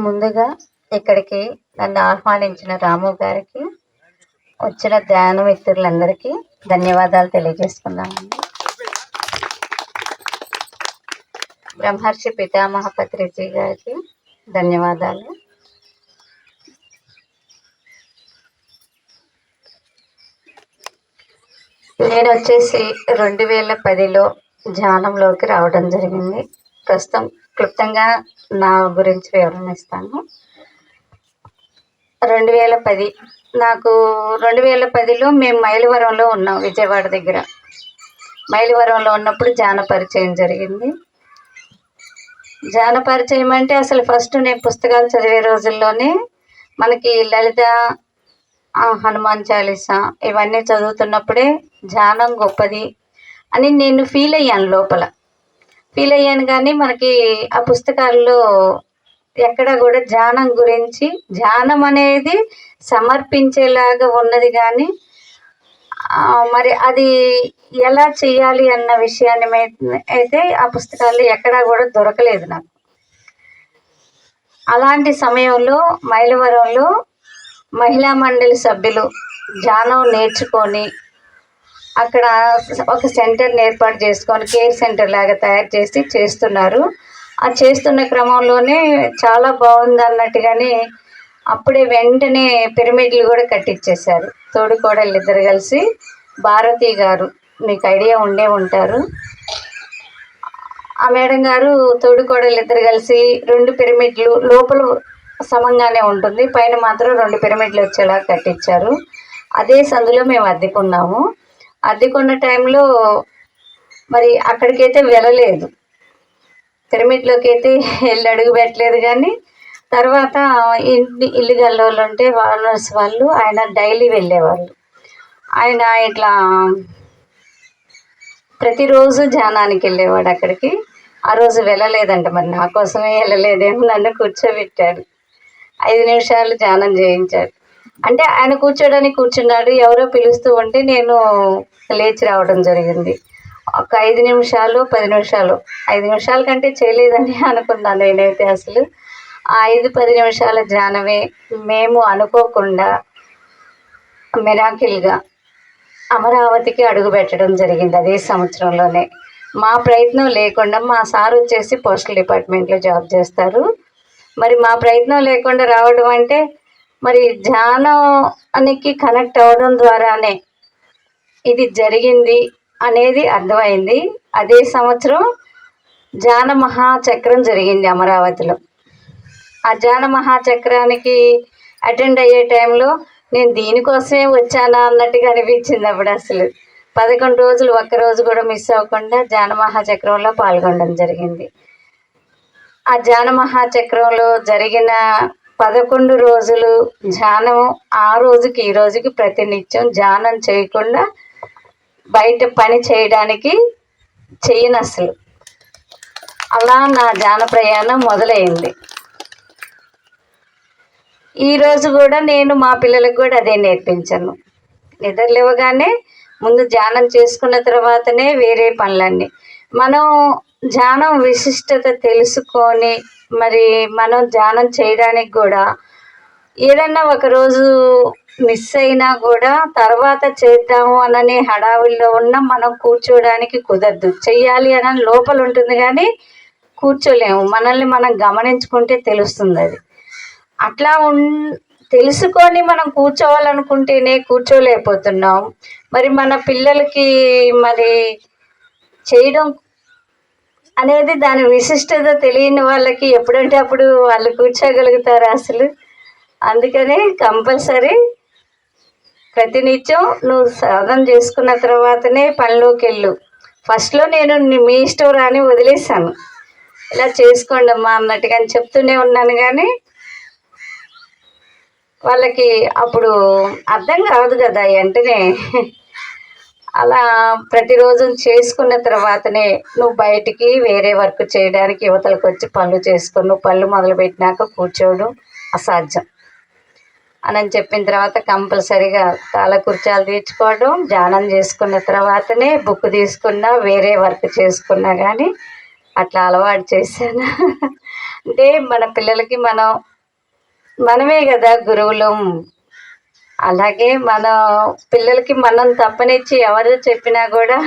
ముందుగా ఇక్కడికి నన్ను ఆహ్వానించిన రాము గారికి, వచ్చిన ధ్యాన మిత్రులందరికీ ధన్యవాదాలు తెలియజేసుకున్నానండి. బ్రహ్మర్షి పితామహ పత్రిజీ గారికి ధన్యవాదాలు. నేను వచ్చేసి 2010లో ధ్యానంలోకి రావడం జరిగింది. ప్రస్తుతం క్లుప్తంగా నా గురించి వివరణ ఇస్తాను. 2010లో మేము మైలవరంలో ఉన్నాం, విజయవాడ దగ్గర. మైలవరంలో ఉన్నప్పుడు ధ్యాన పరిచయం జరిగింది. ధ్యాన పరిచయం అంటే అసలు ఫస్ట్ నేను పుస్తకాలు చదివే రోజుల్లోనే మనకి లలిత, హనుమాన్ చాలీసా ఇవన్నీ చదువుతున్నప్పుడే ధ్యానం గొప్పది అని నేను ఫీల్ అయ్యాను. కానీ మనకి ఆ పుస్తకాల్లో ఎక్కడ కూడా ధ్యానం గురించి, ధ్యానం అనేది సమర్పించేలాగా ఉన్నది. కానీ మరి అది ఎలా చేయాలి అన్న విషయాన్ని అయితే ఆ పుస్తకాల్లో ఎక్కడా కూడా దొరకలేదు నాకు. అలాంటి సమయంలో మైలవరంలో మహిళా మండలి సభ్యులు ధ్యానం నేర్చుకొని అక్కడ ఒక సెంటర్ని ఏర్పాటు చేసుకొని కేర్ సెంటర్ లాగా తయారు చేసి చేస్తున్నారు. ఆ చేస్తున్న క్రమంలోనే చాలా బాగుంది అన్నట్టుగానే అప్పుడే వెంటనే పిరమిడ్లు కూడా కట్టించేశారు. తోడుకోడళ్ళు ఇద్దరు కలిసి, భారతి గారు మీకు ఐడియా ఉండే ఉంటారు, ఆ మేడం గారు తోడుకోడళ్ళు ఇద్దరు కలిసి 2 పిరమిడ్లు, లోపల సమంగానే ఉంటుంది, పైన మాత్రం 2 పిరమిడ్లు వచ్చేలా కట్టించారు. అదే సందులో మేము అద్దెకున్నాము. అద్దెకున్న టైంలో మరి అక్కడికైతే వెళ్ళలేదు, పిరమిడ్లోకి అయితే వెళ్ళి అడుగు పెట్టలేదు. కానీ తర్వాత ఇల్లు గల్లోళ్ళు ఉంటే వాళ్ళు ఆయన డైలీ వెళ్ళేవాళ్ళు. ఆయన ఇట్లా ప్రతిరోజు ధ్యానానికి వెళ్ళేవాడు అక్కడికి. ఆ రోజు వెళ్ళలేదంట, మరి నా కోసమే వెళ్ళలేదేమో, నన్ను కూర్చోబెట్టాడు. 5 నిమిషాలు ధ్యానం చేయించాడు. అంటే ఆయన కూర్చున్నాడు, ఎవరో పిలుస్తూ ఉంటే నేను లేచి రావడం జరిగింది. ఒక 5 నిమిషాలు 10 నిమిషాలు, 5 నిమిషాల కంటే చేయలేదని అనుకున్నాను నేనైతే. అసలు ఆ 5-10 నిమిషాల ధ్యానమే మేము అనుకోకుండా మిరాకిల్గా అమరావతికి అడుగు పెట్టడం జరిగింది. అదే సంవత్సరంలోనే, మా ప్రయత్నం లేకుండా. మా సార్ వచ్చేసి పోస్టల్ డిపార్ట్మెంట్లో జాబ్ చేస్తారు. మరి మా ప్రయత్నం లేకుండా రావడం అంటే మరి ధ్యానానికి కనెక్ట్ అవ్వడం ద్వారానే ఇది జరిగింది అనేది అర్థమైంది. అదే సంవత్సరం ధ్యాన మహాచక్రం జరిగింది అమరావతిలో. ఆ ధ్యాన మహాచక్రానికి అటెండ్ అయ్యే టైంలో నేను దీనికోసమే వచ్చానా అన్నట్టుగా అనిపించింది. అప్పుడు అసలు 11 రోజులు ఒక్కరోజు కూడా మిస్ అవ్వకుండా ధ్యాన మహాచక్రంలో పాల్గొనడం జరిగింది. ఆ ధ్యాన మహాచక్రంలో జరిగిన 11 రోజులు ధ్యానం, ఆ రోజుకి ఈ రోజుకి ప్రతినిత్యం ధ్యానం చేయకుండా బయట పని చేయడానికి చెయ్యను అసలు. అలా నా ధ్యాన ప్రయాణం మొదలైంది. ఈరోజు కూడా నేను మా పిల్లలకు కూడా అదే నేర్పించాను. నిద్ర లేవగానే ముందు ధ్యానం చేసుకున్న తర్వాతనే వేరే పనులన్నీ. మనం ధ్యానం విశిష్టత తెలుసుకొని మరి మనం ధ్యానం చేయడానికి కూడా ఏదన్నా ఒకరోజు మిస్ అయినా కూడా తర్వాత చేద్దాము అననే హడావిల్లో ఉన్న మనం కూర్చోడానికి కుదరదు. చెయ్యాలి అని లోపల ఉంటుంది కానీ కూర్చోలేము. మనల్ని మనం గమనించుకుంటే తెలుస్తుంది అది. అట్లా తెలుసుకొని మనం కూర్చోవాలనుకుంటేనే కూర్చోలేకపోతున్నాం. మరి మన పిల్లలకి మరి చేయడం అనేది దాని విశిష్టత తెలియని వాళ్ళకి ఎప్పుడంటే అప్పుడు వాళ్ళు కూర్చోగలుగుతారు అసలు. అందుకనే కంపల్సరీ ప్రతినిత్యం నువ్వు సాధన చేసుకున్న తర్వాతనే పనిలోకి వెళ్ళు. ఫస్ట్లో నేను మీ ఇష్టం రాని వదిలేసాను, ఇలా చేసుకోండి అమ్మా అన్నట్టుగా చెప్తూనే ఉన్నాను. కానీ వాళ్ళకి అప్పుడు అర్థం కాదు కదా వెంటనే. అలా ప్రతిరోజు చేసుకున్న తర్వాతనే నువ్వు బయటికి వేరే వర్క్ చేయడానికి యువతలకు వచ్చి పనులు చేసుకొని నువ్వు పనులు మొదలుపెట్టినాక కూర్చోవడం అసాధ్యం అని చెప్పిన తర్వాత కంపల్సరీగా కాలకృత్యాలు తీర్చుకోవడం, ధ్యానం చేసుకున్న తర్వాతనే బుక్ తీసుకున్నా వేరే వర్క్ చేసుకున్నా కానీ అట్లా అలవాటు చేశాను. అంటే మన పిల్లలకి మనమే కదా గురువులం. అలాగే మన పిల్లలకి మనం తప్పనిచ్చి ఎవరు చెప్పినా కూడా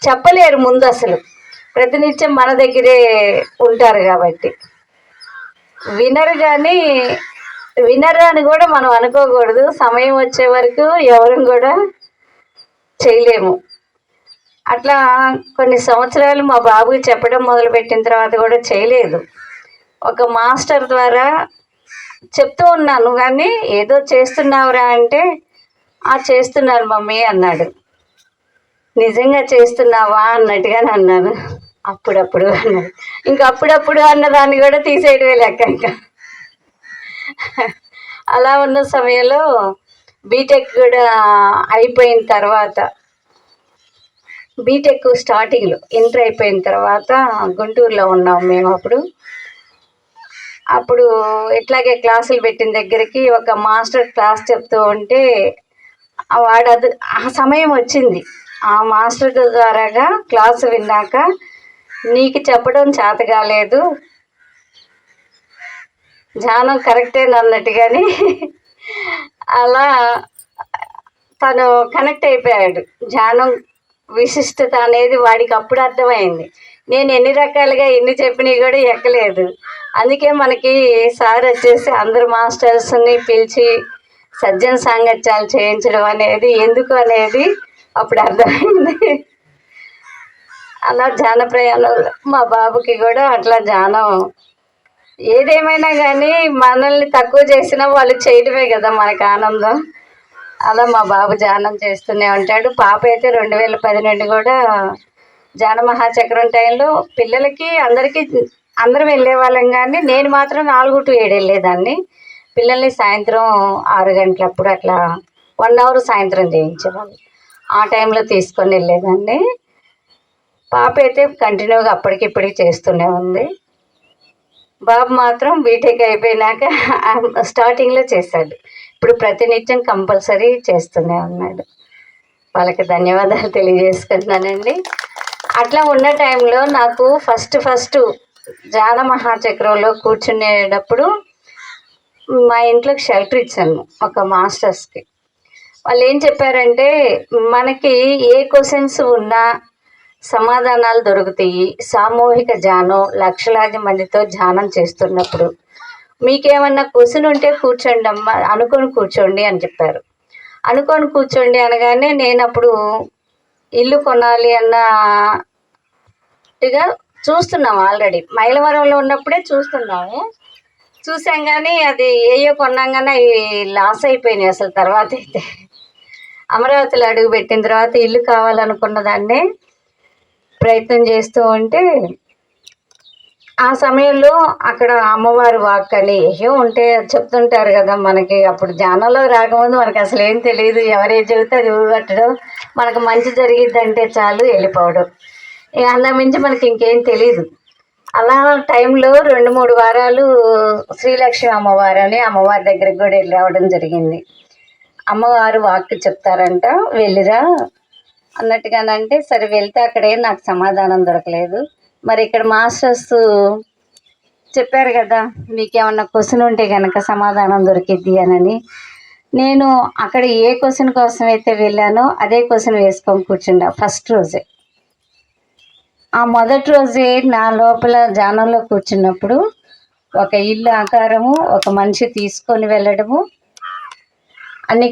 చెప్పలేరు ముందు అసలు. ప్రతినిత్యం మన దగ్గరే ఉంటారు కాబట్టి వినరు. కానీ వినరు అని కూడా మనం అనుకోకూడదు. సమయం వచ్చే వరకు ఎవరు కూడా చేయలేము. అట్లా కొన్ని సంవత్సరాలు మా బాబుకి చెప్పడం మొదలుపెట్టిన తర్వాత కూడా చేయలేదు. ఒక మాస్టర్ ద్వారా చెప్తూ ఉన్నాను, కానీ ఏదో చేస్తున్నావురా అంటే చేస్తున్నాను మమ్మీ అన్నాడు. నిజంగా చేస్తున్నావా అన్నట్టుగానే అన్నాను. అప్పుడప్పుడు అన్నాడు. ఇంకా అప్పుడప్పుడు అన్నదాన్ని కూడా తీసేయడమే లెక్క. ఇంకా అలా ఉన్న సమయంలో బీటెక్ కూడా అయిపోయిన తర్వాత, బీటెక్ స్టార్టింగ్లో ఇంటర్ అయిపోయిన తర్వాత గుంటూరులో ఉన్నాం మేము. అప్పుడు ఇట్లాగే క్లాసులు పెట్టిన దగ్గరికి ఒక మాస్టర్ క్లాస్ చెప్తూ ఉంటే వాడు ఆ సమయం వచ్చింది. ఆ మాస్టర్ ద్వారాగా క్లాసు విన్నాక నీకు చెప్పడం చేత కాలేదు, ధ్యానం కరెక్టే అన్నట్టుగాని అలా తను కనెక్ట్ అయిపోయాడు. ధ్యానం విశిష్టత అనేది వాడికి అప్పుడు అర్థమైంది. నేను ఎన్ని రకాలుగా ఎన్ని చెప్పినవి కూడా ఎక్కలేదు. అందుకే మనకి సార్ వచ్చేసి అందరు మాస్టర్స్ని పిలిచి సజ్జన సాంగత్యాలు చేయించడం అనేది ఎందుకు అనేది అప్పుడు అర్థమైంది. అలా ధ్యాన ప్రయాణంలో మా బాబుకి కూడా అట్లా ధ్యానం ఏదేమైనా కానీ మనల్ని తక్కువ చేసినా వాళ్ళు చేయడమే కదా మనకు ఆనందం. అలా మా బాబు ధ్యానం చేస్తూనే ఉంటాడు. పాప అయితే 2010 నుండి కూడా ధ్యాన మహాచక్రం టైంలో పిల్లలకి అందరం వెళ్ళేవాళ్ళం. కానీ నేను మాత్రం 4 to 7 వెళ్ళేదాన్ని. పిల్లల్ని సాయంత్రం 6 గంటలప్పుడు అట్లా 1 hour సాయంత్రం చేయించేవాళ్ళు. ఆ టైంలో తీసుకొని వెళ్ళేదాన్ని. పాప అయితే కంటిన్యూగా అప్పటికిప్పటికి చేస్తూనే ఉంది. బాబు మాత్రం బీటెక్ అయిపోయినాక స్టార్టింగ్లో చేశాడు. ఇప్పుడు ప్రతినిత్యం కంపల్సరీ చేస్తూనే ఉన్నాడు. వాళ్ళకి ధన్యవాదాలు తెలియజేసుకుంటున్నానండి. అట్లా ఉన్న టైంలో నాకు ఫస్ట్ ధ్యాన మహాచక్రంలో కూర్చునేటప్పుడు మా ఇంట్లోకి షెల్టర్ ఇచ్చాను ఒక మాస్టర్స్కి. వాళ్ళు ఏం చెప్పారంటే, మనకి ఏ క్వశ్చన్స్ ఉన్నా సమాధానాలు దొరుకుతాయి. సామూహిక ధ్యానం లక్షలాది మందితో ధ్యానం చేస్తున్నప్పుడు మీకేమన్నా క్వశ్చన్ ఉంటే కూర్చోండి అమ్మ, అనుకొని కూర్చోండి అని చెప్పారు. అనుకొని కూర్చోండి అనగానే నేను అప్పుడు ఇల్లు కొనాలి అన్నట్టుగా చూస్తున్నాము. ఆల్రెడీ మైలవరంలో ఉన్నప్పుడే చూసాం. కానీ అది ఏయో కొన్నాం కానీ అవి లాస్ అయిపోయినాయి అసలు. తర్వాత అయితే అమరావతిలో అడుగు పెట్టిన తర్వాత ఇల్లు కావాలనుకున్న దాన్నే ప్రయత్నం చేస్తూ ఉంటే ఆ సమయంలో అక్కడ అమ్మవారి వాక్ అని ఏవో ఉంటే చెప్తుంటారు కదా. మనకి అప్పుడు ధ్యానంలో రాకముందు మనకి అసలు ఏం తెలియదు. ఎవరే చెబితే అది ఊగట్టడం, మనకు మంచి జరిగిద్దంటే చాలు వెళ్ళిపోవడం. అంతకుమించి మనకి ఇంకేం తెలియదు. అలా టైంలో 2-3 వారాలు శ్రీలక్ష్మి అమ్మవారు అని అమ్మవారి దగ్గరికి కూడా వెళ్ళి రావడం జరిగింది. అమ్మవారు వాక్ చెప్తారంట, వెళ్ళిరా అన్నట్టుగానంటే సరే వెళ్తే అక్కడే నాకు సమాధానం దొరకలేదు. మరి ఇక్కడ మాస్టర్స్ చెప్పారు కదా, మీకేమన్నా క్వశ్చన్ ఉంటే కనుక సమాధానం దొరికిద్ది అని. నేను అక్కడ ఏ క్వశ్చన్ కోసం అయితే వెళ్ళానో అదే క్వశ్చన్ వేసుకొని కూర్చుండా ఫస్ట్ రోజే. ఆ మొదటి రోజే నా లోపల ధ్యానంలో కూర్చున్నప్పుడు ఒక ఇల్లు ఆకారము, ఒక మనిషి తీసుకొని వెళ్ళడము అన్నీ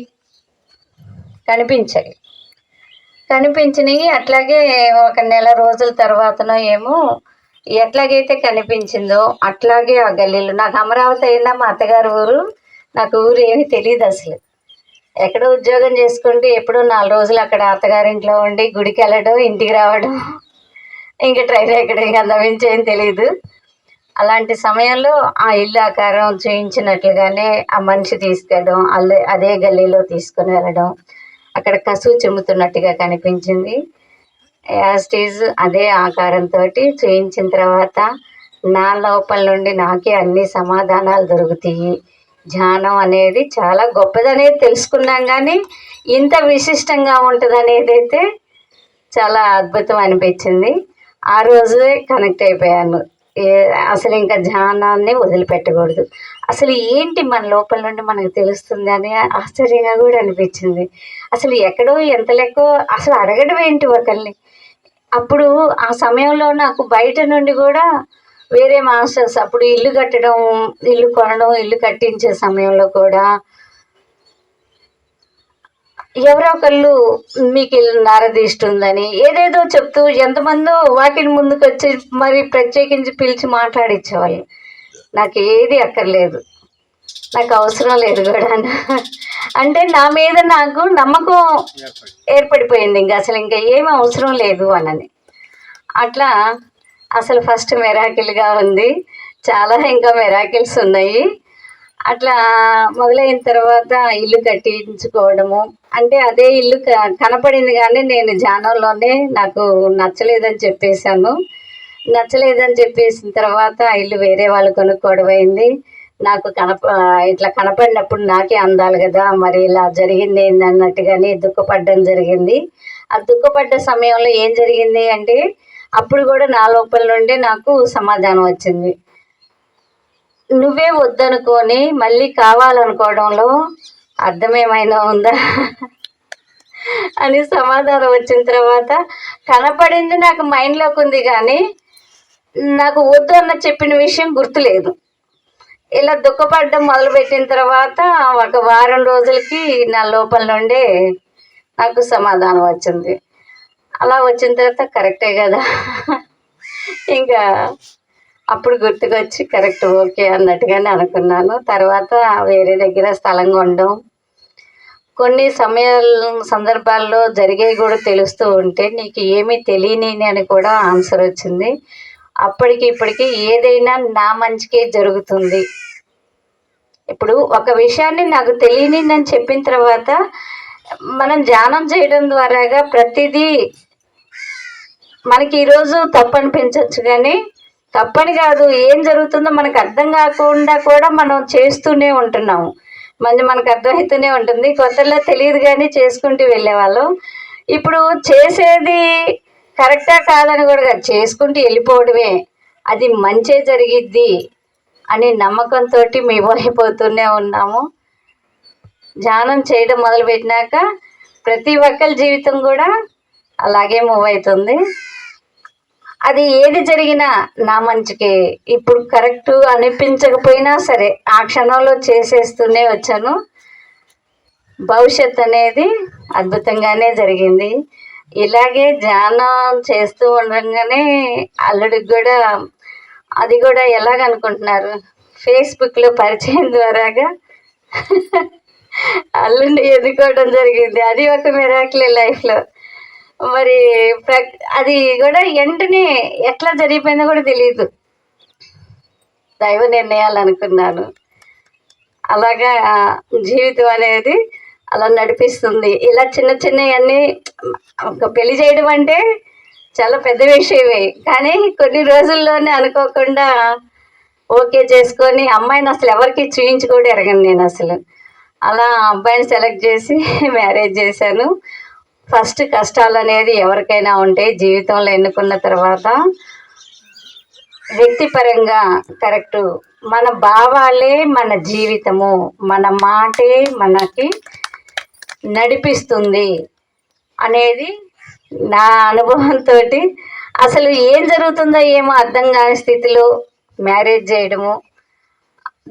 కనిపించినాయి. అట్లాగే ఒక నెల రోజుల తర్వాతనో ఏమో ఎట్లాగైతే కనిపించిందో అట్లాగే ఆ గల్లీలో నాకు అమరావతి అయినా మా అత్తగారు ఊరు, నాకు ఊరు ఏమీ తెలియదు అసలు. ఎక్కడో ఉద్యోగం చేసుకుంటూ ఎప్పుడో 4 రోజులు అక్కడ అత్తగారింట్లో ఉండి గుడికి వెళ్ళడం, ఇంటికి రావడం, ఇంకా ట్రైన్ ఎక్కడం, ఇంకా అంతమించి ఏం తెలియదు. అలాంటి సమయంలో ఆ ఇల్లు ఆకారం చేయించినట్లుగానే ఆ మనిషి తీసుకెళ్ళడం, అదే గల్లీలో తీసుకొని వెళ్ళడం, అక్కడ కసువు చెమ్ముతున్నట్టుగా కనిపించింది. యాజ్ టీజ్ అదే ఆకారంతో చేయించిన తర్వాత నా లోపల నుండి నాకే అన్ని సమాధానాలు దొరుకుతాయి. ధ్యానం అనేది చాలా గొప్పదనేది తెలుసుకున్నాం. కానీ ఇంత విశిష్టంగా ఉంటుంది అనేది అయితే చాలా అద్భుతం అనిపించింది. ఆ రోజే కనెక్ట్ అయిపోయాను. ఏ అసలు ఇంకా ధ్యానాన్ని వదిలిపెట్టకూడదు. అసలు ఏంటి మన లోపల నుండి మనకు తెలుస్తుంది అని ఆశ్చర్యంగా కూడా అనిపించింది. అసలు ఎక్కడో ఎంత లెక్కో అసలు అడగడం ఏంటి ఒకరిని. అప్పుడు ఆ సమయంలో నాకు బయట నుండి కూడా వేరే మాస్టర్స్ అప్పుడు ఇల్లు కట్టడం, ఇల్లు కొనడం, ఇల్లు కట్టించే సమయంలో కూడా ఎవరో ఒకళ్ళు మీకు నారదీష్టి ఉందని ఏదేదో చెప్తూ ఎంతమందో వాకిలి ముందుకొచ్చి మరి ప్రత్యేకించి పిలిచి మాట్లాడిచ్చేవాళ్ళు. నాకు ఏది అక్కర్లేదు, నాకు అవసరం లేదు కూడా. అంటే నా మీద నాకు నమ్మకం ఏర్పడిపోయింది. అసలు ఇంకా ఏమి అవసరం లేదు అనని. అట్లా అసలు ఫస్ట్ మెరాకిల్గా ఉంది. చాలా ఇంకా మెరాకిల్స్ ఉన్నాయి. అట్లా మొదలైన తర్వాత ఇల్లు కట్టించుకోవడము, అంటే అదే ఇల్లు కనపడింది కానీ నేను ధ్యానంలోనే నాకు నచ్చలేదని చెప్పేశాను. నచ్చలేదని చెప్పేసిన తర్వాత ఆ ఇల్లు వేరే వాళ్ళు కొనుక్కోవడం అయింది. నాకు ఇట్లా కనపడినప్పుడు నాకే అందాలి కదా, మరి ఇలా జరిగింది ఏంది అన్నట్టుగానే దుఃఖపడడం జరిగింది. ఆ దుఃఖపడ్డ సమయంలో ఏం జరిగింది అంటే అప్పుడు కూడా నా లోపల నుండి నాకు సమాధానం వచ్చింది. నువ్వే వద్దనుకొని మళ్ళీ కావాలనుకోవడంలో అర్థమేమైనా ఉందా అని సమాధానం వచ్చిన తర్వాత కనపడింది నాకు మైండ్లోకి ఉంది కానీ నాకు వద్దు అన్న చెప్పిన విషయం గుర్తులేదు. ఇలా దుఃఖపడడం మొదలుపెట్టిన తర్వాత ఒక వారం రోజులకి నా లోపల నుండే నాకు సమాధానం వచ్చింది. అలా వచ్చిన తర్వాత కరెక్టే కదా ఇంకా అప్పుడు గుర్తుకొచ్చి కరెక్ట్ ఓకే అన్నట్టుగానే అనుకున్నాను. తర్వాత వేరే దగ్గర స్థలం కొనడం, కొన్ని సందర్భాల్లో జరిగేవి కూడా తెలుస్తూ ఉంటే నీకు ఏమీ తెలియని అని కూడా ఆన్సర్ వచ్చింది. అప్పటికి ఇప్పటికి ఏదైనా నా మంచికే జరుగుతుంది. ఇప్పుడు ఒక విషయాన్ని నాకు తెలియనిందని చెప్పిన తర్వాత మనం ధ్యానం చేయడం ద్వారాగా ప్రతిదీ మనకి ఈరోజు తప్పు అనిపించవచ్చు కానీ తప్పని కాదు, ఏం జరుగుతుందో మనకు అర్థం కాకుండా కూడా మనం చేస్తూనే ఉంటున్నాము. మనకు అర్థమవుతూనే ఉంటుంది. కొత్తలో తెలియదు కానీ చేసుకుంటూ వెళ్ళేవాళ్ళం. ఇప్పుడు చేసేది కరెక్టా కాదని కూడా చేసుకుంటూ వెళ్ళిపోవడమే, అది మంచే జరిగిద్ది అనే నమ్మకంతో మేము అయిపోతూనే ఉన్నాము. ధ్యానం చేయడం మొదలుపెట్టినాక ప్రతి ఒక్కరి జీవితం కూడా అలాగే మూవ్ అవుతుంది. అది ఏది జరిగినా నా మంచికే. ఇప్పుడు కరెక్ట్ అనిపించకపోయినా సరే ఆ క్షణంలో చేసేస్తూనే వచ్చాను. భవిష్యత్ అనేది అద్భుతంగానే జరిగింది. ఇలాగే ధ్యానం చేస్తూ ఉండగానే అల్లుడికి కూడా అది కూడా ఎలాగనుకుంటున్నారు, ఫేస్బుక్లో పరిచయం ద్వారాగా అల్లుడిని ఎన్నుకోవడం జరిగింది. అది ఒక మిరాకిల్ లైఫ్లో. మరి అది కూడా వెంటనే ఎట్లా జరిగిపోయిందో కూడా తెలియదు, దైవ నిర్ణయాలు అనుకున్నాను. అలాగా జీవితం అనేది అలా నడిపిస్తుంది. ఇలా చిన్న చిన్నవన్నీ ఒక పెళ్లి చేయడం అంటే చాలా పెద్ద విషయమే, కానీ కొన్ని రోజుల్లోనే అనుకోకుండా ఓకే చేసుకొని అమ్మాయిని అసలు ఎవరికి చూయించి కూడా ఎరగను నేను అసలు. అలా అబ్బాయిని సెలెక్ట్ చేసి మ్యారేజ్ చేశాను. ఫస్ట్ కష్టాలు అనేది ఎవరికైనా ఉంటాయి జీవితంలో. ఎన్నుకున్న తర్వాత వ్యక్తిపరంగా కరెక్టు, మన భావాలే మన జీవితము, మన మాటే మనకి నడిపిస్తుంది అనేది నా అనుభవంతో అసలు ఏం జరుగుతుందో ఏమో అర్థం కాని స్థితిలో మ్యారేజ్ చేయడము.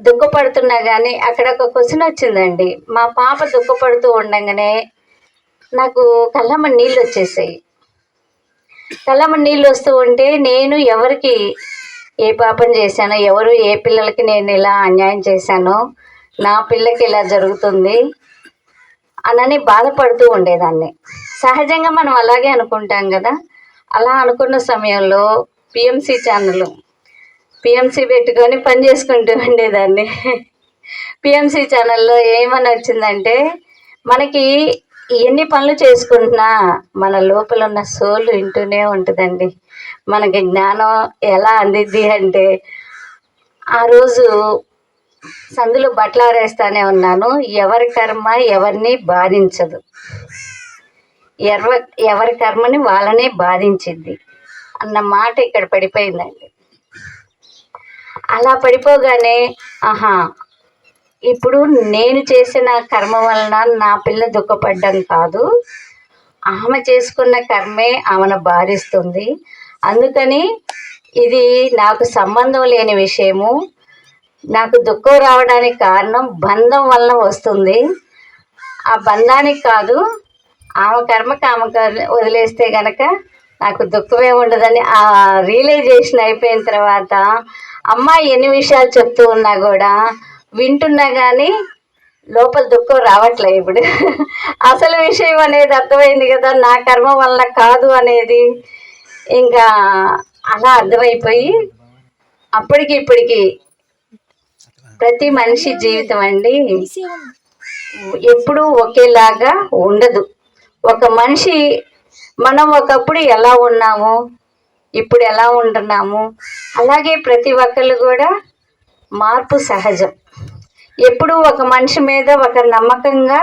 దుఃఖపడుతున్నా కానీ అక్కడ ఒక క్వశ్చన్ వచ్చిందండి. మా పాప దుఃఖపడుతూ ఉండగానే నాకు కళ్ళమ్మ నీళ్ళు వచ్చేసాయి. కళ్ళమ్మ నీళ్ళు వస్తూ ఉంటే నేను ఎవరికి ఏ పాపం చేశానో, ఎవరు ఏ పిల్లలకి నేను ఇలా అన్యాయం చేశానో, నా పిల్లకి ఇలా జరుగుతుంది అనని బాధపడుతూ ఉండేదాన్ని. సహజంగా మనం అలాగే అనుకుంటాం కదా. అలా అనుకున్న సమయంలో పిఎంసి పెట్టుకొని పని చేసుకుంటూ ఉండేదాన్ని. పిఎంసి ఛానల్లో ఏమని వచ్చిందంటే, మనకి ఎన్ని పనులు చేసుకుంటున్నా మన లోపల ఉన్న సోల్ వింటూనే ఉంటుందండి. మనకి జ్ఞానం ఎలా అందిద్ది అంటే, ఆ రోజు సందులో బట్టలారేస్తానే ఉన్నాను. ఎవరి కర్మ ఎవరిని బాధించదు, ఎవరి కర్మని వాళ్ళనే బాధించిద్ది. అన్న మాట ఇక్కడ పడిపోయిందండి. అలా పడిపోగానే ఆహా, ఇప్పుడు నేను చేసిన కర్మ వలన నా పిల్ల దుఃఖపడ్డం కాదు, ఆమె చేసుకున్న కర్మే ఆమెను బాధిస్తుంది. అందుకని ఇది నాకు సంబంధం లేని విషయము. నాకు దుఃఖం రావడానికి కారణం బంధం వలన వస్తుంది. ఆ బంధానికి కాదు, ఆమె కర్మకి ఆమె వదిలేస్తే గనక నాకు దుఃఖమే ఉండదని ఆ రియలైజేషన్ అయిపోయిన తర్వాత అమ్మాయి ఎన్ని విషయాలు చెప్తూ ఉన్నా కూడా వింటున్నా కానీ లోపల దుఃఖం రావట్లే ఇప్పుడు. అసలు విషయం అనేది అర్థమైంది కదా, నా కర్మ వల్ల కాదు అనేది. ఇంకా అలా అర్థమైపోయి అప్పటికి ఇప్పటికి ప్రతి మనిషి జీవితం అండి ఎప్పుడూ ఒకేలాగా ఉండదు. ఒక మనిషి మనం ఒకప్పుడు ఎలా ఉన్నాము, ఇప్పుడు ఎలా ఉంటున్నాము, అలాగే ప్రతి ఒక్కళ్ళు కూడా మార్పు సహజం. ఎప్పుడు ఒక మనిషి మీద ఒక నమ్మకంగా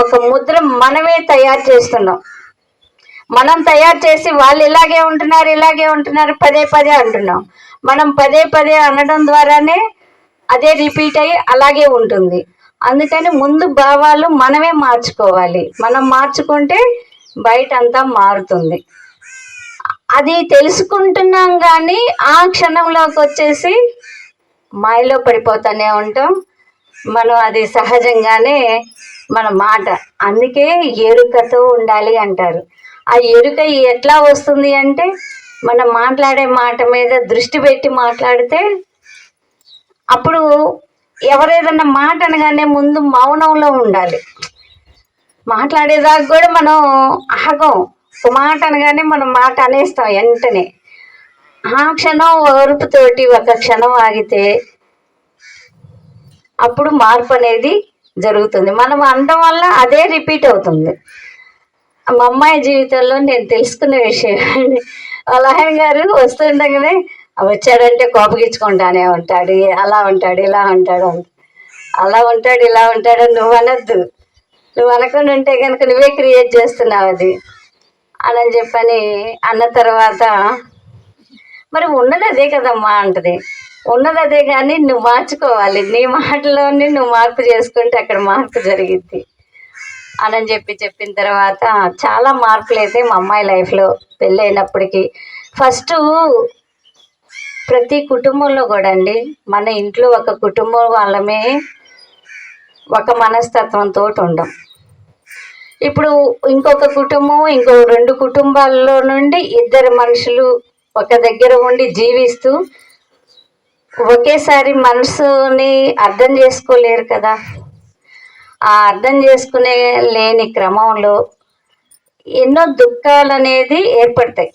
ఒక ముద్ర మనమే తయారు చేస్తున్నాం. మనం తయారు చేసి వాళ్ళు ఇలాగే ఉంటున్నారు పదే పదే అంటున్నాం. మనం పదే పదే అనడం ద్వారానే అదే రిపీట్ అయ్యి అలాగే ఉంటుంది. అందుకని ముందు భావాలు మనమే మార్చుకోవాలి. మనం మార్చుకుంటే బయట అంతా మారుతుంది. అది తెలుసుకుంటున్నాం కానీ ఆ క్షణంలోకి వచ్చేసి మాయలో పడిపోతూనే ఉంటాం. మనం అది సహజంగానే మన మాట. అందుకే ఎరుకతో ఉండాలి అంటారు. ఆ ఎరుక ఎట్లా వస్తుంది అంటే మనం మాట్లాడే మాట మీద దృష్టి పెట్టి మాట్లాడితే అప్పుడు ఎవరేదన్నా మాట అనగానే ముందు మౌనంలో ఉండాలి. మాట్లాడేదాకా కూడా మనం ఆగం. ఒక మాట అనగానే మనం మాట అనేస్తాం వెంటనే. ఆ క్షణం ఓర్పుతోటి ఒక క్షణం ఆగితే అప్పుడు మార్పు అనేది జరుగుతుంది. మనం అనడం వల్ల అదే రిపీట్ అవుతుంది. మా అమ్మాయి జీవితంలో నేను తెలుసుకున్న విషయం అండి. వాళ్ళ ఆయన గారు వస్తుండగానే వచ్చాడంటే కోపగించుకుంటానే ఉంటాడు, అలా ఉంటాడు ఇలా ఉంటాడు, అలా ఉంటాడు ఇలా ఉంటాడు నువ్వు అనద్దు, నువ్వు అనకుండా ఉంటే కనుక నువ్వే క్రియేట్ చేస్తున్నావు అది అని చెప్పని అన్న తర్వాత మరి ఉన్నది అదే కదమ్మా అంటది. ఉన్నది అదే కానీ నువ్వు మార్చుకోవాలి, నీ మాటలోని నువ్వు మార్పు చేసుకుంటే అక్కడ మార్పు జరిగిద్ది అని చెప్పిన తర్వాత చాలా మార్పులు అయితే మా అమ్మాయి లైఫ్లో పెళ్ళైనప్పటికీ. ఫస్ట్ ప్రతి కుటుంబంలో కూడా అండి, మన ఇంట్లో ఒక కుటుంబం వాళ్ళమే ఒక మనస్తత్వంతో ఉండం. ఇప్పుడు ఇంకొక కుటుంబం ఇంకో 2 కుటుంబాల్లో నుండి 2 మనుషులు ఒక దగ్గర ఉండి జీవిస్తూ ఒకేసారి మనసుని అర్థం చేసుకోలేరు కదా. ఆ అర్థం చేసుకునే లేని క్రమంలో ఎన్నో దుఃఖాలు అనేది ఏర్పడతాయి.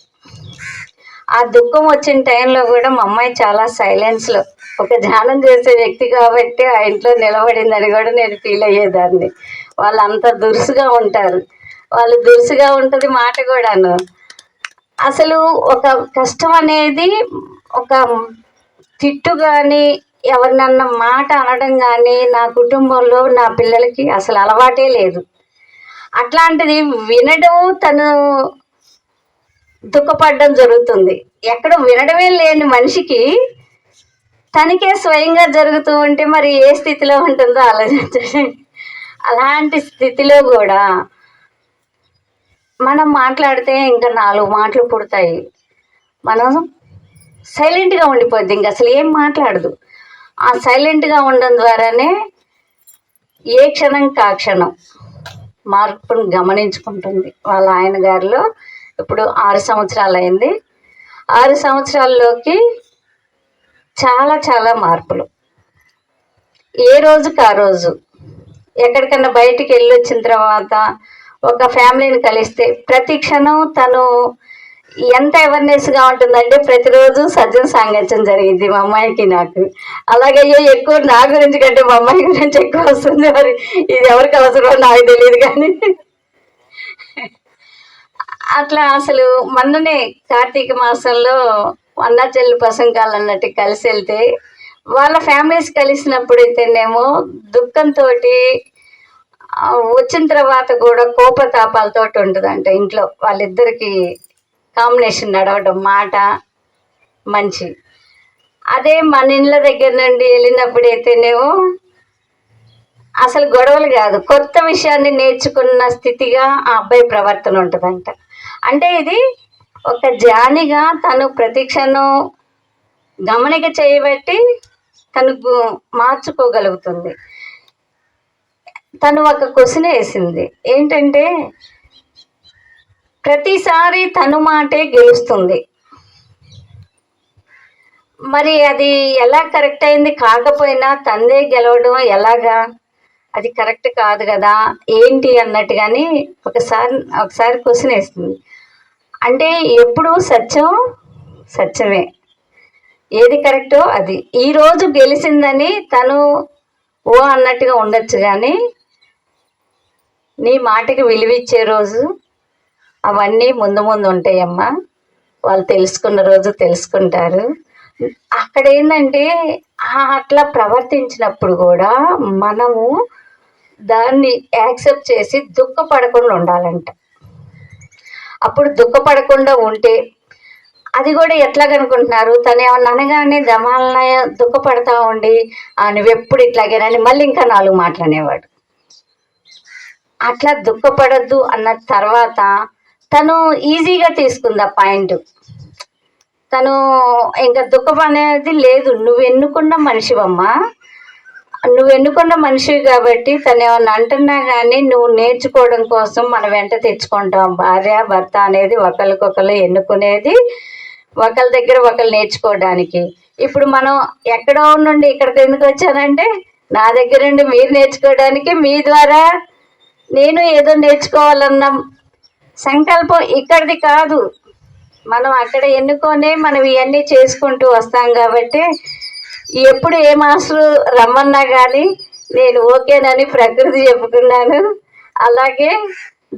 ఆ దుఃఖం వచ్చిన టైంలో కూడా మా అమ్మాయి చాలా సైలెన్స్లో ఒక ధ్యానం చేసే వ్యక్తి కాబట్టి ఆ ఇంట్లో నిలబడిందని కూడా నేను ఫీల్ అయ్యేదాన్ని. వాళ్ళు అంత దురుసుగా ఉంటారు, వాళ్ళు దురుసుగా ఉంటుంది మాట కూడాను. అసలు ఒక కష్టం అనేది ఒక తిట్టు కానీ ఎవరినన్న మాట అనడం కానీ నా కుటుంబంలో నా పిల్లలకి అసలు అలవాటే లేదు. అట్లాంటిది వినడం, తను దుఃఖపడడం జరుగుతుంది. ఎక్కడ వినడమే లేని మనిషికి తనకే స్వయంగా జరుగుతూ ఉంటే మరి ఏ స్థితిలో ఉంటుందో ఆలోచించండి. అలాంటి స్థితిలో కూడా మనం మాట్లాడితే ఇంకా 4 మాటలు పుడతాయి. మనం సైలెంట్గా ఉండిపోద్ది, ఇంకా అసలు ఏం మాట్లాడదు. ఆ సైలెంట్గా ఉండడం ద్వారానే ఏ క్షణం కా క్షణం మార్పును గమనించుకుంటుంది. వాళ్ళ ఆయన గారిలో ఇప్పుడు 6 సంవత్సరాలు అయింది. 6 సంవత్సరాల్లోకి చాలా చాలా మార్పులు. ఏ రోజుకి ఆ రోజు ఎక్కడికన్నా బయటికి వెళ్ళి వచ్చిన తర్వాత ఒక ఫ్యామిలీని కలిస్తే ప్రతి క్షణం తను ఎంత అవేర్నెస్గా ఉంటుందంటే ప్రతిరోజు సజ్జన సాంగత్యం జరిగింది మా అమ్మాయికి నాకు. అలాగే ఎక్కువ నా గురించి కంటే మా అమ్మాయి గురించి ఎక్కువ వస్తుంది. మరి ఇది ఎవరికి అవసరమో నాకు తెలియదు కానీ అట్లా అసలు మొన్ననే కార్తీక మాసంలో అన్నా చెల్లి పసంకాలు అన్నట్టు కలిసి వెళ్తే వాళ్ళ ఫ్యామిలీస్ కలిసినప్పుడు అయితేనేమో దుఃఖంతో వచ్చిన తర్వాత కూడా కోపతాపాలతో ఉంటుందంట ఇంట్లో వాళ్ళిద్దరికి. కాంబినేషన్ నడవడం, మాట మంచి. అదే మన ఇళ్ళ దగ్గర నుండి వెళ్ళినప్పుడైతేనేమో అసలు గొడవలు కాదు, కొత్త విషయాన్ని నేర్చుకున్న స్థితిగా ఆ అబ్బాయి ప్రవర్తన ఉంటుందంట. అంటే ఇది ఒక జానిగా తను ప్రతి క్షణం గమనిక చేయబట్టి తను మార్చుకోగలుగుతుంది. తను ఒక క్వశ్చన్ వేసింది ఏంటంటే, ప్రతిసారి తను మాటే గెలుస్తుంది, మరి అది ఎలా కరెక్ట్ అయింది? కాకపోయినా తందే గెలవడం ఎలాగా? అది కరెక్ట్ కాదు కదా ఏంటి అన్నట్టుగాని ఒకసారి క్వశ్చన్ వేస్తుంది. అంటే ఎప్పుడు సత్యం సత్యమే, ఏది కరెక్టో అది. ఈరోజు గెలిచిందని తను ఓ అన్నట్టుగా ఉండొచ్చు, కానీ నీ మాటకి విలువిచ్చే రోజు అవన్నీ ముందు ముందు ఉంటాయమ్మా. వాళ్ళు తెలుసుకున్న రోజు తెలుసుకుంటారు. అక్కడ ఏంటంటే అట్లా ప్రవర్తించినప్పుడు కూడా మనము దాన్ని యాక్సెప్ట్ చేసి దుఃఖపడకుండా ఉండాలంట. అప్పుడు దుఃఖపడకుండా ఉంటే అది కూడా ఎట్లా కనుకుంటున్నారు, తను ఏమన్నా అనగానే దమాలన దుఃఖపడతా ఉండి నువ్వెప్పుడు ఇట్లాగేనని మళ్ళీ ఇంకా 4 మాటలు అనేవాడు. అట్లా దుఃఖపడద్దు అన్న తర్వాత తను ఈజీగా తీసుకుంది ఆ పాయింట్. తను ఇంకా దుఃఖం అనేది లేదు. నువ్వు ఎన్నుకున్న మనిషివమ్మా, నువ్వు ఎన్నుకున్న మనిషివి కాబట్టి తను ఏమన్నా అంటున్నా కానీ నువ్వు నేర్చుకోవడం కోసం మనం వెంట తెచ్చుకుంటాం. భార్య భర్త అనేది ఒకరికొకరు ఎన్నుకునేది, ఒకరి దగ్గర ఒకరు నేర్చుకోవడానికి. ఇప్పుడు మనం ఎక్కడో నుండి ఇక్కడికి ఎందుకు వచ్చానంటే నా దగ్గర నుండి మీరు నేర్చుకోవడానికి, మీ ద్వారా నేను ఏదో నేర్చుకోవాలన్న సంకల్పం ఇక్కడిది కాదు. మనం అక్కడ ఎన్నుకొనే మనం ఇవన్నీ చేసుకుంటూ వస్తాం కాబట్టి ఎప్పుడు ఏ మాస్టర్ రమ్మన్నా కానీ నేను ఓకేనని ప్రకృతి చెప్పుకున్నాను. అలాగే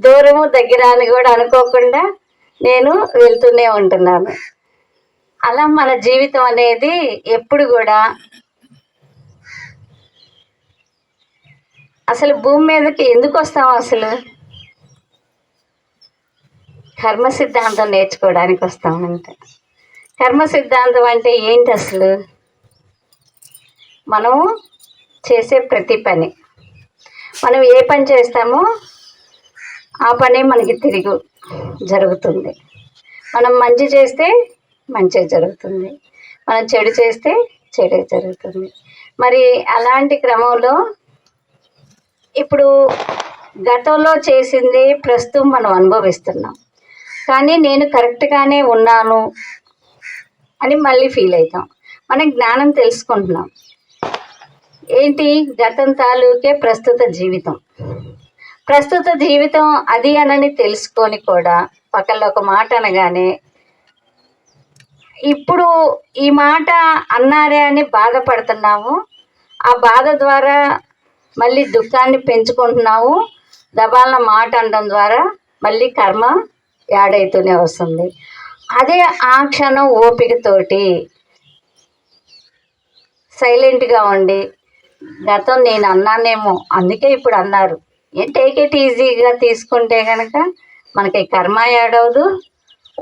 దూరము దగ్గర అని కూడా అనుకోకుండా నేను వెళ్తూనే ఉంటున్నాను. అలా మన జీవితం అనేది ఎప్పుడు కూడా అసలు భూమి మీదకి ఎందుకు వస్తాం? అసలు కర్మ సిద్ధాంతం నేర్చుకోవడానికి వస్తామంట. కర్మ సిద్ధాంతం అంటే ఏంటి? అసలు మనం చేసే ప్రతి పని, మనం ఏ పని చేస్తామో ఆ పని మనకి తిరిగి జరుగుతుంది. మనం మంచి చేస్తే మంచి జరుగుతుంది, మనం చెడు చేస్తే చెడే జరుగుతుంది. మరి అలాంటి క్రమంలో ఇప్పుడు గతంలో చేసింది ప్రస్తుతం మనం అనుభవిస్తున్నాం, కానీ నేను కరెక్ట్గానే ఉన్నాను అని మళ్ళీ ఫీల్ అవుతాం. మనం జ్ఞానం తెలుసుకుంటున్నాం. ఏంటి? గతం తాలూకే ప్రస్తుత జీవితం. ప్రస్తుత జీవితం అది అనని తెలుసుకొని కూడా ఒకళ్ళు ఒక మాట అనగానే ఇప్పుడు ఈ మాట అన్నారే అని బాధపడుతున్నాము. ఆ బాధ ద్వారా మళ్ళీ దుఃఖాన్ని పెంచుకుంటున్నాము. దబాలన మాట అనడం ద్వారా మళ్ళీ కర్మ యాడ్ అవుతూనే వస్తుంది. అదే ఆ క్షణం ఓపికతోటి సైలెంట్గా ఉండి, గతం నేను అన్నానేమో అందుకే ఇప్పుడు అన్నారు, టేక్ ఇట్ ఈజీగా తీసుకుంటే కనుక మనకి కర్మ యాడ్ అవ్వదు,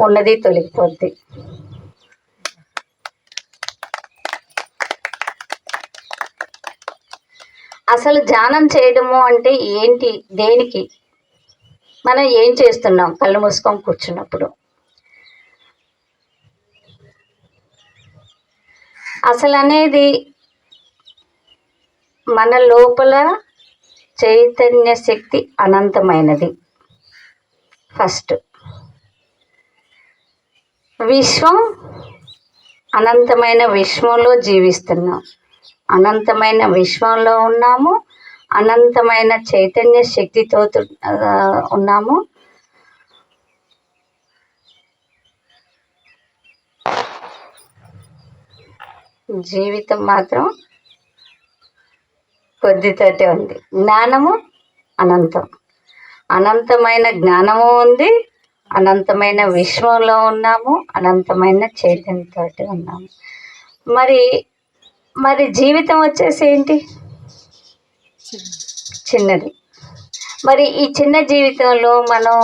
ఉన్నది తొలగిపోద్ది. అసలు ధ్యానం చేయడము అంటే ఏంటి? దేనికి? మనం ఏం చేస్తున్నాం? కళ్ళు మూసుకొని కూర్చున్నప్పుడు అసలు అనేది మన లోపల చైతన్య శక్తి అనంతమైనది. ఫస్ట్ విశ్వం, అనంతమైన విశ్వంలో జీవిస్తున్నాం, అనంతమైన విశ్వంలో ఉన్నాము, అనంతమైన చైతన్య శక్తితో ఉన్నాము. జీవితం మాత్రం కొద్దితోటే ఉంది. జ్ఞానము అనంతం, అనంతమైన జ్ఞానము ఉంది, అనంతమైన విశ్వంలో ఉన్నాము, అనంతమైన చైతన్యతోటి ఉన్నాము. మరి జీవితం వచ్చేసి ఏంటి? చిన్నది. మరి ఈ చిన్న జీవితంలో మనం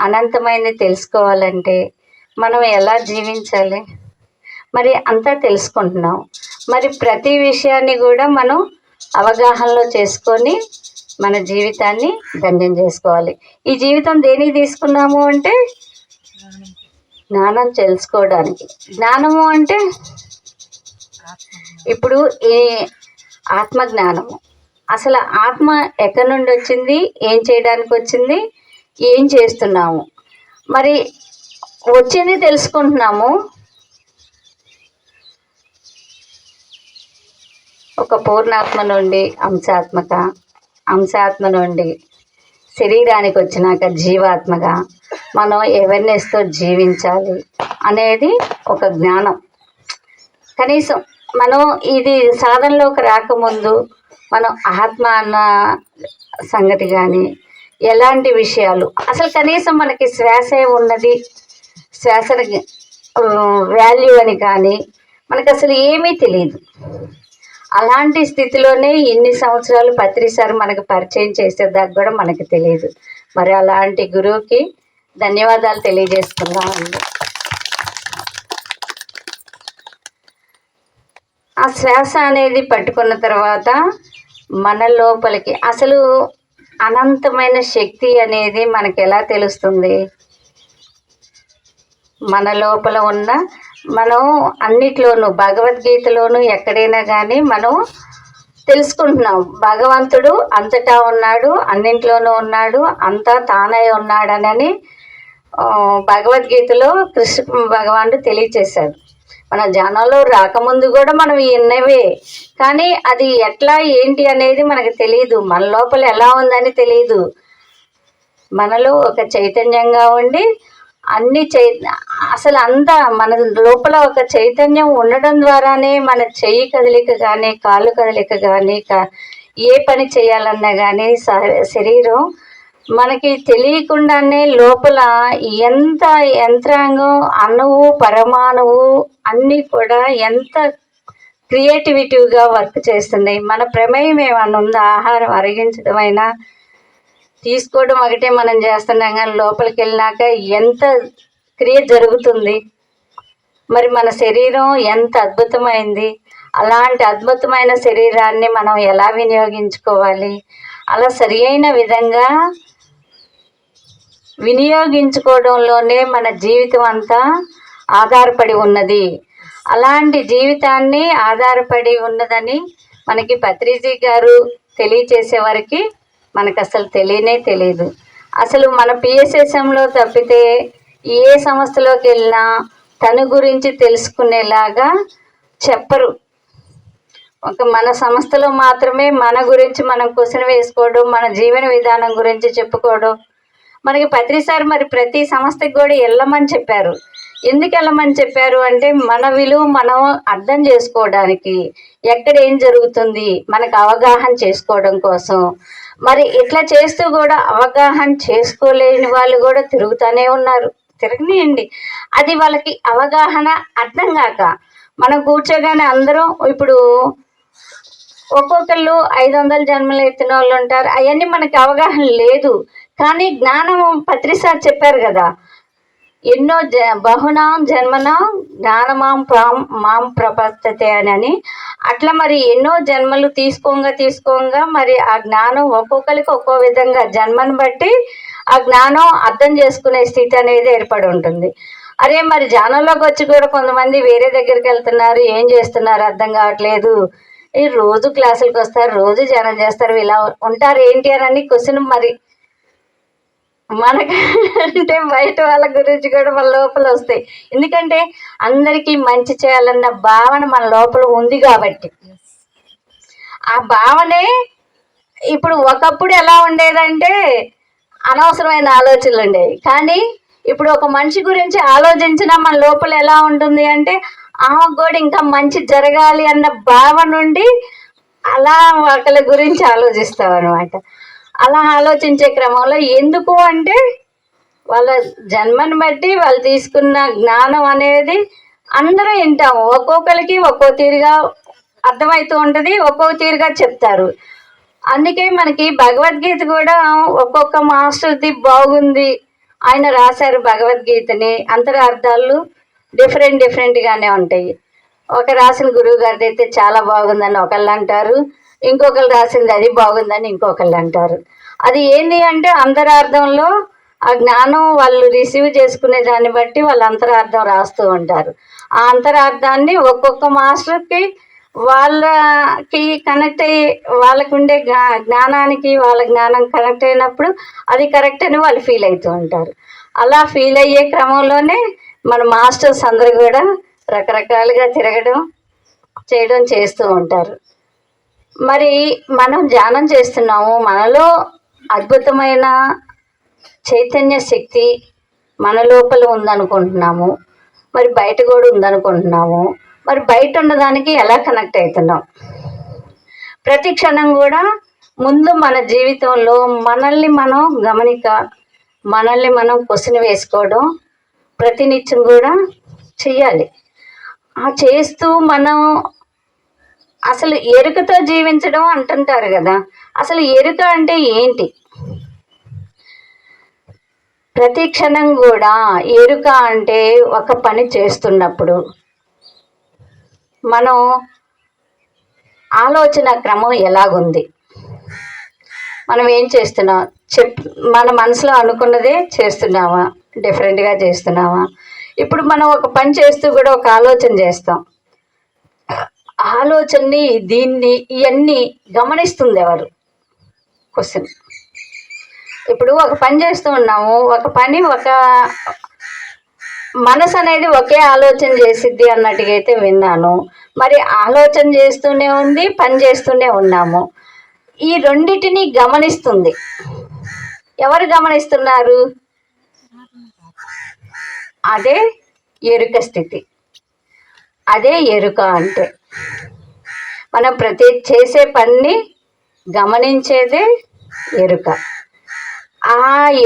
అనంతమైనది తెలుసుకోవాలంటే మనం ఎలా జీవించాలి మరి అంతా తెలుసుకుంటున్నాం. మరి ప్రతి విషయాన్ని కూడా మనం అవగాహనలో చేసుకొని మన జీవితాన్ని ధన్యం చేసుకోవాలి. ఈ జీవితం దేనికి తీసుకున్నాము అంటే జ్ఞానం తెలుసుకోవడానికి. జ్ఞానము అంటే ఇప్పుడు ఈ ఆత్మజ్ఞానము. అసలు ఆత్మ ఎక్కడి నుండి వచ్చింది, ఏం చేయడానికి వచ్చింది, ఏం చేస్తున్నాము, మరి వచ్చింది తెలుసుకుంటున్నాము. ఒక పూర్ణాత్మ నుండి అంశాత్మ నుండి శరీరానికి వచ్చినాక జీవాత్మగా మనం అవేర్నెస్తో జీవించాలి అనేది ఒక జ్ఞానం. కనీసం మనం ఇది సాధనలోకి రాకముందు మనం ఆత్మ అన్న సంగతి కానీ ఎలాంటి విషయాలు అసలు కనీసం మనకి శ్వాసే ఉన్నది, శ్వాస వాల్యూ అని కానీ మనకు అసలు ఏమీ తెలియదు. అలాంటి స్థితిలోనే ఇన్ని సంవత్సరాలు పత్రిసారి మనకు పరిచయం చేసేదాకా కూడా మనకు తెలియదు. మరి అలాంటి గురువుకి ధన్యవాదాలు తెలియజేసుకున్నామండి. ఆ శ్వాస అనేది పట్టుకున్న తర్వాత మన లోపలికి అసలు అనంతమైన శక్తి అనేది మనకు ఎలా తెలుస్తుంది? మన లోపల ఉన్న మనం అన్నిట్లోనూ భగవద్గీతలోనూ ఎక్కడైనా కానీ మనం తెలుసుకుంటున్నాం భగవంతుడు అంతటా ఉన్నాడు, అన్నింట్లోనూ ఉన్నాడు, అంతా తానై ఉన్నాడనని భగవద్గీతలో కృష్ణ భగవానుడు తెలియచేశాడు. మన జ్ఞానంలో రాకముందు కూడా మనం విన్నవే, కానీ అది ఎట్లా ఏంటి అనేది మనకు తెలియదు. మన లోపల ఎలా ఉందని తెలియదు. మనలో ఒక చైతన్యంగా ఉండి అన్ని అసలు అంతా మన లోపల ఒక చైతన్యం ఉండడం ద్వారానే మన చెయ్యి కదలిక కానీ కాళ్ళు కదలిక కానీ ఏ పని చేయాలన్నా కానీ శరీరం మనకి తెలియకుండానే లోపల ఎంత యంత్రాంగం అణువు పరమాణువు అన్నీ కూడా ఎంత క్రియేటివిటీగా వర్క్ చేస్తున్నాయి. మన ప్రమేయం ఏమన్నా ఉందా? ఆహారం అరిగించడమైనా తీసుకోవడం ఒకటే మనం చేస్తున్నాం, కానీ లోపలికి వెళ్ళినాక ఎంత క్రియ జరుగుతుంది. మరి మన శరీరం ఎంత అద్భుతమైంది. అలాంటి అద్భుతమైన శరీరాన్ని మనం ఎలా వినియోగించుకోవాలి? అలా సరి అయిన విధంగా వినియోగించుకోవడంలోనే మన జీవితం అంతా ఆధారపడి ఉన్నది. అలాంటి జీవితాన్ని ఆధారపడి ఉన్నదని మనకి పత్రిజీ గారు తెలియచేసే వరకు మనకు అసలు తెలియనే తెలియదు. అసలు మన పిఎస్ఎస్ఎంలో తప్పితే ఏ సంస్థలోకి వెళ్ళినా తన గురించి తెలుసుకునేలాగా చెప్పరు. ఒక మన సంస్థలో మాత్రమే మన గురించి మనం క్వశ్చన్ వేసుకోవడం, మన జీవన విధానం గురించి చెప్పుకోవడం. మనకి పత్రిసారి మరి ప్రతి సంస్థకి కూడా వెళ్ళమని చెప్పారు. ఎందుకు వెళ్ళమని చెప్పారు అంటే మన విలువ మనం అర్థం చేసుకోవడానికి, ఎక్కడ ఏం జరుగుతుంది మనకు అవగాహన చేసుకోవడం కోసం. మరి ఇట్లా చేస్తూ కూడా అవగాహన చేసుకోలేని వాళ్ళు కూడా తిరుగుతూనే ఉన్నారు. తిరగనియండి, అది వాళ్ళకి అవగాహన అర్థం కాక మనం కూర్చోగానే అందరం ఇప్పుడు ఒక్కొక్కళ్ళు 500 జన్మలు ఎత్తిన వాళ్ళు ఉంటారు. అవన్నీ మనకి అవగాహన లేదు. కానీ జ్ఞానం పత్రిసారి చెప్పారు కదా, ఎన్నో బహునాం జన్మనాం జ్ఞానమాం మాం ప్రపత్తతే అని. అట్లా మరి ఎన్నో జన్మలు తీసుకోగా మరి ఆ జ్ఞానం ఒక్కొక్కరికి ఒక్కో విధంగా జన్మను బట్టి ఆ జ్ఞానం అర్థం చేసుకునే స్థితి అనేది ఏర్పడి ఉంటుంది. అరే మరి జ్ఞానంలోకి వచ్చి కూడా కొంతమంది వేరే దగ్గరికి వెళ్తున్నారు, ఏం చేస్తున్నారు అర్థం కావట్లేదు. ఈ రోజు క్లాసులకు వస్తారు, రోజు ధ్యానం చేస్తారు, ఇలా ఉంటారు ఏంటి అని క్వశ్చన్ మరి మనకంటే బయట వాళ్ళ గురించి కూడా మన లోపల వస్తాయి. ఎందుకంటే అందరికీ మంచి చేయాలన్న భావన మన లోపల ఉంది కాబట్టి. ఆ భావనే ఇప్పుడు ఒకప్పుడు ఎలా ఉండేదంటే అనవసరమైన ఆలోచనలు ఉండేవి, కానీ ఇప్పుడు ఒక మనిషి గురించి ఆలోచించినా మన లోపల ఎలా ఉంటుంది అంటే ఆమెకు కూడా ఇంకా మంచి జరగాలి అన్న భావన నుండి అలా ఒకళ్ళ గురించి ఆలోచిస్తాం అనమాట. అలా ఆలోచించే క్రమంలో ఎందుకు అంటే వాళ్ళ జన్మని బట్టి వాళ్ళు తీసుకున్న జ్ఞానం అనేది అందరూ వింటాము. ఒక్కొక్కరికి ఒక్కో తీరుగా అర్థమవుతూ ఉంటుంది, ఒక్కొక్క తీరుగా చెప్తారు. అందుకే మనకి భగవద్గీత కూడా ఒక్కొక్క మాస్టర్ది బాగుంది, ఆయన రాశారు భగవద్గీతని. అంతరార్థాలు డిఫరెంట్గానే ఉంటాయి. ఒక రాసిన గురువు గారిది అయితే చాలా బాగుందని ఒకళ్ళు అంటారు, ఇంకొకరు రాసింది అది బాగుందని ఇంకొకళ్ళు అంటారు. అది ఏంటి అంటే అంతరార్థంలో ఆ జ్ఞానం వాళ్ళు రిసీవ్ చేసుకునే దాన్ని బట్టి వాళ్ళు అంతరార్థం రాస్తూ ఉంటారు. ఆ అంతరార్థాన్ని ఒక్కొక్క మాస్టర్కి వాళ్ళకి కనెక్ట్ అయ్యి వాళ్ళకు ఉండే జ్ఞానానికి వాళ్ళ జ్ఞానం కనెక్ట్ అయినప్పుడు అది కరెక్ట్ అని వాళ్ళు ఫీల్ అవుతూ ఉంటారు. అలా ఫీల్ అయ్యే క్రమంలోనే మన మాస్టర్స్ అందరూ కూడా రకరకాలుగా తిరగడం చేయడం చేస్తూ ఉంటారు. మరి మనం ధ్యానం చేస్తున్నాము, మనలో అద్భుతమైన చైతన్య శక్తి మన లోపల ఉందనుకుంటున్నాము, మరి బయట కూడా ఉందనుకుంటున్నాము. మరి బయట ఉన్నదానికి ఎలా కనెక్ట్ అవుతున్నాం? ప్రతి క్షణం కూడా ముందు మన జీవితంలో మనల్ని మనం మనల్ని మనం క్వశ్చన్ వేసుకోవడం ప్రతినిత్యం కూడా చెయ్యాలి. ఆ చేస్తూ మనం అసలు ఎరుకతో జీవించడం అంటుంటారు కదా, అసలు ఎరుక అంటే ఏంటి? ప్రతి క్షణం కూడా ఎరుక అంటే ఒక పని చేస్తున్నప్పుడు మనం ఆలోచన క్రమం ఎలాగుంది, మనం ఏం చేస్తున్నాం, మన మనసులో అనుకున్నదే చేస్తున్నామా, డిఫరెంట్గా చేస్తున్నామా? ఇప్పుడు మనం ఒక పని చేస్తూ కూడా ఒక ఆలోచన చేస్తాం. ఆలోచనని దీన్ని ఇవన్నీ గమనిస్తుంది ఎవరు? క్వశ్చన్. ఇప్పుడు ఒక పని చేస్తూ ఉన్నాము, ఒక మనసు అనేది ఒకే ఆలోచన చేసిద్ది అన్నట్టుగా అయితే విన్నాను. మరి ఆలోచన చేస్తూనే ఉంది, పని చేస్తూనే ఉన్నాము. ఈ రెండిటిని గమనిస్తుంది ఎవరు? గమనిస్తున్నారు? అదే ఎరుక స్థితి. అదే ఎరుక అంటే మనం ప్రతి చేసే పని గమనించేదే ఎరుక. ఆ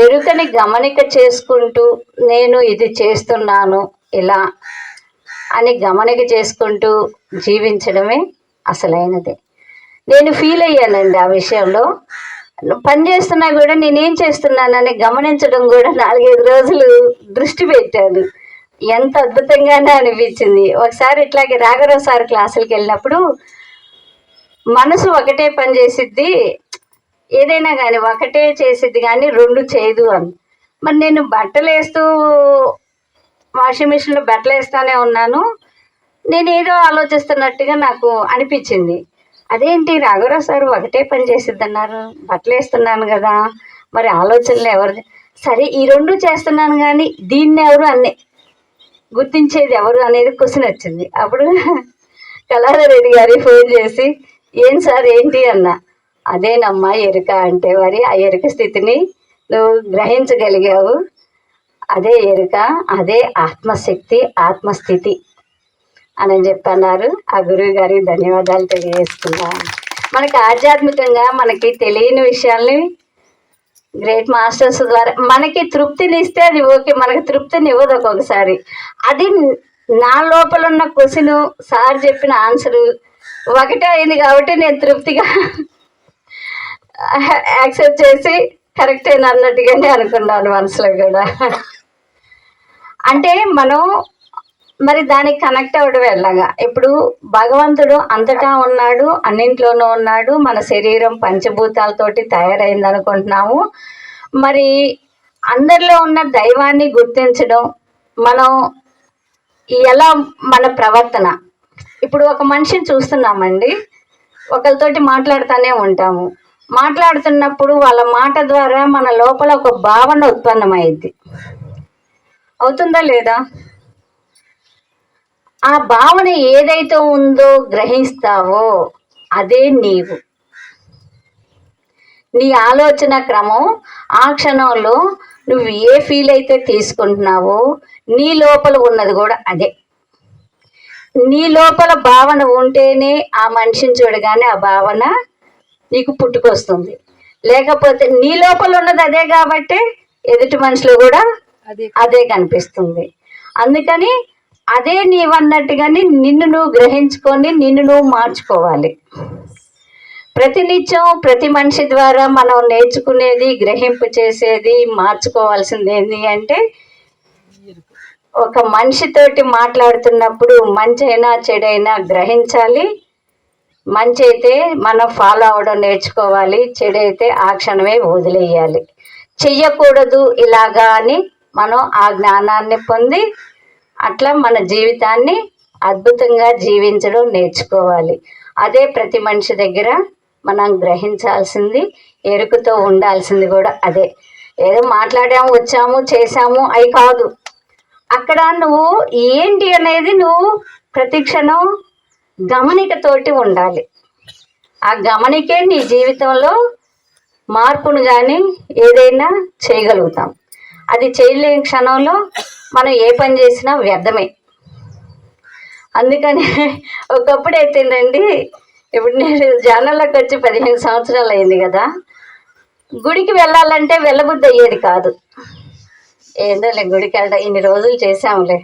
ఎరుకని గమనిక చేసుకుంటూ నేను ఇది చేస్తున్నాను ఇలా అని గమనిక చేసుకుంటూ జీవించడమే అసలైనది. నేను ఫీల్ అయ్యానండి ఆ విషయంలో. పని చేస్తున్నా కూడా నేనేం చేస్తున్నానని గమనించడం కూడా 4-5 రోజులు దృష్టి పెట్టాను. ఎంత అద్భుతంగానే అనిపించింది. ఒకసారి ఇట్లాగే రాఘరావు సార్ క్లాసులకి వెళ్ళినప్పుడు మనసు ఒకటే పని చేసిద్ది, ఏదైనా కానీ ఒకటే చేసిద్ది కానీ 2 చేయదు అని. మరి నేను బట్టలు వేస్తూ వాషింగ్ మిషన్లో బట్టలు వేస్తూనే ఉన్నాను, నేను ఏదో ఆలోచిస్తున్నట్టుగా నాకు అనిపించింది. అదేంటి రాఘవరావు సార్ ఒకటే పని చేసిద్ది అన్నారు, బట్టలు వేస్తున్నాను కదా, మరి ఆలోచనలు ఎవరు? సరే ఈ 2 చేస్తున్నాను కానీ దీన్ని ఎవరు అన్నీ గుర్తించేది ఎవరు అనేది క్వశ్చన్ వచ్చింది. అప్పుడు కళాధరెడ్డి గారి ఫోన్ చేసి ఏం సార్ ఏంటి అన్న. అదేనమ్మా ఎరుక అంటే. మరి ఆ ఎరుక స్థితిని నువ్వు గ్రహించగలిగావు, అదే ఎరుక, అదే ఆత్మశక్తి, ఆత్మస్థితి అని చెప్పన్నారు. ఆ గురువు గారికి ధన్యవాదాలు తెలియజేస్తున్నాను. మనకి ఆధ్యాత్మికంగా మనకి తెలియని విషయాల్ని గ్రేట్ మాస్టర్స్ ద్వారా మనకి తృప్తిని ఇస్తే అది ఓకే, మనకి తృప్తిని ఇవ్వదు ఒక్కొక్కసారి. అది నా లోపల ఉన్న క్వశ్చన్ సార్ చెప్పిన ఆన్సరు ఒకటే అయింది కాబట్టి నేను తృప్తిగా యాక్సెప్ట్ చేసి కరెక్ట్ అయిన అన్నట్టుగానే అనుకున్నాను మనసులో కూడా. అంటే మనం మరి దానికి కనెక్ట్ అవ్వడం ఎలాగా? ఇప్పుడు భగవంతుడు అంతటా ఉన్నాడు, అన్నింట్లోనూ ఉన్నాడు, మన శరీరం పంచభూతాలతోటి తయారైంది అనుకుంటున్నాము. మరి అందరిలో ఉన్న దైవాన్ని గుర్తించడం మనం ఎలా, మన ప్రవర్తన. ఇప్పుడు ఒక మనిషిని చూస్తున్నామండి, ఒకరితోటి మాట్లాడుతూనే ఉంటాము, మాట్లాడుతున్నప్పుడు వాళ్ళ మాట ద్వారా మన లోపల ఒక భావన ఉత్పన్నమైంది, అవుతుందా లేదా? ఆ భావన ఏదైతే ఉందో గ్రహిస్తావో అదే నీవు. నీ ఆలోచన క్రమం ఆ క్షణంలో నువ్వు ఏ ఫీల్ అయితే తీసుకుంటున్నావో నీ లోపల ఉన్నది కూడా అదే. నీ లోపల భావన ఉంటేనే ఆ మనిషిని చూడగానే ఆ భావన నీకు పుట్టుకొస్తుంది. లేకపోతే నీ లోపల ఉన్నది అదే కాబట్టి ఎదుటి మనిషిలో కూడా అదే కనిపిస్తుంది. అందుకని అదే నీవన్నట్టుగాని నిన్ను నువ్వు గ్రహించుకొని నిన్ను నువ్వు మార్చుకోవాలి. ప్రతినిత్యం ప్రతి మనిషి ద్వారా మనం నేర్చుకునేది, గ్రహింపు చేసేది, మార్చుకోవాల్సింది ఏంటి అంటే, ఒక మనిషితోటి మాట్లాడుతున్నప్పుడు మంచైనా చెడైనా గ్రహించాలి. మంచి అయితే మనం ఫాలో అవ్వడం నేర్చుకోవాలి, చెడైతే ఆ క్షణమే వదిలేయాలి. చెయ్యకూడదు ఇలాగా అని మనం ఆ జ్ఞానాన్ని పొంది అట్లా మన జీవితాన్ని అద్భుతంగా జీవించడం నేర్చుకోవాలి. అదే ప్రతి మనిషి దగ్గర మనం గ్రహించాల్సింది, ఎరుకతో ఉండాల్సింది కూడా అదే. ఏదో మాట్లాడాము, వచ్చాము, చేసాము అవి కాదు. అక్కడ నువ్వు ఏంటి అనేది నువ్వు ప్రతి క్షణం గమనికతోటి ఉండాలి. ఆ గమనికే నీ జీవితంలో మార్పును కానీ ఏదైనా చేయగలుగుతాం. అది చేయలేని క్షణంలో మనం ఏ పని చేసినా వ్యర్థమే. అందుకని ఒకప్పుడు అయితేనండి, ఇప్పుడు నేను జానల్లోకి వచ్చి 15 సంవత్సరాలు అయింది కదా, గుడికి వెళ్ళాలంటే వెళ్ళబుద్ధి అయ్యేది కాదు. ఏందోలే గుడికి వెళ్ళడం, ఇన్ని రోజులు చేసాములే,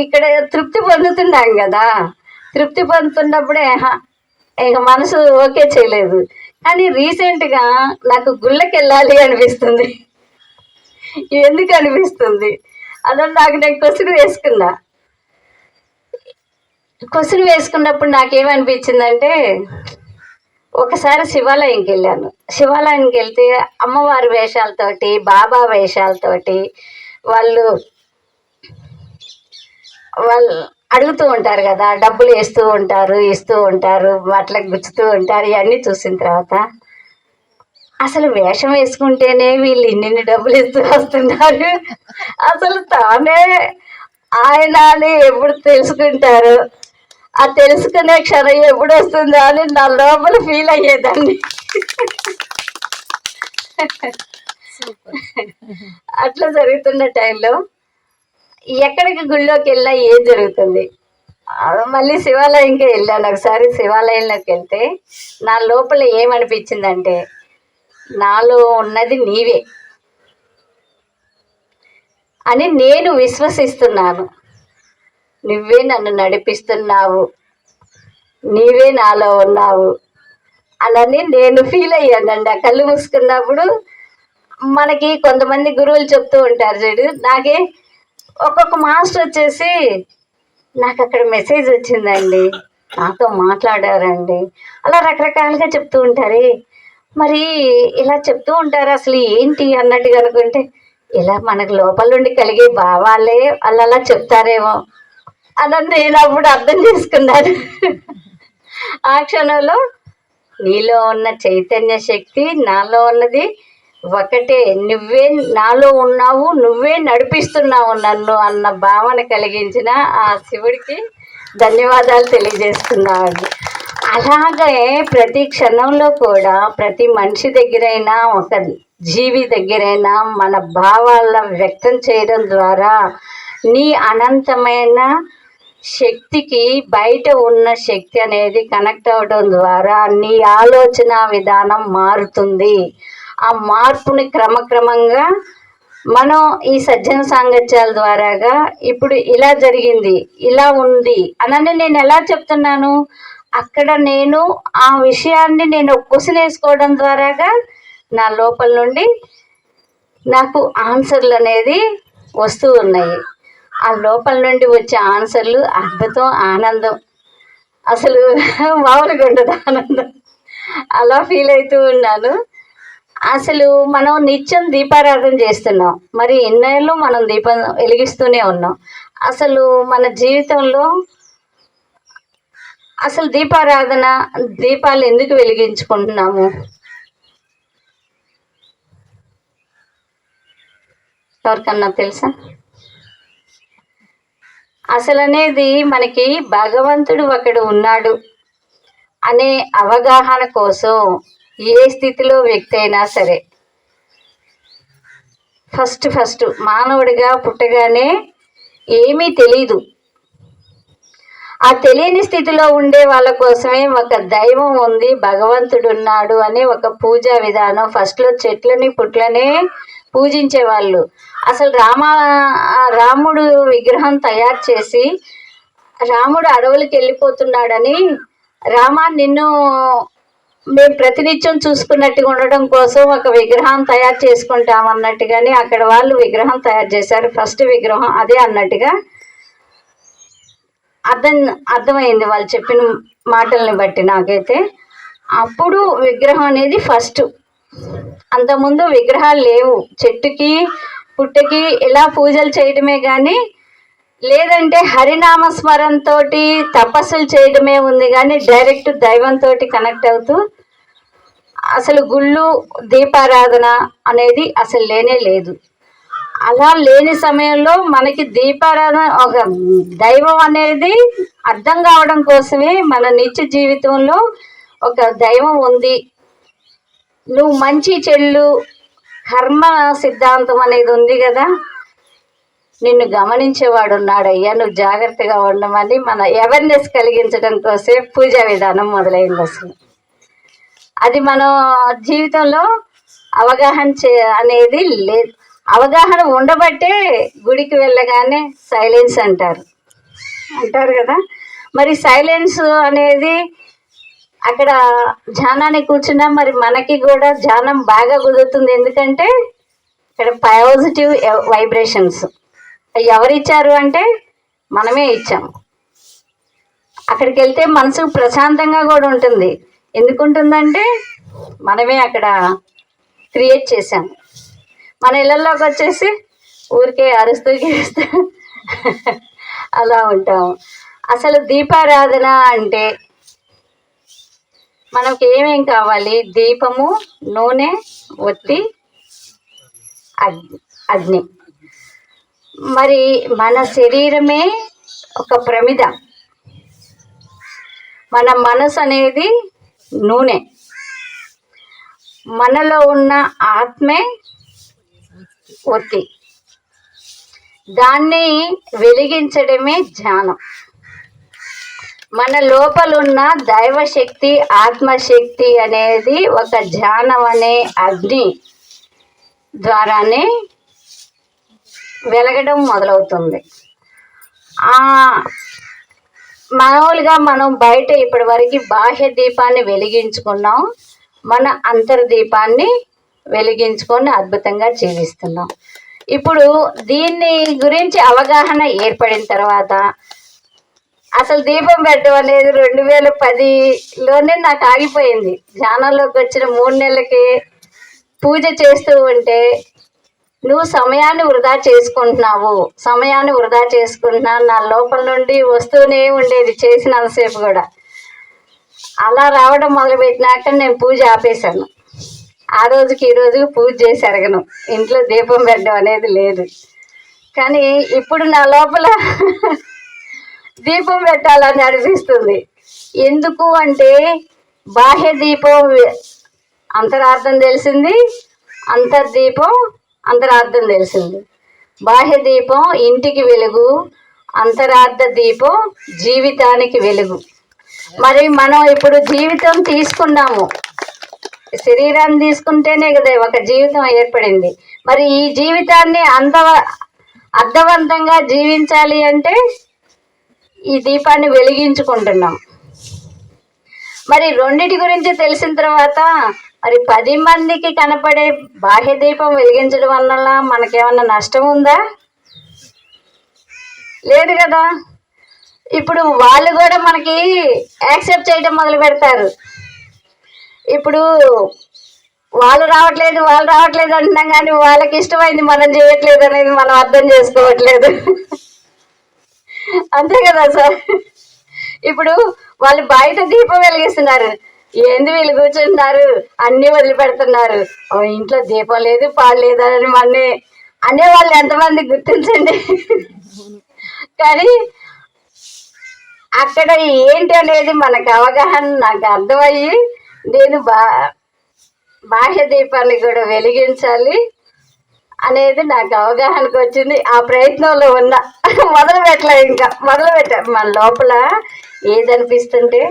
ఇక్కడ తృప్తి పొందుతున్నాం కదా, తృప్తి పొందుతున్నప్పుడే ఇక మనసు ఓకే చేయలేదు. కానీ రీసెంట్గా నాకు గుళ్ళకి వెళ్ళాలి అనిపిస్తుంది. ఎందుకు అనిపిస్తుంది అలా నాకు నేను క్వశ్చన్ వేసుకున్నప్పుడు నాకేమనిపించిందంటే, ఒకసారి శివాలయంకి వెళ్ళాను. శివాలయానికి వెళ్తే అమ్మవారి వేషాలతోటి, బాబా వేషాలతోటి వాళ్ళు అడుగుతూ ఉంటారు కదా, డబ్బులు వేస్తూ ఉంటారు, ఇస్తూ ఉంటారు, వాటికి గుచ్చుతూ ఉంటారు. ఇవన్నీ చూసిన తర్వాత అసలు వేషం వేసుకుంటేనే వీళ్ళు ఇన్ని డబ్బులు ఇస్తూ వస్తున్నారు, అసలు తానే ఆయన అని ఎప్పుడు తెలుసుకుంటారు, ఆ తెలుసుకునే క్షణం ఎప్పుడు వస్తుందా అని నా లోపల ఫీల్ అయ్యేదాన్ని. అట్లా జరుగుతున్న టైంలో ఎక్కడికి గుళ్ళోకి వెళ్ళా ఏం జరుగుతుంది, మళ్ళీ శివాలయంకి వెళ్ళాను. ఒకసారి శివాలయంలోకి వెళ్తే నా లోపల ఏమనిపించిందంటే, నాలో ఉన్నది నీవే అని నేను విశ్వసిస్తున్నాను. నువ్వే నన్ను నడిపిస్తున్నావు, నీవే నాలో ఉన్నావు అని నేను ఫీల్ అయ్యానండి. ఆ కళ్ళు మూసుకున్నప్పుడు మనకి కొంతమంది గురువులు చెప్తూ ఉంటారు చూడు, నాకే ఒక్కొక్క మాస్టర్ వచ్చేసి నాకు అక్కడ మెసేజ్ వచ్చిందండి, నాతో మాట్లాడారండి, అలా రకరకాలుగా చెప్తూ ఉంటారు. మరి ఇలా చెప్తూ ఉంటారు, అసలు ఏంటి అన్నట్టుగా అనుకుంటే, ఇలా మనకు లోపల నుండి కలిగే భావాలే వాళ్ళు అలా చెప్తారేమో అన్నది నేను అప్పుడు అర్థం చేసుకున్నాను. ఆ క్షణంలో నీలో ఉన్న చైతన్య శక్తి నాలో ఉన్నది ఒకటే, నువ్వే నాలో ఉన్నావు, నువ్వే నడిపిస్తున్నావు నన్ను అన్న భావన కలిగించిన ఆ శివుడికి ధన్యవాదాలు తెలియజేస్తున్నామండి. అలాగే ప్రతి క్షణంలో కూడా ప్రతి మనిషి దగ్గరైనా, ఒక జీవి దగ్గరైనా మన భావాలను వ్యక్తం చేయడం ద్వారా నీ అనంతమైన శక్తికి బయట ఉన్న శక్తి అనేది కనెక్ట్ అవ్వడం ద్వారా నీ ఆలోచన విధానం మారుతుంది. ఆ మార్పుని క్రమక్రమంగా మనం ఈ సజ్జన సాంగత్యాల ద్వారాగా ఇప్పుడు ఇలా జరిగింది, ఇలా ఉంది అని నేను ఎలా చెప్తున్నాను, అక్కడ నేను ఆ విషయాన్ని నేను క్వశ్చన్ వేసుకోవడం ద్వారాగా నా లోపల నుండి నాకు ఆన్సర్లు అనేది వస్తూ ఉన్నాయి. ఆ లోపల నుండి వచ్చే ఆన్సర్లు అద్భుతం, ఆనందం, అసలు మామూలుగా ఉండదు ఆనందం. అలా ఫీల్ అవుతూ ఉన్నాను. అసలు మనం నిత్యం దీపారాధన చేస్తున్నాం, మరి ఎన్నేళ్ళు మనం దీపం వెలిగిస్తూనే ఉన్నాం. అసలు మన జీవితంలో అసలు దీపారాధన, దీపాలు ఎందుకు వెలిగించుకుంటున్నాము ఎవరికన్నా తెలుసా? అసలు అనేది మనకి భగవంతుడు ఒకడు ఉన్నాడు అనే అవగాహన కోసం ఏ స్థితిలో వ్యక్తి అయినా సరే ఫస్ట్ మానవుడిగా పుట్టగానే ఏమీ తెలీదు. ఆ తెలియని స్థితిలో ఉండే వాళ్ళ కోసమే ఒక దైవం ఉంది, భగవంతుడు ఉన్నాడు అనే ఒక పూజా విధానం. ఫస్ట్లో చెట్లని పుట్లనే పూజించేవాళ్ళు. అసలు రాముడు విగ్రహం తయారు చేసి రాముడు అడవులకి వెళ్ళిపోతున్నాడని, రామా నిన్ను మేము ప్రతినిత్యం చూసుకున్నట్టుగా ఉండడం కోసం ఒక విగ్రహం తయారు చేసుకుంటాం అన్నట్టుగానే అక్కడ వాళ్ళు విగ్రహం తయారు చేశారు. ఫస్ట్ విగ్రహం అదే అన్నట్టుగా అర్థమైంది వాళ్ళు చెప్పిన మాటల్ని బట్టి నాకైతే. అప్పుడు విగ్రహం అనేది ఫస్ట్. అంతకుముందు విగ్రహాలు లేవు. చెట్టుకి పుట్టకి ఇలా పూజలు చేయడమే కానీ, లేదంటే హరినామ స్మరణతో తపస్సులు చేయడమే ఉంది కానీ డైరెక్ట్ దైవంతో కనెక్ట్ అవుతూ అసలు గుళ్ళు దీపారాధన అనేది అసలు లేనే లేదు. అలా లేని సమయంలో మనకి దీపారాధన ఒక దైవం అనేది అర్థం కావడం కోసమే మన నిత్య జీవితంలో ఒక దైవం ఉంది, నువ్వు మంచి చెల్లు కర్మ సిద్ధాంతం అనేది ఉంది కదా, నిన్ను గమనించేవాడు ఉన్నాడయ్యా, నువ్వు జాగ్రత్తగా ఉండమని మన అవేర్నెస్ కలిగించడం కోసమే పూజా విధానం మొదలైంది. అసలు అది మన జీవితంలో అవగాహన అనేది లేదు. అవగాహన ఉండబట్టే గుడికి వెళ్ళగానే సైలెన్స్ అంటారు కదా. మరి సైలెన్స్ అనేది అక్కడ ధ్యానానికి కూర్చున్నా మరి మనకి కూడా ధ్యానం బాగా కుదురుతుంది. ఎందుకంటే ఇక్కడ పాజిటివ్ వైబ్రేషన్స్ ఎవరిచ్చారు అంటే మనమే ఇచ్చాము. అక్కడికి వెళ్తే మనసు ప్రశాంతంగా కూడా ఉంటుంది. ఎందుకుంటుందంటే మనమే అక్కడ క్రియేట్ చేసాము. మన ఇళ్ళల్లోకి వచ్చేసి ఊరికే అరుస్తూ గీస్తూ అలా ఉంటాము. అసలు దీపారాధన అంటే మనకి ఏమేం కావాలి? దీపము, నూనె, ఒత్తి, అగ్ని. మరి మన శరీరమే ఒక ప్రమిద, మన మనసు అనేది నూనె, మనలో ఉన్న ఆత్మే ఒత్తి. దాన్ని వెలిగించడమే ధ్యానం. మన లోపలున్న దైవశక్తి, ఆత్మశక్తి అనేది ఒక ధ్యానం అనే అగ్ని ద్వారానే వెలగడం మొదలవుతుంది. మామూలుగా మనం బయట ఇప్పటి వరకు బాహ్య దీపాన్ని వెలిగించుకున్నాం, మన అంతర్దీపాన్ని వెలిగించుకొని అద్భుతంగా జీవిస్తున్నాం. ఇప్పుడు దీన్ని గురించి అవగాహన ఏర్పడిన తర్వాత అసలు దీపం పెట్టడం అనేది 2010లోనే నాకు ఆగిపోయింది. ధ్యానంలోకి వచ్చిన 3 నెలలకి పూజ చేస్తూ ఉంటే నువ్వు సమయాన్ని వృధా చేసుకుంటున్నా నా లోపల నుండి వస్తూనే ఉండేది చేసినంతసేపు కూడా. అలా రావడం మొదలుపెట్టినాక నేను పూజ ఆపేశాను. ఆ రోజుకి ఈ రోజుకి పూజ చేసి అరగను, ఇంట్లో దీపం పెట్టడం అనేది లేదు. కానీ ఇప్పుడు నా లోపల దీపం పెట్టాలని అనిపిస్తుంది. ఎందుకు అంటే బాహ్య దీపం అంతరార్థం తెలిసింది, అంతర్దీపం అంతరార్థం తెలిసింది. బాహ్య దీపం ఇంటికి వెలుగు, అంతరార్థ దీపం జీవితానికి వెలుగు. మరి మనం ఇప్పుడు జీవితం తీసుకున్నాము, శరీరాన్ని తీసుకుంటేనే కదా ఒక జీవితం ఏర్పడింది. మరి ఈ జీవితాన్ని అర్థవంతంగా జీవించాలి అంటే ఈ దీపాన్ని వెలిగించుకుంటున్నాం. మరి రెండిటి గురించి తెలిసిన తర్వాత మరి 10 మందికి కనపడే బాహ్య దీపం వెలిగించడం వల్ల మనకేమన్నా నష్టం ఉందా? లేదు కదా. ఇప్పుడు వాళ్ళు కూడా మనకి యాక్సెప్ట్ చేయడం మొదలు పెడతారు. ఇప్పుడు వాళ్ళు రావట్లేదు అంటున్నాం కానీ వాళ్ళకి ఇష్టమైంది మనం చేయట్లేదు అనేది మనం అర్థం చేసుకోవట్లేదు. అంతే కదా సార్. ఇప్పుడు వాళ్ళు బయట దీపం వెలిగిస్తున్నారు, ఏంది వీళ్ళు కూర్చుంటున్నారు, అన్నీ వదిలిపెడుతున్నారు, ఇంట్లో దీపం లేదు పాడు లేదు అని మన అనేవాళ్ళు ఎంతమంది గుర్తించండి. కానీ అక్కడ ఏంటి అనేది మనకు అవగాహన నాకు అర్థమయ్యి నేను బాహ్య దీపాన్ని కూడా వెలిగించాలి అనేది నాకు అవగాహనకు వచ్చింది. ఆ ప్రయత్నంలో ఉన్న మొదలుపెట్టా. మన లోపల ఏదనిపిస్తుంటే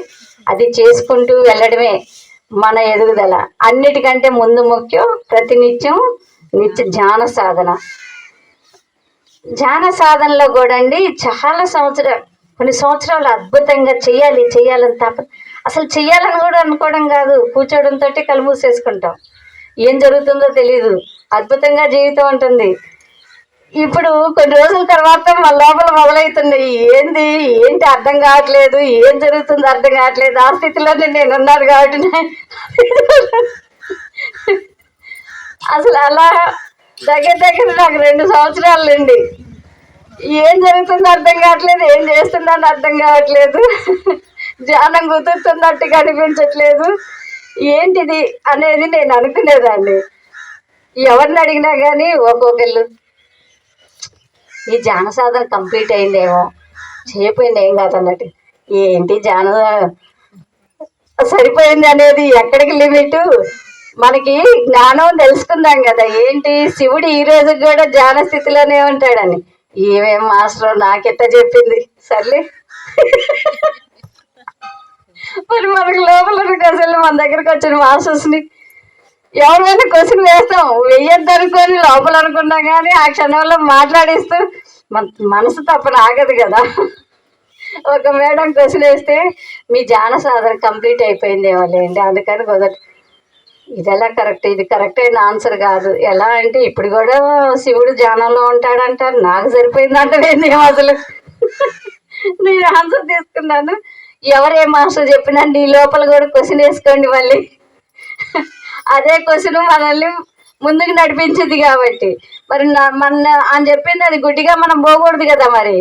అది చేసుకుంటూ వెళ్ళడమే మన ఎదుగుదల. అన్నిటికంటే ముందు ముఖ్యం ప్రతినిత్యం ధ్యాన సాధనలో కూడా అండి చాలా కొన్ని సంవత్సరాలు అద్భుతంగా చేయాలని అసలు చెయ్యాలని కూడా అనుకోవడం కాదు, కూర్చోవడంతో కళ్ళు మూసేసుకుంటాం, ఏం జరుగుతుందో తెలీదు, అద్భుతంగా జీవితం ఉంటుంది. ఇప్పుడు కొన్ని రోజుల తర్వాత మన లోపల మొదలవుతున్నాయి, ఏంటి అర్థం కావట్లేదు, ఏం జరుగుతుందో అర్థం కావట్లేదు. ఆ స్థితిలోనే నేను ఉన్నాను కాబట్టి అసలు అలా దగ్గర నాకు 2 సంవత్సరాలండి. ఏం జరుగుతుందో అర్థం కావట్లేదు, ఏం చేస్తుందని అర్థం కావట్లేదు, ధ్యానం కుదురుతున్నట్టుగా అనిపించట్లేదు, ఏంటిది అనేది నేను అనుకునేదాన్ని. ఎవరిని అడిగినా కానీ ఒక్కొక్కళ్ళు ఈ ధ్యాన సాధన కంప్లీట్ అయిందేమో, చేయపోయింది ఏం కాదన్నట్టు, ఏంటి ధ్యానం సరిపోయింది అనేది ఎక్కడికి లిమిట్, మనకి జ్ఞానం తెలుసుకుందాం కదా. ఏంటి శివుడు ఈ రోజు కూడా ధ్యాన స్థితిలోనే ఉంటాడని, ఏమేం మాస్టర్ నాకెట్ట చెప్పింది, సర్లే. మరి మనకు లోపల అసలు మన దగ్గరకు వచ్చిన మాస్టర్స్ని ఎవరైనా క్వశ్చన్ వేస్తాం, వెయ్యొద్దు అనుకొని లోపల అనుకున్నాం, కానీ ఆ క్షణంలో మాట్లాడిస్తూ మనసు తప్పని ఆగదు కదా. ఒక మేడం క్వశ్చన్ వేస్తే మీ ధ్యాన సాధన కంప్లీట్ అయిపోయిందేమో లేండి, అందుకని కుదరదు. ఇది ఎలా కరెక్ట్, ఇది కరెక్ట్ అయిన ఆన్సర్ కాదు. ఎలా అంటే ఇప్పుడు కూడా శివుడు ధ్యానంలో ఉంటాడంటారు, నాకు సరిపోయిందంటే అసలు నేను ఆన్సర్ తీసుకున్నాను. ఎవరే మాస్టర్ చెప్పినా నీ లోపల కూడా క్వశ్చన్ వేసుకోండి మళ్ళీ, అదే క్వశ్చన్ మనల్ని ముందుకు నడిపించింది కాబట్టి. మరి మన అని చెప్పింది అది గుడ్డిగా మనం పోకూడదు కదా, మరి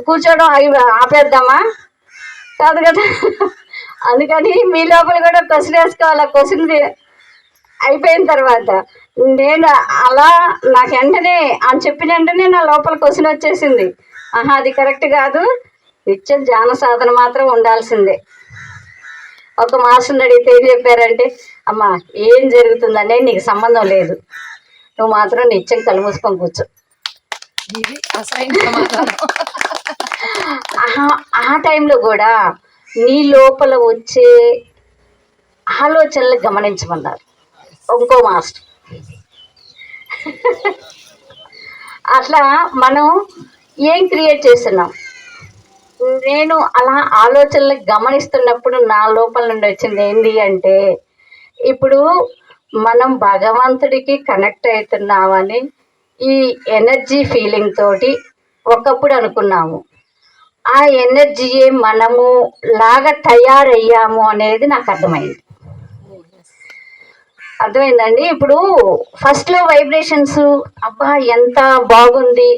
కూర్చోవడం ఆపేద్దామా, కాదు కదా. అందుకని మీ లోపల కూడా క్వశ్చన్ వేసుకోవాలి. ఆ క్వశ్చన్ అయిపోయిన తర్వాత నేను అలా నాకు వెంటనే అని చెప్పిన వెంటనే నా లోపల క్వశ్చన్ వచ్చేసింది, ఆహా అది కరెక్ట్ కాదు, నిత్యం ధ్యాన సాధన మాత్రం ఉండాల్సిందే. ఒక మాస్టర్ని అడిగితే ఏం చెప్పారంటే, అమ్మ ఏం జరుగుతుందనే నీకు సంబంధం లేదు, నువ్వు మాత్రం నిత్యం కళ్ళు మూసుకొని కూర్చో. ఆ టైంలో కూడా నీ లోపల వచ్చే ఆలోచనలు గమనించమన్నారు ఇంకో మాస్టర్. అట్లా మనం ఏం క్రియేట్ చేస్తున్నాం, నేను అలా ఆలోచనలు గమనిస్తున్నప్పుడు నా లోపల నుండి వచ్చింది ఏంటి అంటే, ఇప్పుడు మనం భగవంతుడికి కనెక్ట్ అవుతున్నామని ఈ ఎనర్జీ ఫీలింగ్ తోటి ఒకప్పుడు అనుకున్నాము. ఆ ఎనర్జీయే మనము లాగా తయారయ్యాము అనేది నాకు అర్థమైందండి. ఇప్పుడు ఫస్ట్లో వైబ్రేషన్స్ అబ్బా ఎంత బాగుంది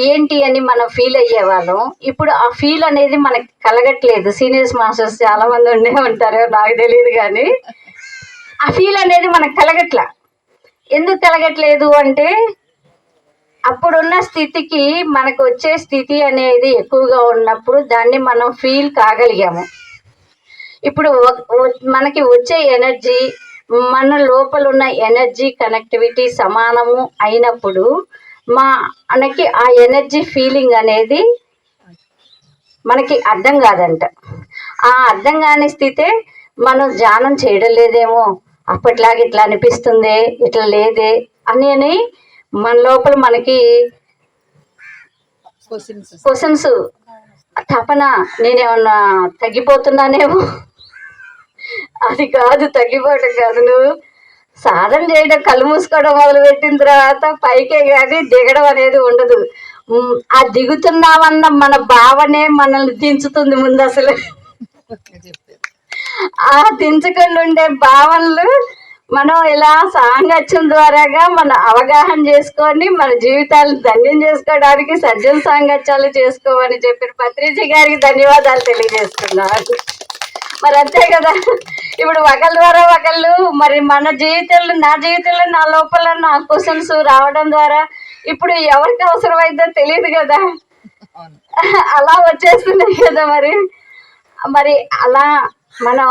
ఏంటి అని మనం ఫీల్ అయ్యేవాళ్ళం. ఇప్పుడు ఆ ఫీల్ అనేది మనకి కలగట్లేదు. సీనియర్స్ మాస్టర్స్ చాలామంది ఉండే ఉంటారో నాకు తెలియదు, కానీ ఆ ఫీల్ అనేది మనకు కలగట్లా. ఎందుకు కలగట్లేదు అంటే, అప్పుడున్న స్థితికి మనకు వచ్చే స్థితి అనేది ఎక్కువగా ఉన్నప్పుడు దాన్ని మనం ఫీల్ కాగలిగాము. ఇప్పుడు మనకి వచ్చే ఎనర్జీ మన లోపల ఉన్న ఎనర్జీ కనెక్టివిటీ సమానము అయినప్పుడు మనకి ఆ ఎనర్జీ ఫీలింగ్ అనేది మనకి అర్థం కాదంట. ఆ అర్థం కాని స్థితే మనం ధ్యానం చేయడం లేదేమో, అప్పట్లాగా ఇట్లా అనిపిస్తుంది, ఇట్లా లేదే అని మన లోపల మనకి క్వశ్చన్స్, తపన, నేనేమన్నా తగ్గిపోతున్నానేమో. అది కాదు, తగ్గిపోవటం కాదు. నువ్వు సాధన చేయడం కళ్ళు మూసుకోవడం మొదలుపెట్టిన తర్వాత పైకే కానీ దిగడం అనేది ఉండదు. ఆ దిగుతున్నామన్న మన భావనే మనల్ని దించుతుంది ముందు. అసలు ఆ దించకుండా ఉండే భావనలు మనం ఇలా సాంగత్యం ద్వారాగా మన అవగాహన చేసుకొని మన జీవితాలను ధన్యం చేసుకోవడానికి సజ్జన సాంగత్యాలు చేసుకోమని చెప్పిన పత్రిజీ గారికి ధన్యవాదాలు తెలియజేస్తున్నారు. మరి అంతే కదా, ఇప్పుడు ఒకళ్ళ ద్వారా ఒకళ్ళు, మరి మన జీవితంలో నా లోపల నా క్వశ్చన్స్ రావడం ద్వారా ఇప్పుడు ఎవరికి అవసరమైందో తెలియదు కదా, అలా వచ్చేస్తున్నాయి కదా. మరి అలా మనం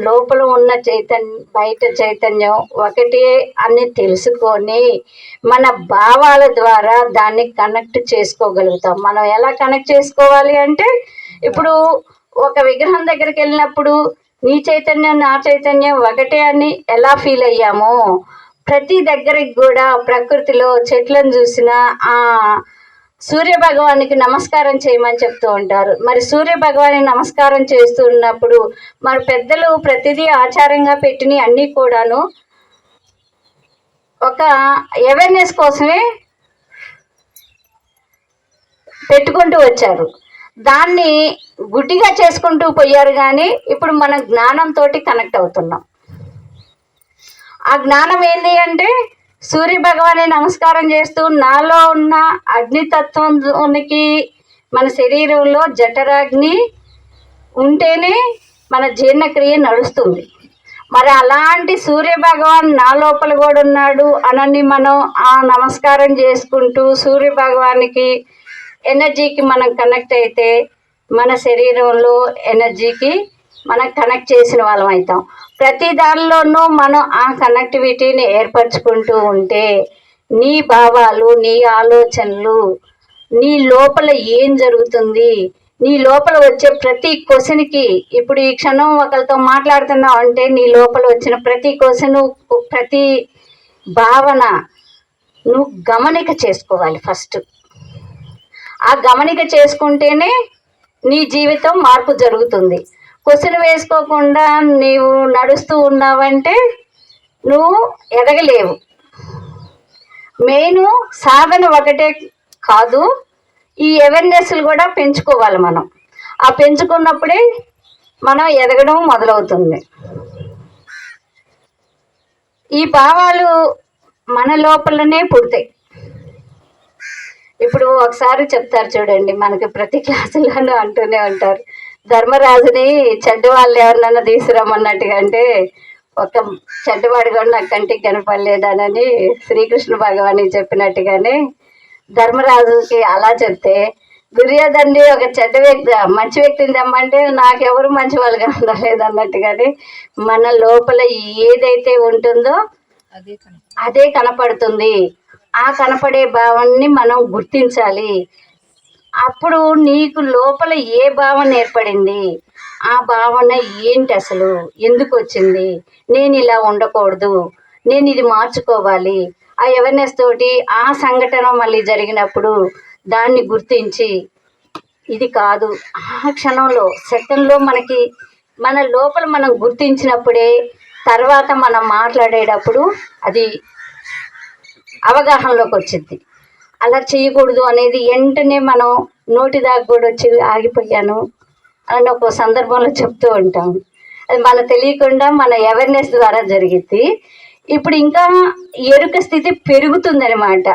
లోపల ఉన్న బయట చైతన్యం ఒకటే అని తెలుసుకొని మన భావాల ద్వారా దాన్ని కనెక్ట్ చేసుకోగలుగుతాం. మనం ఎలా కనెక్ట్ చేసుకోవాలి అంటే, ఇప్పుడు ఒక విగ్రహం దగ్గరికి వెళ్ళినప్పుడు నీ చైతన్యం నా చైతన్యం ఒకటే అని ఎలా ఫీల్ అయ్యామో, ప్రతి దగ్గరికి కూడా ప్రకృతిలో చెట్లను చూసినా, ఆ సూర్య భగవానికి నమస్కారం చేయమని చెప్తూ ఉంటారు. మరి సూర్య భగవానికి నమస్కారం చేస్తున్నప్పుడు మరి పెద్దలు ప్రతిదీ ఆచారంగా పెట్టిన అన్నీ కూడాను ఒక అవేర్నెస్ కోసమే పెట్టుకుంటూ వచ్చారు. దాన్ని గుడ్డిగా చేసుకుంటూ పోయారు. కానీ ఇప్పుడు మనం జ్ఞానంతో కనెక్ట్ అవుతున్నాం. ఆ జ్ఞానం ఏంటి అంటే సూర్య భగవాని నమస్కారం చేస్తూ నాలో ఉన్న అగ్నితత్వానికి మన శరీరంలో జఠరాగ్ని ఉంటేనే మన జీర్ణక్రియ నడుస్తుంది. మరి అలాంటి సూర్య భగవాన్ నా లోపల కూడా ఉన్నాడు అనని మనం ఆ నమస్కారం చేసుకుంటూ సూర్య భగవానికి ఎనర్జీకి మనం కనెక్ట్ అయితే మన శరీరంలో ఎనర్జీకి మనం కనెక్ట్ చేసిన వాళ్ళం అవుతాం. ప్రతి దానిలోనూ మనం ఆ కనెక్టివిటీని ఏర్పరచుకుంటూ ఉంటే నీ భావాలు, నీ ఆలోచనలు, నీ లోపల ఏం జరుగుతుంది, నీ లోపల వచ్చే ప్రతి క్వశ్చన్కి, ఇప్పుడు ఈ క్షణం ఒకరితో మాట్లాడుతున్నావు అంటే నీ లోపల వచ్చిన ప్రతి క్వశ్చన్, ప్రతి భావన నువ్వు గమనిక చేసుకోవాలి. ఫస్ట్ ఆ గమనిక చేసుకుంటేనే నీ జీవితం మార్పు జరుగుతుంది. క్వశ్చన్ వేసుకోకుండా నీవు నడుస్తూ ఉన్నావంటే నువ్వు ఎదగలేవు. మెయిన్ సాధన ఒకటే కాదు, ఈ అవేర్నెస్లు కూడా పెంచుకోవాలి. మనం ఆ పెంచుకున్నప్పుడే మనం ఎదగడం మొదలవుతుంది. ఈ భావాలు మన లోపలనే పుడతాయి. ఇప్పుడు ఒకసారి చెప్తారు చూడండి, మనకి ప్రతి క్లాసులోనూ అంటూనే ఉంటారు, ధర్మరాజుని చెడ్డవాళ్ళు ఎవరినన్నా తీసుకురమ్మన్నట్టుగా. అంటే ఒక చెడ్డవాడు కూడా నాకు కంటికి కనపడలేదనని శ్రీకృష్ణ భగవానికి చెప్పినట్టుగానే ధర్మరాజుకి అలా చెప్తే దుర్యోధన్ని ఒక చెడ్డ వ్యక్తి మంచి వ్యక్తిని తెమ్మంటే నాకెవరు మంచి వాళ్ళు కనపడలేదు అన్నట్టుగానే మన లోపల ఏదైతే ఉంటుందో అదే కనపడుతుంది. ఆ కనపడే భావాన్ని మనం గుర్తించాలి. అప్పుడు నీకు లోపల ఏ భావన ఏర్పడింది, ఆ భావన ఏంటి, అసలు ఎందుకు వచ్చింది, నేను ఇలా ఉండకూడదు, నేను ఇది మార్చుకోవాలి. ఆ అవేర్నెస్ తోటి ఆ సంఘటన మళ్ళీ జరిగినప్పుడు దాన్ని గుర్తించి ఇది కాదు, ఆ క్షణంలో సెకండ్లో మనకి మన లోపల మనం గుర్తించినప్పుడే తర్వాత మనం మాట్లాడేటప్పుడు అది అవగాహనలోకి వచ్చింది. అలా చేయకూడదు అనేది వెంటనే మనం నోటి దాకా కూడా వచ్చి ఆగిపోయాను అని ఒక సందర్భంలో చెప్తూ ఉంటాం. అది మనకు తెలియకుండా మన అవేర్నెస్ ద్వారా జరిగింది. ఇప్పుడు ఇంకా ఎరుక స్థితి పెరుగుతుందనమాట.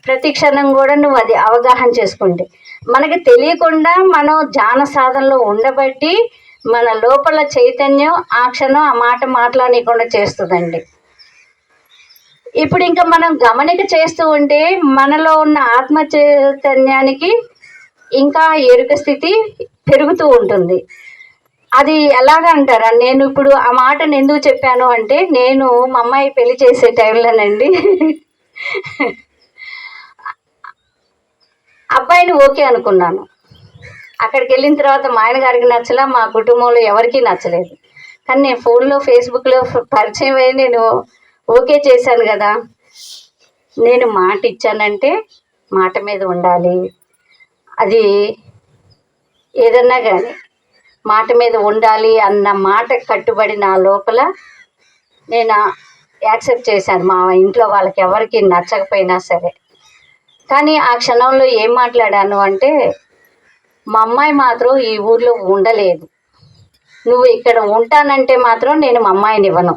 ప్రతి క్షణం కూడా నువ్వు అది అవగాహన చేసుకుంటే మనకి తెలియకుండా మనం ధ్యాన సాధనలో ఉండబట్టి మన లోపల చైతన్యం ఆ క్షణం ఆ మాట మాట్లాడకుండా చేస్తుందండి. ఇప్పుడు ఇంకా మనం గమనిక చేస్తూ ఉంటే మనలో ఉన్న ఆత్మ చైతన్యానికి ఇంకా ఎరుక స్థితి పెరుగుతూ ఉంటుంది. అది ఎలాగంటారా, నేను ఇప్పుడు ఆ మాటను ఎందుకు చెప్పాను అంటే నేను మా అమ్మాయి పెళ్లి చేసే టైంలోనండి అబ్బాయిని ఓకే అనుకున్నాను. అక్కడికి వెళ్ళిన తర్వాత మా ఆయన గారికి నచ్చలా, మా కుటుంబంలో ఎవరికీ నచ్చలేదు. కానీ నేను ఫోన్లో ఫేస్బుక్లో పరిచయం అయ్యి నేను ఓకే చేశాను కదా. నేను మాట ఇచ్చానంటే మాట మీద ఉండాలి. అది ఏదన్నా కానీ మాట మీద ఉండాలి అన్న మాట కట్టుబడి నా లోపల నేను యాక్సెప్ట్ చేశాను. మా ఇంట్లో వాళ్ళకి ఎవరికి నచ్చకపోయినా సరే. కానీ ఆ క్షణంలో ఏం మాట్లాడాను అంటే, మా అమ్మాయి మాత్రం ఈ ఊర్లో ఉండలేదు, నువ్వు ఇక్కడ ఉంటానంటే మాత్రం నేను మా అమ్మాయిని ఇవ్వను.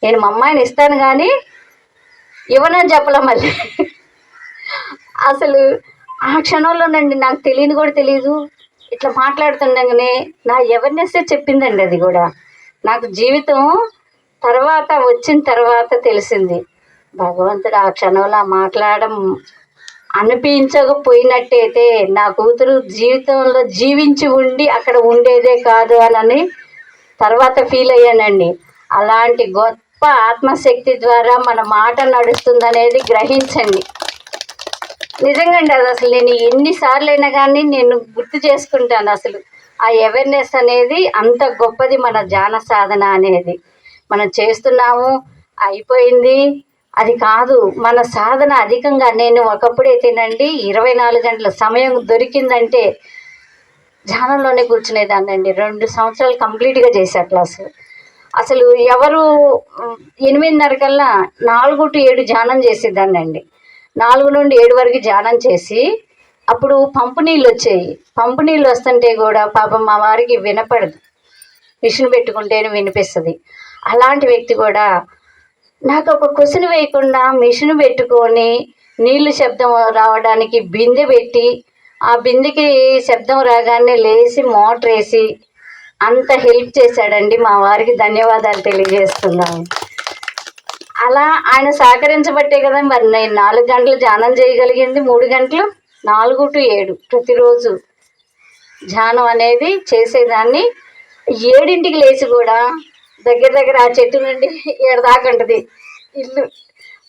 నేను మా అమ్మాయిని ఇస్తాను కానీ ఇవ్వనని చెప్పలే మళ్ళీ. అసలు ఆ క్షణంలోనండి నాకు తెలియని కూడా తెలియదు, ఇట్లా మాట్లాడుతుండగానే నా అవేర్నెస్సే చెప్పిందండి. అది కూడా నాకు జీవితం తర్వాత వచ్చిన తర్వాత తెలిసింది. భగవంతుడు ఆ క్షణంలో మాట్లాడడం అనిపించకపోయినట్టయితే నా కూతురు జీవితంలో జీవించి ఉండి అక్కడ ఉండేదే కాదు అని తర్వాత ఫీల్ అయ్యానండి. అలాంటి గొప్ప ఆత్మశక్తి ద్వారా మన మాట నడుస్తుందనేది గ్రహించండి. నిజంగా అండి, అది అసలు నేను ఎన్నిసార్లు అయినా కానీ నేను గుర్తు చేసుకుంటాను. అసలు ఆ అవేర్నెస్ అనేది అంత గొప్పది. మన ధ్యాన సాధన అనేది మనం చేస్తున్నాము, అయిపోయింది, అది కాదు, మన సాధన అధికంగా. నేను ఒకప్పుడైతేనండి 24 గంటల సమయం దొరికిందంటే ధ్యానంలోనే కూర్చునేదాన్నండి. 2 సంవత్సరాలు కంప్లీట్గా చేశా క్లాసు. అసలు ఎవరు 8:30 కల్లా 4 to 7 ధ్యానం చేసేదాన్నండి. 4 నుండి 7 వరకు ధ్యానం చేసి అప్పుడు పంపు నీళ్ళు వచ్చాయి. పంపు నీళ్ళు వస్తుంటే కూడా పాపం మా వారికి వినపడదు, మిషన్ పెట్టుకుంటేనే వినిపిస్తుంది. అలాంటి వ్యక్తి కూడా నాకు ఒక క్వశ్చన్ వేయకుండా మిషన్ పెట్టుకొని నీళ్లు శబ్దం రావడానికి బిందె పెట్టి ఆ బిందెకి శబ్దం రాగానే లేచి మోటర్ వేసి అంత హెల్ప్ చేశాడండి. మా వారికి ధన్యవాదాలు తెలియజేస్తున్నాను. అలా ఆయన సహకరించబట్టే కదా మరి నేను 4 గంటలు ధ్యానం చేయగలిగింది. 3 గంటలు 4 to 7 ప్రతిరోజు ధ్యానం అనేది చేసేదాన్ని. 7ంటికి లేచి కూడా దగ్గర దగ్గర ఆ చెట్టు నుండి ఏడదాకా ఉంటుంది ఇల్లు,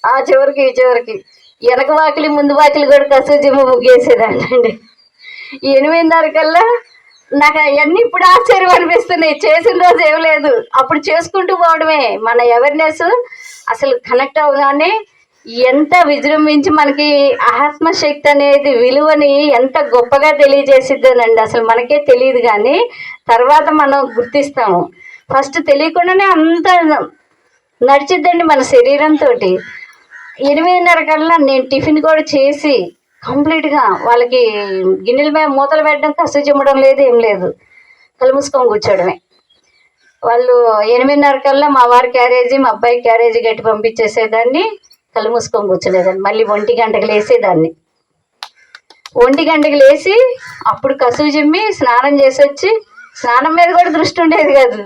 ఆ చివరికి ఈ చివరికి వెనక వాకిలి ముందు వాకిలి కూడా కసూజిమ్మ ముగ్గేసేదాన్ని అండి. 8:30 కల్లా నాకు అవన్నీ ఇప్పుడు ఆశ్చర్యం అనిపిస్తున్నాయి. చేసిన రోజు ఏం లేదు, అప్పుడు చేసుకుంటూ పోవడమే. మన అవేర్నెస్ అసలు కనెక్ట్ అవగానే ఎంత విజృంభించి మనకి ఆత్మశక్తి అనేది విలువని ఎంత గొప్పగా తెలియజేసిద్దనండి. అసలు మనకే తెలియదు కానీ తర్వాత మనం గుర్తిస్తాము. ఫస్ట్ తెలియకుండానే అంత నడిచిద్దండి మన శరీరంతో. 8:30 కల్లా నేను టిఫిన్ కూడా చేసి కంప్లీట్గా వాళ్ళకి గిన్నెల మీద మూతలు పెట్టడం, కసు చిమ్మడం లేదు, ఏం లేదు, కళ్ళు మూసుకొని కూర్చోవడమే. వాళ్ళు 8:30 కల్లా మా వారి క్యారేజీ మా అబ్బాయి క్యారేజీ గట్టి పంపించేసేదాన్ని, కళ్ళు మూసుకొని కూర్చోలేదాన్ని. మళ్ళీ 1 గంటకు లేసేదాన్ని. 1 గంటకు లేచి అప్పుడు కసువు చిమ్మి స్నానం చేసి వచ్చి, స్నానం మీద కూడా దృష్టి ఉండేది కాదు.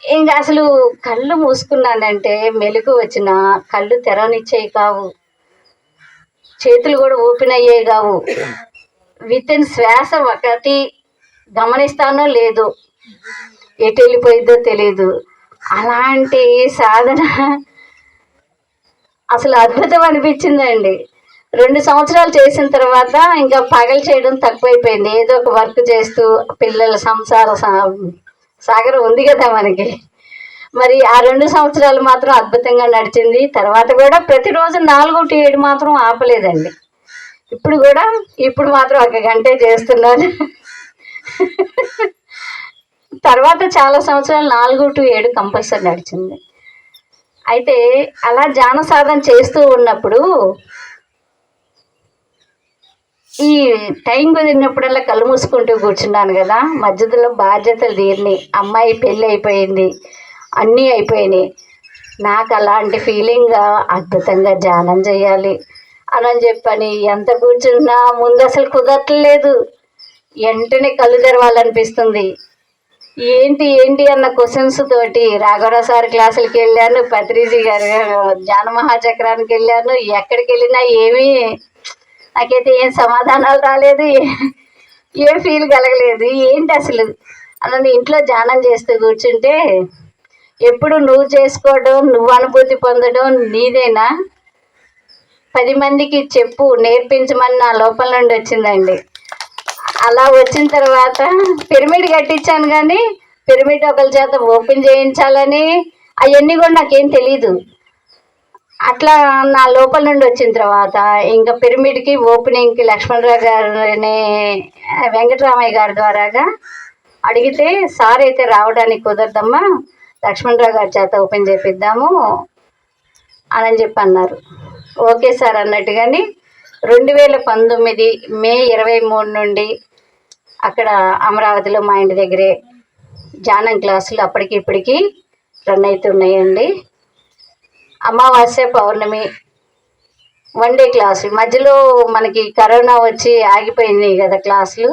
ఇంకా అసలు కళ్ళు మూసుకున్నానంటే మెలకు వచ్చిన కళ్ళు తెరవనిచ్చేవి కావు, చేతులు కూడా ఓపెన్ అయ్యేవి కావు. వితిన్ శ్వాస ఒకటి గమనిస్తానో లేదో, ఎటు వెళ్ళిపోయిద్దో తెలియదు. అలాంటి సాధన అసలు అద్భుతం అనిపించిందండి. 2 సంవత్సరాలు చేసిన తర్వాత ఇంకా పగలు చేయడం తక్కువైపోయింది. ఏదో ఒక వర్క్ చేస్తూ పిల్లల సంసార సాగరం ఉంది కదా మనకి. మరి ఆ 2 సంవత్సరాలు మాత్రం అద్భుతంగా నడిచింది. తర్వాత కూడా ప్రతిరోజు 4 to 7 మాత్రం ఆపలేదండి. ఇప్పుడు మాత్రం 1 గంటే చేస్తున్నాను. తర్వాత చాలా సంవత్సరాలు 4 to 7 కంపల్సరీ నడిచింది. అయితే అలా ధ్యాన సాధన చేస్తూ ఉన్నప్పుడు ఈ టైం కుదిరినప్పుడల్లా కళ్ళు మూసుకుంటూ కూర్చున్నాను కదా. మధ్యలో బాధ్యతలు తీరినాయి, అమ్మాయి పెళ్ళి అయిపోయింది, అన్నీ అయిపోయినాయి. నాకు అలాంటి ఫీలింగ్ అద్భుతంగా ధ్యానం చేయాలి అని చెప్పని ఎంత కూర్చున్నా ముందు అసలు కుదరట్లేదు. వెంటనే కళ్ళు తెరవాలనిపిస్తుంది. ఏంటి ఏంటి అన్న క్వశ్చన్స్ తోటి రాఘవరావు సార్ క్లాసులకి వెళ్ళాను, పత్రిజీ గారు ధ్యాన మహాచక్రానికి వెళ్ళాను. ఎక్కడికి వెళ్ళినా ఏమీ నాకైతే ఏం సమాధానాలు రాలేదు, ఏం ఫీల్ కలగలేదు. ఏంటి అసలు అలా ఇంట్లో ధ్యానం చేస్తూ కూర్చుంటే ఎప్పుడు నువ్వు చేసుకోవడం, నువ్వు అనుభూతి పొందడం నీదేనా, 10 మందికి చెప్పు, నేర్పించమని నా లోపల నుండి వచ్చిందండి. అలా వచ్చిన తర్వాత పిరమిడ్ కట్టించాను, కానీ పిరమిడ్ ఒకరి చేత ఓపెన్ చేయించాలని అవన్నీ కూడా నాకేం తెలీదు. అట్లా నా లోపల నుండి వచ్చిన తర్వాత ఇంకా పిరమిడ్కి ఓపెనింగ్కి లక్ష్మణరావు గారిని వెంకటరామయ్య గారి ద్వారాగా అడిగితే, సార్ అయితే రావడానికి కుదరదమ్మా, లక్ష్మణరావు గారి చేత ఓపెన్ చేపిద్దాము అని చెప్పి అన్నారు. ఓకే సార్ అన్నట్టుగాని 2019 మే 23 నుండి అక్కడ అమరావతిలో మా ఇంటి దగ్గరే ధ్యానం క్లాసులు అప్పటికి ఇప్పటికి రన్ అవుతున్నాయండి. అమావాస్య పౌర్ణమి 1 day క్లాసులు. మధ్యలో మనకి కరోనా వచ్చి ఆగిపోయినాయి కదా క్లాసులు.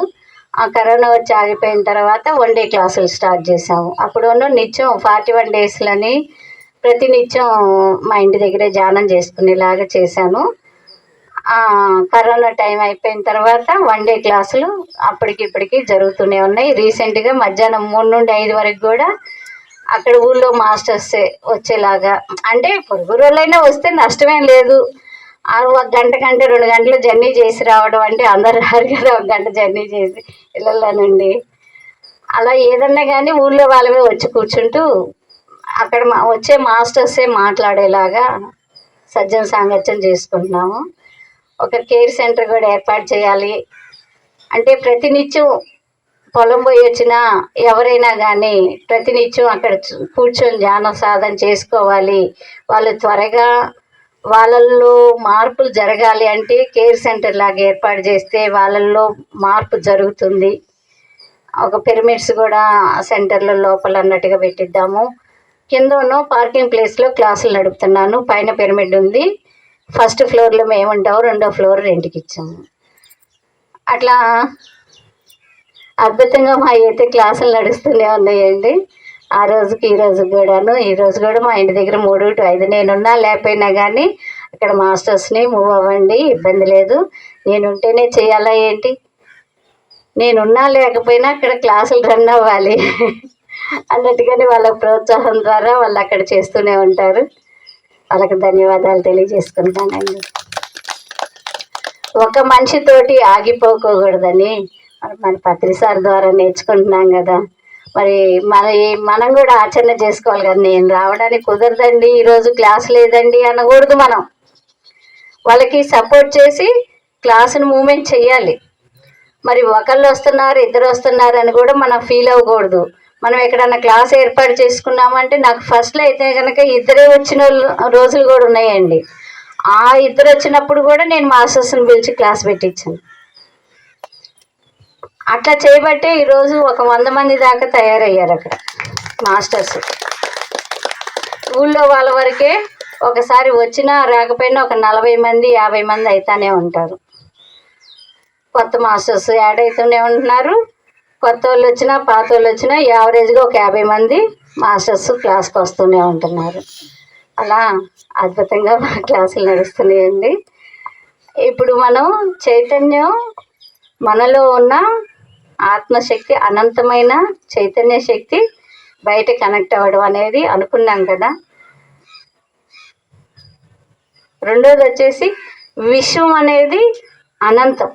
ఆ కరోనా వచ్చి ఆగిపోయిన తర్వాత 1 day క్లాసులు స్టార్ట్ చేసాము. అప్పుడు నిత్యం 41 daysలని ప్రతి నిత్యం మా ఇంటి దగ్గరే ధ్యానం చేసుకునేలాగా చేశాను. కరోనా టైం అయిపోయిన తర్వాత 1 day క్లాసులు అప్పటికి ఇప్పటికి జరుగుతూనే ఉన్నాయి. రీసెంట్గా మధ్యాహ్నం 3 నుండి 5 వరకు కూడా అక్కడ ఊళ్ళో మాస్టర్స్ వచ్చేలాగా, అంటే పొరుగు రోజులైనా వస్తే నష్టమేం లేదు. 1 గంట కంటే 2 గంటలు జర్నీ చేసి రావడం అంటే అందరు రారు కదా, 1 గంట జర్నీ చేసి వెళ్ళాలనండి. అలా ఏదన్నా కానీ ఊళ్ళో వాళ్ళమే వచ్చి కూర్చుంటూ అక్కడ వచ్చే మాస్టర్సే మాట్లాడేలాగా సజ్జన సాంగత్యం చేసుకుంటున్నాము. ఒక కేర్ సెంటర్ కూడా ఏర్పాటు చేయాలి. అంటే ప్రతినిత్యం పొలం పోయి వచ్చినా ఎవరైనా కానీ ప్రతినిత్యం అక్కడ కూర్చొని ధ్యాన సాధన చేసుకోవాలి. వాళ్ళు త్వరగా వాళ్ళల్లో మార్పులు జరగాలి అంటే కేర్ సెంటర్ లాగా ఏర్పాటు చేస్తే వాళ్ళల్లో మార్పు జరుగుతుంది. ఒక పిరమిడ్స్ కూడా సెంటర్ల లోపల అన్నట్టుగా పెట్టిద్దాము. కిందనో పార్కింగ్ ప్లేస్లో క్లాసులు నడుపుతున్నాను. పైన పిరమిడ్ ఉంది. ఫస్ట్ ఫ్లోర్లో మేము ఉంటాము, 2వ ఫ్లోర్ రెంట్కి ఇచ్చాము. అట్లా అద్భుతంగా మా అయితే క్లాసులు నడుస్తూనే ఉన్నాయండి. ఆ రోజుకి ఈ రోజుకి కూడాను. ఈరోజు కూడా మా ఇంటి దగ్గర 3 to 5 నేనున్నా లేకపోయినా కానీ అక్కడ మాస్టర్స్ని మూవ్ అవ్వండి, ఇబ్బంది లేదు, నేను ఉంటేనే చేయాలా ఏంటి, నేనున్నా లేకపోయినా అక్కడ క్లాసులు రన్ అవ్వాలి అన్నట్టుగానే వాళ్ళ ప్రోత్సాహం ద్వారా వాళ్ళు అక్కడ చేస్తూనే ఉంటారు. వాళ్ళకి ధన్యవాదాలు తెలియజేసుకుంటానండి. ఒక మనిషితోటి ఆగిపోకూడదని మన పత్రి సార్ ద్వారా నేర్చుకుంటున్నాం కదా. మరి మనం కూడా ఆచరణ చేసుకోవాలి కదా. నేను రావడానికి కుదరదండి, ఈరోజు క్లాస్ లేదండి అనకూడదు. మనం వాళ్ళకి సపోర్ట్ చేసి క్లాసును మూమెంట్ చెయ్యాలి. మరి ఒకళ్ళు వస్తున్నారు, ఇద్దరు వస్తున్నారు అని కూడా మనం ఫీల్ అవ్వకూడదు. మనం ఎక్కడన్నా క్లాస్ ఏర్పాటు చేసుకున్నామంటే నాకు ఫస్ట్లో అయితే కనుక ఇద్దరే వచ్చిన రోజులు కూడా ఉన్నాయండి. ఆ ఇద్దరు వచ్చినప్పుడు కూడా నేను మాస్టర్స్ని పిలిచి క్లాస్ పెట్టించాను. అట్లా చేయబట్టే ఈరోజు ఒక 100 మంది దాకా తయారయ్యారు అక్కడ మాస్టర్స్. ఊళ్ళో వాళ్ళ వరకే ఒకసారి వచ్చినా రాకపోయినా ఒక 40 మంది 50 మంది అయితేనే ఉంటారు. కొత్త మాస్టర్స్ యాడ్ అవుతూనే ఉంటున్నారు. కొత్త వాళ్ళు వచ్చినా పాత వాళ్ళు వచ్చినా యావరేజ్గా ఒక 50 మంది మాస్టర్స్ క్లాస్కి వస్తూనే ఉంటున్నారు. అలా అద్భుతంగా మా క్లాసులు నడుస్తున్నాయండి. ఇప్పుడు మనం చైతన్యం మనలో ఉన్న ఆత్మశక్తి, అనంతమైన చైతన్య శక్తి బయట కనెక్ట్ అవ్వడం అనేది అనుకున్నాం కదా. రెండోది వచ్చేసి విశ్వం అనేది అనంతం,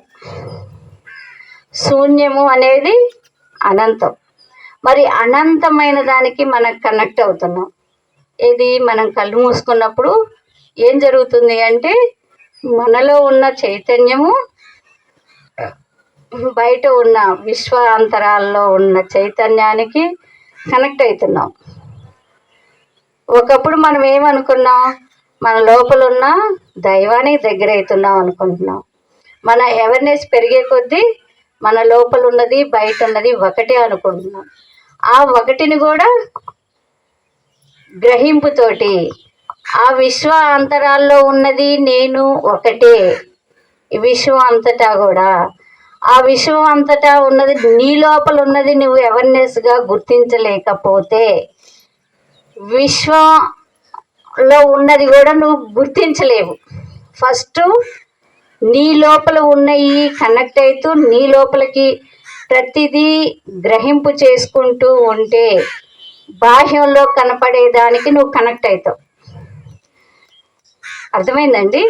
శూన్యము అనేది అనంతం. మరి అనంతమైన దానికి మనం కనెక్ట్ అవుతున్నాం. ఇది మనం కళ్ళు మూసుకున్నప్పుడు ఏం జరుగుతుంది అంటే మనలో ఉన్న చైతన్యము బయట ఉన్న విశ్వాంతరాల్లో ఉన్న చైతన్యానికి కనెక్ట్ అవుతున్నాం. ఒకప్పుడు మనం ఏమనుకున్నాం, మన లోపల ఉన్న దైవానికి దగ్గర అవుతున్నాం అనుకుంటున్నాం. మన అవేర్నెస్ పెరిగే కొద్దీ మన లోపల ఉన్నది బయట ఉన్నది ఒకటే అనుకుంటున్నాం. ఆ ఒకటిని కూడా గ్రహింపుతోటి ఆ విశ్వ అంతరాల్లో ఉన్నది నేను ఒకటే. ఈ విశ్వం అంతటా కూడా ఆ విశ్వం అంతటా ఉన్నది నీ లోపల ఉన్నది నువ్వు అవేర్నెస్గా గుర్తించలేకపోతే విశ్వంలో ఉన్నది కూడా నువ్వు గుర్తించలేవు. ఫస్ట్ నీ లోపల ఉన్నవి కనెక్ట్ అవుతూ నీ లోపలికి ప్రతిదీ గ్రహింపు చేసుకుంటూ ఉంటే బాహ్యంలో కనపడేదానికి నువ్వు కనెక్ట్ అవుతావు. అర్థమైందండి?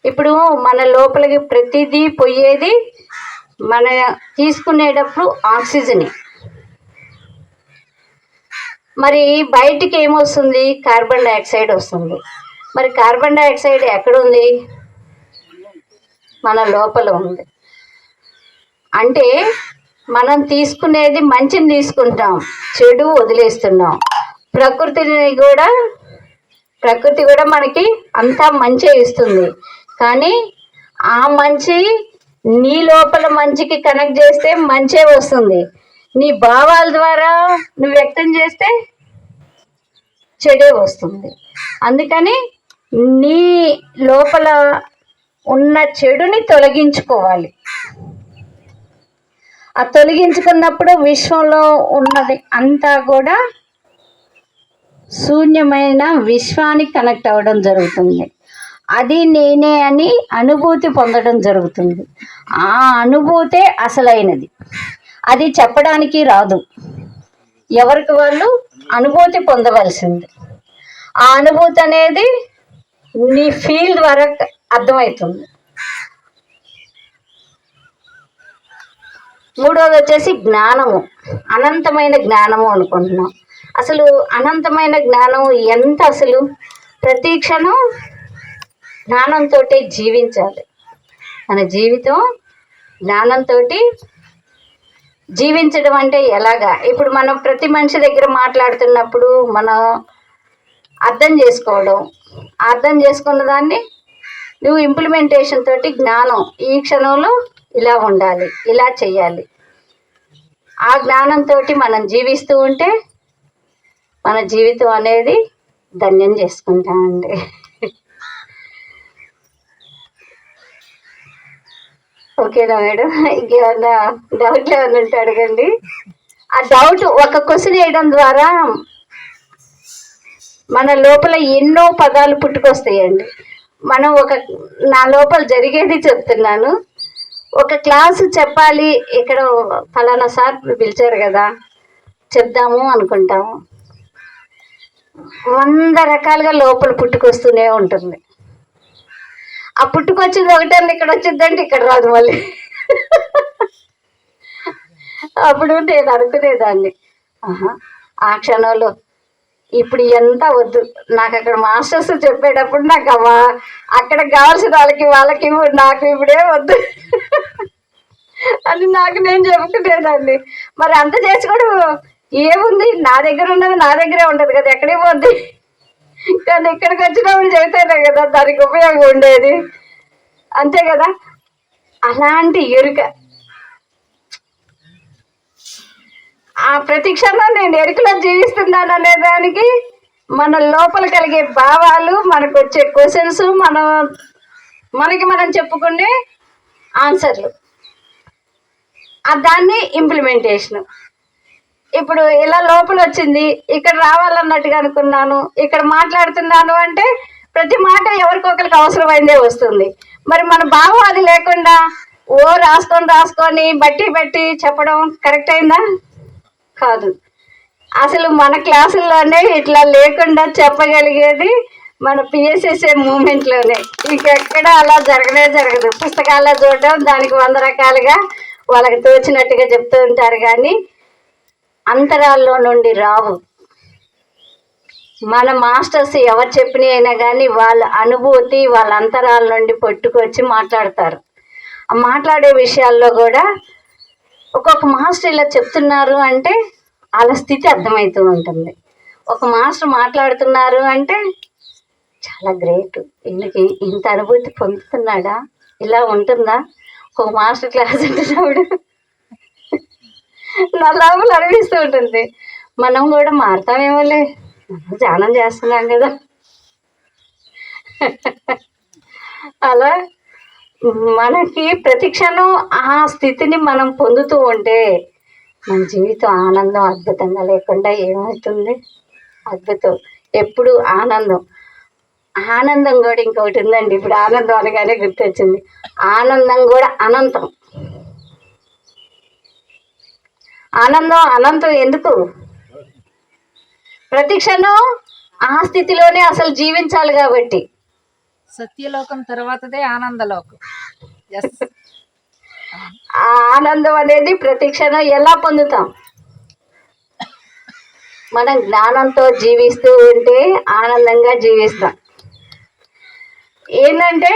ఇప్పుడు మన లోపలికి ప్రతిదీ పోయేది మన తీసుకునేటప్పుడు ఆక్సిజన్. మరి బయటికి ఏమొస్తుంది? కార్బన్ డైఆక్సైడ్ వస్తుంది. మరి కార్బన్ డైఆక్సైడ్ ఎక్కడుంది? మన లోపల ఉంది. అంటే మనం తీసుకునేది మంచిని తీసుకుంటాం, చెడు వదిలేస్తున్నాం. ప్రకృతి కూడా మనకి అంతా మంచి ఇస్తుంది. కానీ ఆ మంచి నీ లోపల మంచికి కనెక్ట్ చేస్తే మంచే వస్తుంది. నీ భావాల ద్వారా నువ్వు వ్యక్తం చేస్తే చెడే వస్తుంది. అందుకని నీ లోపల ఉన్న చెడుని తొలగించుకోవాలి. ఆ తొలగించుకున్నప్పుడు విశ్వంలో ఉన్నది అంతా కూడా శూన్యమైన విశ్వానికి కనెక్ట్ అవ్వడం జరుగుతుంది. అది నేనే అని అనుభూతి పొందడం జరుగుతుంది. ఆ అనుభూతే అసలైనది. అది చెప్పడానికి రాదు, ఎవరికి వాళ్ళు అనుభూతి పొందవలసింది. ఆ అనుభూతి అనేది నీ ఫీల్ ద్వారా అర్థమవుతుంది. మూడోది వచ్చేసి జ్ఞానము, అనంతమైన జ్ఞానము అనుకుంటున్నాం. అసలు అనంతమైన జ్ఞానం ఎంత, అసలు ప్రతి క్షణం జ్ఞానంతో జీవించాలి. మన జీవితం జ్ఞానంతో జీవించడం అంటే ఎలాగా? ఇప్పుడు మనం ప్రతి మనిషి దగ్గర మాట్లాడుతున్నప్పుడు మనం అర్థం చేసుకోవడం, అర్థం చేసుకున్న దాన్ని నువ్వు ఇంప్లిమెంటేషన్ తోటి జ్ఞానం, ఈ క్షణంలో ఇలా ఉండాలి, ఇలా చెయ్యాలి, ఆ జ్ఞానంతో మనం జీవిస్తూ ఉంటే మన జీవితం అనేది ధన్యం చేసుకుంటామండి. ఓకేనా మేడం? ఇంకేమన్నా డౌట్లు ఏమన్నా ఉంటే అడగండి. ఆ డౌట్ ఒక క్వశ్చన్ వేయడం ద్వారా మన లోపల ఎన్నో పదాలు పుట్టుకొస్తాయండి. మనం నా లోపల జరిగేది చెప్తున్నాను. ఒక క్లాసు చెప్పాలి, ఇక్కడ ఫలానా సార్ పిలిచారు కదా చెప్దాము అనుకుంటాము, 100 రకాలుగా లోపల పుట్టుకొస్తూనే ఉంటుంది. ఆ పుట్టుకొచ్చింది ఒకటన్నా ఇక్కడ వచ్చిందంటే ఇక్కడ రాదు మళ్ళీ. అప్పుడు నేను అనుకునేదాన్ని, ఆ క్షణంలో ఇప్పుడు ఎంత వద్దు, నాకు అక్కడ మాస్టర్స్ చెప్పేటప్పుడు నాకు అక్కడ కావాల్సిన వాళ్ళకి నాకు ఇప్పుడే వద్దు అని నాకు నేను చెప్పుకునేదాన్ని. మరి అంత చేసి కూడా ఏముంది, నా దగ్గర ఉన్నది నా దగ్గరే ఉండదు కదా, ఎక్కడికి పోద్ది. కానీ ఇక్కడికి వచ్చినప్పుడు చెబితేనే కదా దానికి ఉపయోగం ఉండేది, అంతే కదా. అలాంటి ఎరుక, ఆ ప్రతి క్షణం నేను ఎరుకలో జీవిస్తున్నాను అనేదానికి మన లోపల కలిగే భావాలు, మనకు వచ్చే క్వశ్చన్స్, మనకి మనం చెప్పుకునే ఆన్సర్లు, దాన్ని ఇంప్లిమెంటేషన్. ఇప్పుడు ఇలా లోపల వచ్చింది, ఇక్కడ రావాలన్నట్టుగా అనుకున్నాను, ఇక్కడ మాట్లాడుతున్నాను అంటే ప్రతి మాట ఎవరికొకరికి అవసరమైందే వస్తుంది. మరి మన భావం అది లేకుండా రాసుకొని బట్టి చెప్పడం కరెక్ట్ అయిందా? కాదు. అసలు మన క్లాసుల్లోనే ఇట్లా లేకుండా చెప్పగలిగేది మన పిఎస్ఎస్ఏ మూమెంట్లోనే. ఇంకెక్కడ అలా జరగదు. పుస్తకాల్లో చూడడం, దానికి 100 రకాలుగా వాళ్ళకి తోచినట్టుగా చెప్తూ ఉంటారు, కానీ అంతరాల్లో నుండి రావు. మన మాస్టర్స్ ఎవరు చెప్పిన అయినా కానీ వాళ్ళ అనుభూతి, వాళ్ళ అంతరాల నుండి పట్టుకొచ్చి మాట్లాడతారు. ఆ మాట్లాడే విషయాల్లో కూడా ఒక్కొక్క మాస్టర్ ఇలా చెప్తున్నారు అంటే వాళ్ళ స్థితి అర్థమవుతూ ఉంటుంది. ఒక మాస్టర్ మాట్లాడుతున్నారు అంటే చాలా గ్రేట్, వీళ్ళకి ఇంత అనుభూతి పొందుతున్నాడా, ఇలా ఉంటుందా ఒక మాస్టర్ క్లాస్ అంటున్నప్పుడు నా లోపల అనిపిస్తూ ఉంటుంది. మనం కూడా మారుతామేమోలే, ధ్యానం చేస్తున్నాం కదా. అలా మనకి ప్రతి క్షణం ఆ స్థితిని మనం పొందుతూ ఉంటే మన జీవితం ఆనందం అద్భుతంగా లేకుండా ఏమవుతుంది? అద్భుతం, ఎప్పుడు ఆనందం కూడా ఇంకొకటి ఉందండి. ఇప్పుడు ఆనందం అనగానే గుర్తొచ్చింది, ఆనందం కూడా అనంతం. ఆనందం అనంతం ఎందుకు? ప్రతి క్షణం ఆ స్థితిలోనే అసలు జీవించాలి కాబట్టి. సత్యలోకం తర్వాతదే ఆనందలోకం. ఆ ఆనందం అనేది ప్రతి క్షణం ఎలా పొందుతాం? మనం జ్ఞానంతో జీవిస్తూ ఉంటే ఆనందంగా జీవిస్తాం. ఏంటంటే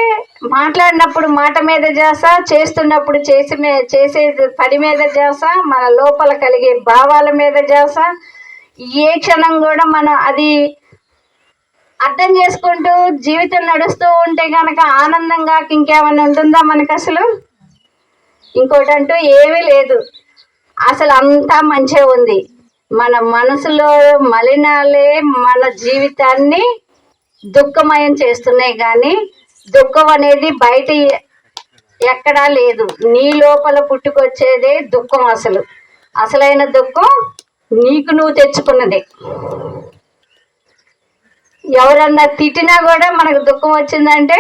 మాట్లాడినప్పుడు మాట మీద చేస, చేస్తున్నప్పుడు చేసే పని మీద చేస, మన లోపల కలిగే భావాల మీద చేస, ఏ క్షణం కూడా మనం అది అర్థం చేసుకుంటూ జీవితం నడుస్తూ ఉంటే కనుక ఆనందంగా ఇంకేమైనా ఉంటుందా మనకు? అసలు ఇంకోటి అంటూ ఏమీ లేదు. అసలు అంతా మంచిగా ఉంది. మన మనసులో మలినాలే మన జీవితాన్ని దుఃఖమయం చేస్తున్నాయి, కానీ దుఃఖం అనేది బయట ఎక్కడా లేదు. నీ లోపల పుట్టుకొచ్చేదే దుఃఖం. అసలైన దుఃఖం నీకు నువ్వు తెచ్చుకున్నదే. ఎవరన్నా తిట్టినా కూడా మనకు దుఃఖం వచ్చిందంటే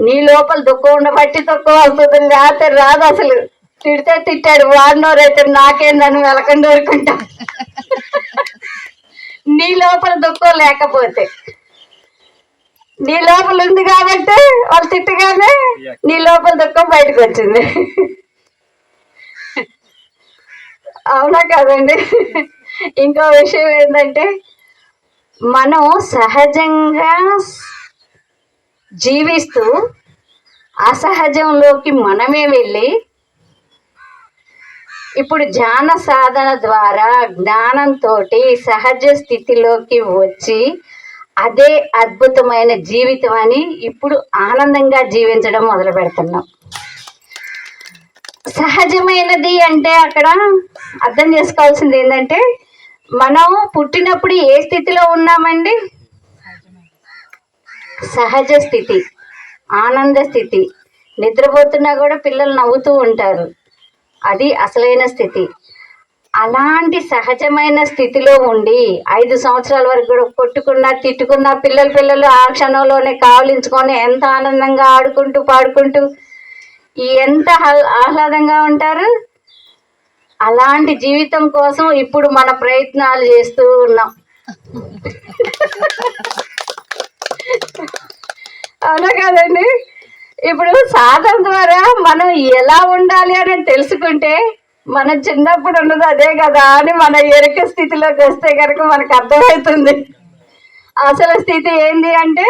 నీ లోపల దుఃఖం ఉండబట్టి దుఃఖం వస్తుంది, లేకపోతే రాదు. అసలు తిడితే తిట్టాడు, వాడినోరైతే నాకేందని వెలకండి ఊరుకుంటా. నీ లోపల దుఃఖం లేకపోతే, నీ లోపల ఉంది కాబట్టి వాళ్ళు తిట్టగానే నీ లోపల దుఃఖం బయటకు వచ్చింది. అవునా కాదండి? ఇంకో విషయం ఏంటంటే మనం సహజంగా జీవిస్తూ అసహజంలోకి మనమే వెళ్ళి ఇప్పుడు ధ్యాన సాధన ద్వారా జ్ఞానంతో సహజ స్థితిలోకి వచ్చి అదే అద్భుతమైన జీవితం అని ఇప్పుడు ఆనందంగా జీవించడం మొదలు పెడుతున్నాం. సహజమైనది అంటే అక్కడ అర్థం చేసుకోవాల్సింది ఏంటంటే మనం పుట్టినప్పుడు ఏ స్థితిలో ఉన్నామండి? సహజ స్థితి, ఆనంద స్థితి. నిద్రపోతున్నా కూడా పిల్లలు నవ్వుతూ ఉంటారు, అది అసలైన స్థితి. అలాంటి సహజమైన స్థితిలో ఉండి 5 సంవత్సరాల వరకు కూడా కొట్టుకున్నా తిట్టుకున్నా పిల్లలు ఆ క్షణంలోనే కావలించుకొని ఎంత ఆనందంగా ఆడుకుంటూ పాడుకుంటూ ఎంత ఆహ్లాదంగా ఉంటారు. అలాంటి జీవితం కోసం ఇప్పుడు మన ప్రయత్నాలు చేస్తూ ఉన్నాం. అవునా కదండి? ఇప్పుడు సాధన ద్వారా మనం ఎలా ఉండాలి అని తెలుసుకుంటే మనం చిన్నప్పుడు ఉన్నది అదే కదా అని మన ఎరుక స్థితిలోకి వస్తే కనుక మనకు అర్థమవుతుంది. అసలు స్థితి ఏంటి అంటే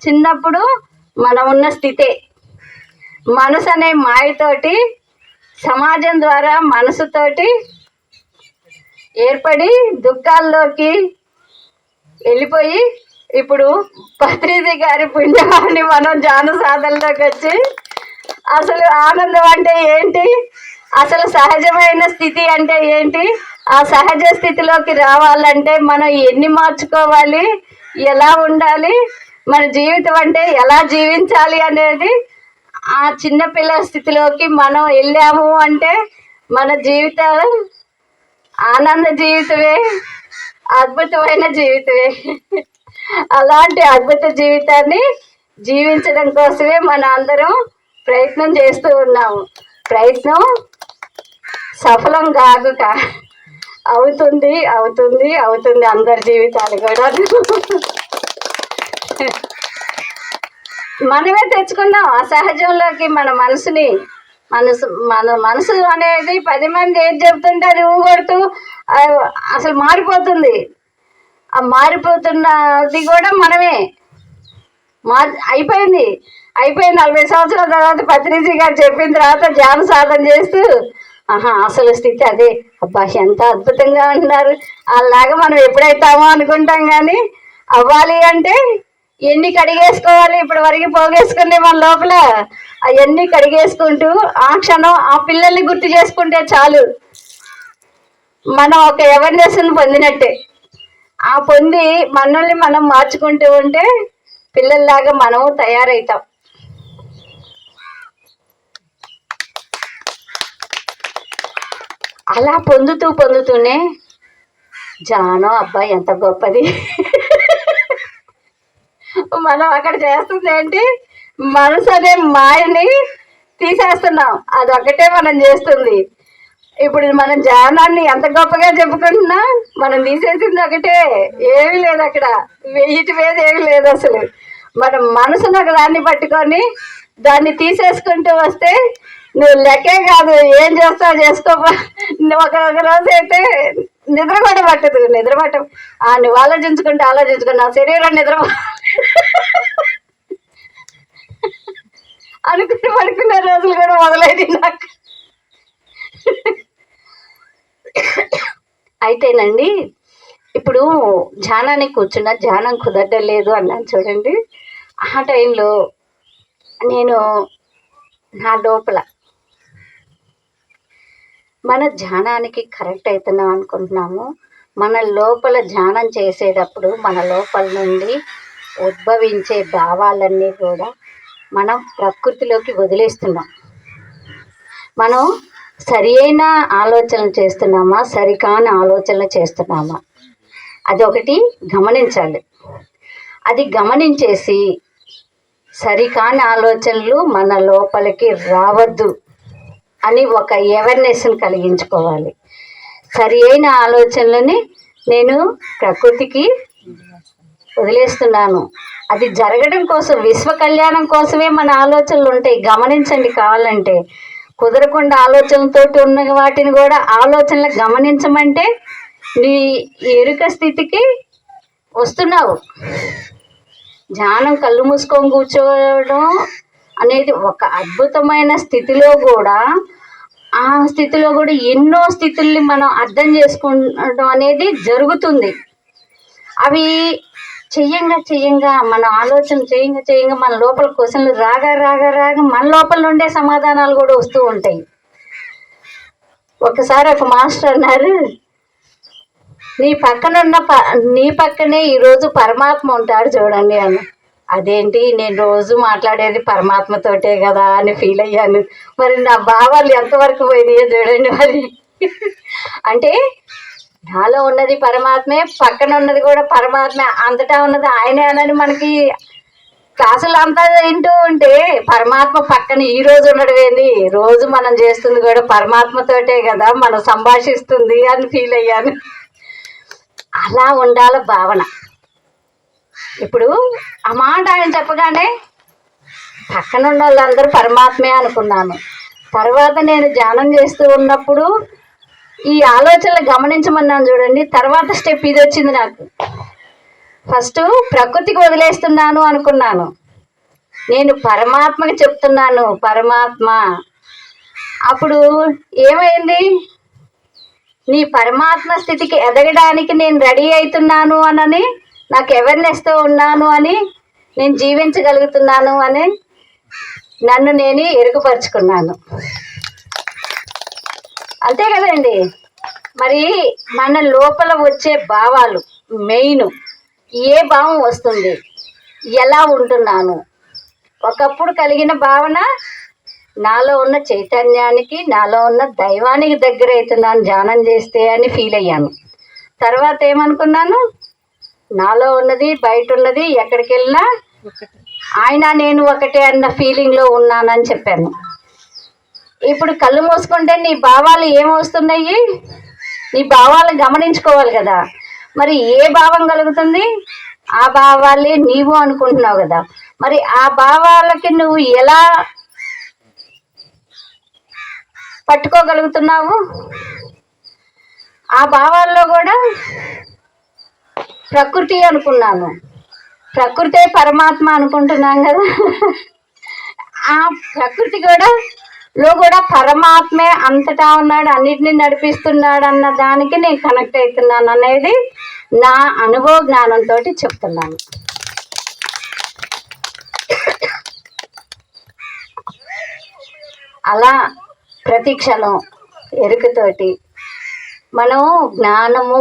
చిన్నప్పుడు మనం ఉన్న స్థితే. మనసు అనే మాయతోటి సమాజం ద్వారా మనసుతోటి ఏర్పడి దుఃఖాల్లోకి వెళ్ళిపోయి ఇప్పుడు పత్రిజీ గారి పుణ్యమాన్ని మనం ధ్యాన సాధనలోకి వచ్చి అసలు ఆనందం అంటే ఏంటి, అసలు సహజమైన స్థితి అంటే ఏంటి, ఆ సహజ స్థితిలోకి రావాలంటే మనం ఎన్ని మార్చుకోవాలి, ఎలా ఉండాలి, మన జీవితం అంటే ఎలా జీవించాలి అనేది ఆ చిన్నపిల్ల స్థితిలోకి మనం వెళ్ళాము అంటే మన జీవితాలు ఆనంద జీవితమే, అద్భుతమైన జీవితమే. అలాంటి అద్భుత జీవితాన్ని జీవించడం కోసమే మన అందరం ప్రయత్నం చేస్తూ ఉన్నాము. ప్రయత్నం సఫలం కాదుక అవుతుంది అవుతుంది అవుతుంది అందరి జీవితాలు కూడా మనమే తెచ్చుకున్నాం అసహజంలోకి మన మనసుని. మన మనసు అనేది 10 మంది ఏది చెబుతుంటే అది ఊగొడుతూ అసలు మారిపోతుంది. ఆ మారిపోతున్నది కూడా మనమే. అయిపోయింది 40 సంవత్సరాల తర్వాత పత్రిజీ గారు చెప్పిన తర్వాత ధ్యాన సాధన చేస్తూ అసలు స్థితి అదే, అబ్బా ఎంత అద్భుతంగా ఉన్నారు అలాగా మనం ఎప్పుడైతామో అనుకుంటాం. కానీ అవ్వాలి అంటే ఎన్ని కడిగేసుకోవాలి, ఇప్పుడు వరకు పోగేసుకునే మన లోపల అవన్నీ కడిగేసుకుంటూ ఆ క్షణం ఆ పిల్లల్ని గుర్తు చేసుకుంటే చాలు మనం ఒక అవేర్నెస్ని పొందినట్టే. ఆ పొంది మనల్ని మనం మార్చుకుంటూ ఉంటే పిల్లల్లాగా మనము తయారవుతాం. అలా పొందుతూనే జానో అబ్బాయి ఎంత గొప్పది. మనం అక్కడ చేస్తుంది ఏంటి, మనసు అనే మాయని తీసేస్తున్నాం, అదొక్కటే మనం చేస్తుంది. ఇప్పుడు మనం ధ్యానాన్ని ఎంత గొప్పగా చెప్పుకుంటున్నా మనం తీసేసింది ఒకటే, ఏమీ లేదు అక్కడ, వెయ్యిటి మీద ఏమీ లేదు. అసలు మనం మనసును ఒక దాన్ని పట్టుకొని దాన్ని తీసేసుకుంటూ వస్తే నువ్వు లెక్కే కాదు, ఏం చేస్తావు చేసుకోపా. ఒక రోజు అయితే నిద్ర కూడా పట్టదు. నిద్ర పట్ట నువ్వు ఆలోచించుకుంటే నా శరీరం నిద్ర పడుకునే రోజులు కూడా మొదలైంది నాకు. అయితేనండి ఇప్పుడు ధ్యానానికి కూర్చున్నా ధ్యానం కుదరలేదు అన్నాను చూడండి. ఆ టైంలో నేను నా లోపల మన ధ్యానానికి కరెక్ట్ అవుతున్నాం అనుకుంటున్నాము. మన లోపల ధ్యానం చేసేటప్పుడు మన లోపల నుండి ఉద్భవించే భావాలన్నీ కూడా మనం ప్రకృతిలోకి వదిలేస్తున్నాం. మనం సరి అయిన ఆలోచనలు చేస్తున్నామా, సరికాని ఆలోచనలు చేస్తున్నామా, అదొకటి గమనించాలి. అది గమనించేసి సరికాని ఆలోచనలు మన లోపలికి రావద్దు అని ఒక అవేర్నెస్ని కలిగించుకోవాలి. సరి అయిన ఆలోచనలని నేను ప్రకృతికి వదిలేస్తున్నాను. అది జరగడం కోసం, విశ్వ కళ్యాణం కోసమే మన ఆలోచనలు ఉంటాయి. గమనించండి, కావాలంటే కుదరకుండా ఆలోచనలతోటి ఉన్న వాటిని కూడా ఆలోచనలు గమనించమంటే నీ ఎరుక స్థితికి వస్తున్నావు. ధ్యానం కళ్ళు మూసుకొని కూర్చోవడం అనేది ఒక అద్భుతమైన స్థితిలో కూడా, ఆ స్థితిలో కూడా ఎన్నో స్థితుల్ని మనం అర్థం చేసుకోవడం అనేది జరుగుతుంది. అవి చెయ్యంగా మన ఆలోచన చెయ్యంగా మన లోపల క్వశ్చన్లు రాగా మన లోపల నుండే సమాధానాలు కూడా వస్తూ ఉంటాయి. ఒకసారి ఒక మాస్టర్ అన్నారు, నీ పక్కనే ఈరోజు పరమాత్మ ఉంటాడు చూడండి అని. అదేంటి, నేను రోజు మాట్లాడేది పరమాత్మతోటే కదా అని ఫీల్ అయ్యాను. మరి నా భావాలు ఎంతవరకు పోయినాయో చూడండి. మరి అంటే నాలో ఉన్నది పరమాత్మే, పక్కన ఉన్నది కూడా పరమాత్మే, అంతటా ఉన్నది ఆయనే అని మనకి క్లాసులు అంతా వింటూ ఉంటే పరమాత్మ పక్కన ఈ రోజు ఉండడం ఏంది, రోజు మనం చేస్తుంది కూడా పరమాత్మతోటే కదా, మనం సంభాషిస్తుంది అని ఫీల్ అయ్యాను. అలా ఉండాల భావన. ఇప్పుడు ఆ మాట ఆయన చెప్పగానే పక్కన ఉన్న వాళ్ళందరూ పరమాత్మే అనుకున్నాను. తర్వాత నేను ధ్యానం చేస్తూ ఉన్నప్పుడు ఈ ఆలోచనలు గమనించమన్నాను చూడండి. తర్వాత స్టెప్ ఇది వచ్చింది నాకు. ఫస్ట్ ప్రకృతికి వదిలేస్తున్నాను అనుకున్నాను, నేను పరమాత్మకి చెప్తున్నాను పరమాత్మ. అప్పుడు ఏమైంది, నీ పరమాత్మ స్థితికి ఎదగడానికి నేను రెడీ అవుతున్నాను అని, నాకు అవేర్నెస్తో ఉన్నాను అని, నేను జీవించగలుగుతున్నాను అని నన్ను నేను ఎరుగుపరుచుకున్నాను. అంతే కదండి. మరి మన లోపల వచ్చే భావాలు మెయిన్, ఏ భావం వస్తుంది, ఎలా ఉంటున్నాను. ఒకప్పుడు కలిగిన భావన నాలో ఉన్న చైతన్యానికి, నాలో ఉన్న దైవానికి దగ్గర అవుతున్నాను ధ్యానం చేస్తే అని ఫీల్ అయ్యాను. తర్వాత ఏమనుకున్నాను, నాలో ఉన్నది బయట ఉన్నది ఎక్కడికి వెళ్ళినా ఆయన నేను ఒకటే అన్న ఫీలింగ్లో ఉన్నానని చెప్పాను. ఇప్పుడు కళ్ళు మూసుకుంటే నీ భావాలు ఏమొస్తున్నాయి, నీ భావాలను గమనించుకోవాలి కదా. మరి ఏ భావం కలుగుతుంది, ఆ భావాలే నీవు అనుకుంటున్నావు కదా. మరి ఆ భావాలకి నువ్వు ఎలా పట్టుకోగలుగుతున్నావు. ఆ భావాల్లో కూడా ప్రకృతి అనుకున్నాను, ప్రకృతే పరమాత్మ అనుకుంటున్నాం కదా. ఆ ప్రకృతి కూడా పరమాత్మే అంతటా ఉన్నాడు, అన్నిటినీ నడిపిస్తున్నాడు అన్న దానికి నేను కనెక్ట్ అవుతున్నాను అనేది నా అనుభవ జ్ఞానంతో చెప్తున్నాను. అలా ప్రతి క్షణం ఎరుకతోటి మనం జ్ఞానము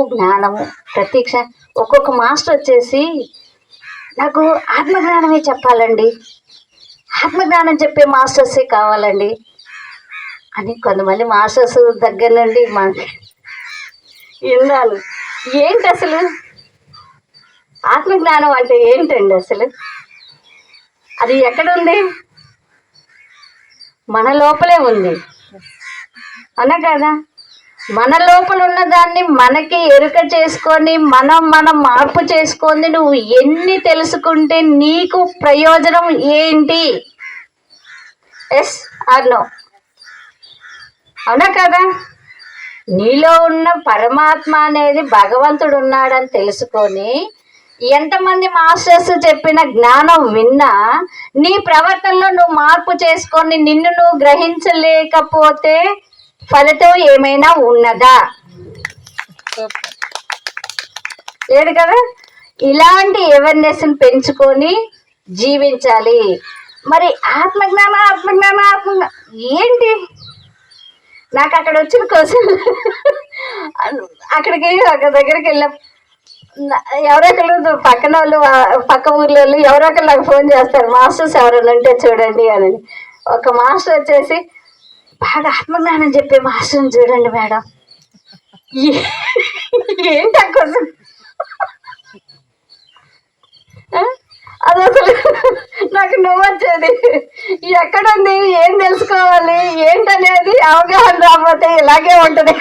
ప్రతి క్షణం. ఒక్కొక్క మాస్టర్ వచ్చేసి నాకు ఆత్మజ్ఞానమే చెప్పాలండి, ఆత్మజ్ఞానం చెప్పే మాస్టర్సే కావాలండి అని కొంతమంది మాస్టర్స్ దగ్గర నుండి మనకి విన్నాను. ఏంటి అసలు ఆత్మజ్ఞానం అంటే ఏంటండి, అసలు అది ఎక్కడుంది, మన లోపలే ఉంది అన్నా కదా. మన లోపల ఉన్న దాన్ని మనకి ఎరుక చేసుకొని మనం మార్పు చేసుకొని నువ్వు ఎన్ని తెలుసుకుంటే నీకు ప్రయోజనం ఏంటి, ఎస్ ఆర్ నో, అవునా కదా. నీలో ఉన్న పరమాత్మ అనేది భగవంతుడు ఉన్నాడని తెలుసుకొని ఎంతమంది మాస్టర్స్ చెప్పిన జ్ఞానం విన్నా నీ ప్రవర్తనలో నువ్వు మార్పు చేసుకొని నిన్ను నువ్వు గ్రహించలేకపోతే ఫలితం ఏమైనా ఉన్నదా, లేదు కదా. ఇలాంటి అవేర్నెస్ని పెంచుకొని జీవించాలి. మరి ఆత్మజ్ఞానం ఏంటి, నాకు అక్కడ వచ్చిన క్వశ్చన్, అక్కడికి ఒక దగ్గరికి వెళ్ళాం, ఎవరొకరు పక్కన వాళ్ళు పక్క ఊర్లో ఎవరొకరు నాకు ఫోన్ చేస్తారు, మాస్టర్స్ ఎవరైనా ఉంటే చూడండి అని. ఒక మాస్టర్ వచ్చేసి, బాగా ఆత్మజ్ఞానం చెప్పే మాస్టర్ని చూడండి మేడం. ఏంటి ఆ క్వశ్చన్, అది అసలు నాకు నవ్వొచ్చేది. ఎక్కడుంది, ఏం తెలుసుకోవాలి ఏంటనేది అవగాహన రాకపోతే ఇలాగే ఉంటుంది.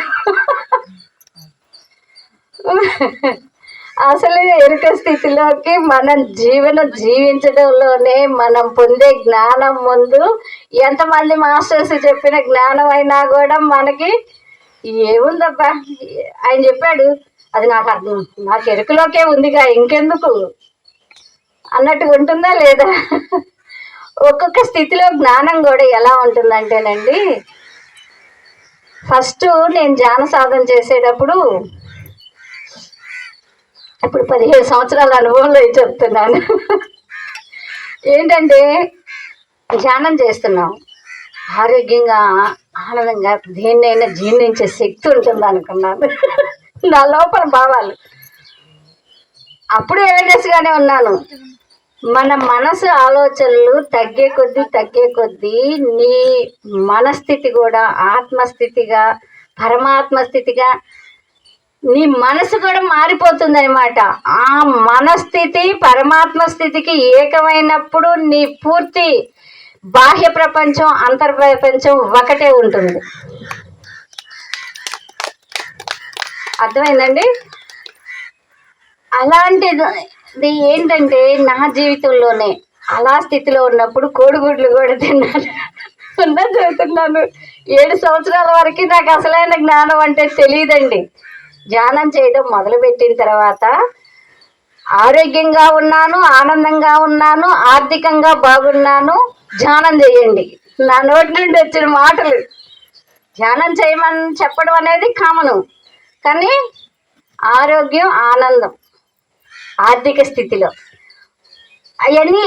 అసలు ఎరుక స్థితిలోకి మనం జీవించడంలోనే మనం పొందే జ్ఞానం ముందు ఎంతమంది మాస్టర్స్ చెప్పిన జ్ఞానం అయినా కూడా మనకి ఏముందబ్బా. ఆయన చెప్పాడు, అది నాకు అర్థం, నాకు ఎరుకలోకే ఉందిగా ఇంకెందుకు అన్నట్టుగా ఉంటుందా లేదా? ఒక్కొక్క స్థితిలో జ్ఞానం కూడా ఎలా ఉంటుందంటేనండి, ఫస్ట్ నేను ధ్యాన సాధన చేసేటప్పుడు, ఇప్పుడు 15 సంవత్సరాల అనుభవంలో ఇది చెప్తున్నాను. ఏంటంటే ధ్యానం చేస్తున్నాం, ఆరోగ్యంగా ఆనందంగా దేన్నైనా జీర్ణించే శక్తి ఉంటుంది అనుకున్నాను. నా లోపల భావాలు అప్పుడు అవేర్నెస్గానే ఉన్నాను. మన మనసు ఆలోచనలు తగ్గే కొద్దీ నీ మనస్థితి కూడా ఆత్మస్థితిగా, పరమాత్మ స్థితిగా నీ మనసు కూడా మారిపోతుంది అనమాట. ఆ మనస్థితి పరమాత్మ స్థితికి ఏకమైనప్పుడు నీ పూర్తి బాహ్య ప్రపంచం అంతర్ప్రపంచం ఒకటే ఉంటుంది. అర్థమైందండి? అలాంటిది ఏంటంటే నా జీవితంలోనే అలా స్థితిలో ఉన్నప్పుడు కోడిగుడ్లు కూడా తిన్నాను. చదువుతున్నాను 7 సంవత్సరాల వరకు నాకు అసలైన జ్ఞానం అంటే తెలియదండి. ధ్యానం చేయడం మొదలుపెట్టిన తర్వాత ఆరోగ్యంగా ఉన్నాను, ఆనందంగా ఉన్నాను, ఆర్థికంగా బాగున్నాను. ధ్యానం చేయండి, నా నోటి నుండి వచ్చిన మాటలు. ధ్యానం చేయమని చెప్పడం అనేది కామను, కానీ ఆరోగ్యం, ఆనందం, ఆర్థిక స్థితిలో అవన్నీ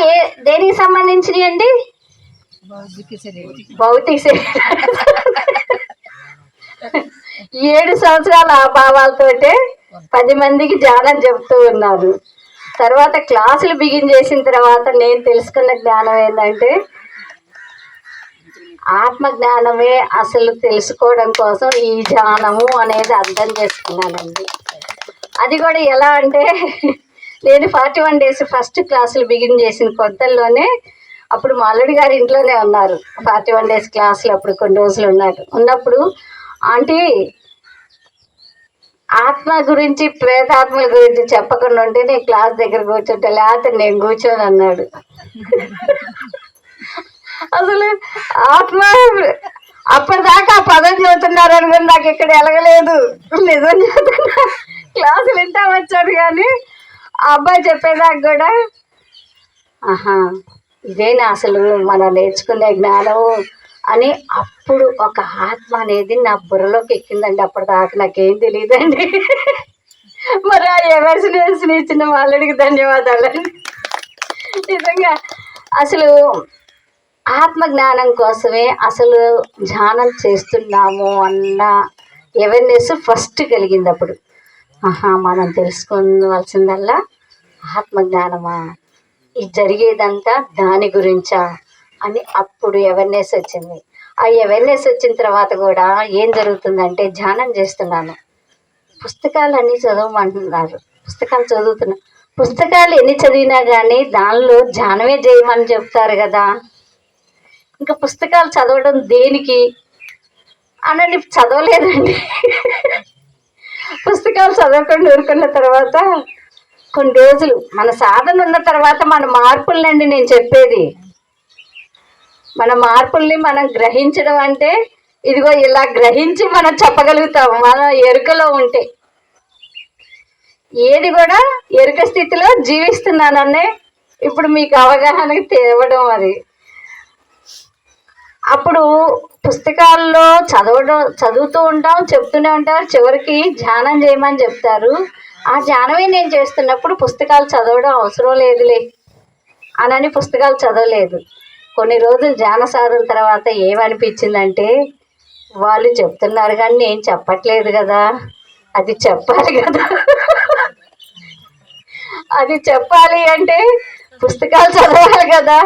దేనికి సంబంధించినవి అండి? భౌతిక శరీరం. 7 సంవత్సరాల ఆ భావాలతోటే 10 మందికి ధ్యానం చెప్తూ ఉన్నారు. తర్వాత క్లాసులు బిగిన్ చేసిన తర్వాత నేను తెలుసుకున్న జ్ఞానం ఏంటంటే, ఆత్మ జ్ఞానమే అసలు తెలుసుకోవడం కోసం ఈ ధ్యానము అనేది అర్థం చేసుకున్నానండి. అది కూడా ఎలా అంటే, నేను 41 days ఫస్ట్ క్లాసులు బిగిన్ చేసిన కొత్తల్లోనే, అప్పుడు మా అల్లుడి గారు ఇంట్లోనే ఉన్నారు. 41 days క్లాసులు అప్పుడు కొన్ని రోజులు ఉన్నప్పుడు, ఆంటీ ఆత్మ గురించి ప్రేతాత్మల గురించి చెప్పకుండా ఉంటే నేను క్లాస్ దగ్గర కూర్చుంటా, లేకపోతే నేను కూర్చొని అన్నాడు. అసలు ఆత్మ అప్పటిదాకా ఆ పదం చదువుతున్నారు అనుకుని నాకు ఇక్కడ ఎలగలేదు. నిజం చెబుతున్నా, క్లాసులు వింటా వచ్చాడు కానీ ఆ అబ్బాయి చెప్పేదాకా కూడా ఆహా ఇదేనా అసలు మనం నేర్చుకునే జ్ఞానము అని అప్పుడు ఒక ఆత్మ అనేది నా బుర్రలోకి ఎక్కిందండి. అప్పటిదాకా నాకేం తెలియదండి. మరి ఆ ఎమర్జెన్సీ ఇచ్చిన వాళ్ళకి ధన్యవాదాలండి. నిజంగా అసలు ఆత్మ జ్ఞానం కోసమే అసలు ధ్యానం చేస్తున్నాము అన్న అవేర్నెస్ ఫస్ట్ కలిగింది అప్పుడు. ఆహా మనం తెలుసుకోవాల్సిందల్లా ఆత్మజ్ఞానమా, ఇది జరిగేదంతా దాని గురించా అని అప్పుడు అవేర్నెస్ వచ్చింది. ఆ అవేర్నెస్ వచ్చిన తర్వాత కూడా ఏం జరుగుతుందంటే, ధ్యానం చేస్తున్నాను, పుస్తకాలన్నీ చదవమంటున్నారు, పుస్తకాలు చదువుతున్నా. పుస్తకాలు ఎన్ని చదివినా కానీ దానిలో ధ్యానమే చేయమని చెప్తారు కదా, ఇంకా పుస్తకాలు చదవడం దేనికి అని చదవలేదండి. పుస్తకాలు చదవకుండా ఊరుకున్న తర్వాత కొన్ని రోజులు మన సాధన ఉన్న తర్వాత మన మార్పులనండి నేను చెప్పేది. మన మార్పుల్ని మనం గ్రహించడం అంటే ఇదిగో ఇలా గ్రహించి మనం చెప్పగలుగుతాం, మన ఎరుకలో ఉంటే. ఏది కూడా ఎరుక స్థితిలో జీవిస్తున్నాననే ఇప్పుడు మీకు అవగాహనకి తేవడం. అది అప్పుడు పుస్తకాల్లో చదువుతూ ఉంటాం, చెప్తూనే ఉంటారు, చివరికి ధ్యానం చేయమని చెప్తారు. ఆ ధ్యానమే నేను చేస్తున్నప్పుడు పుస్తకాలు చదవడం అవసరం లేదులే అని పుస్తకాలు చదవలేదు. కొన్ని రోజులు ధ్యాన సాధన తర్వాత ఏమనిపించిందంటే, వాళ్ళు చెప్తున్నారు కానీ నేను చెప్పట్లేదు కదా, అది చెప్పాలి కదా, అది చెప్పాలి అంటే పుస్తకాలు చదవాలి కదా.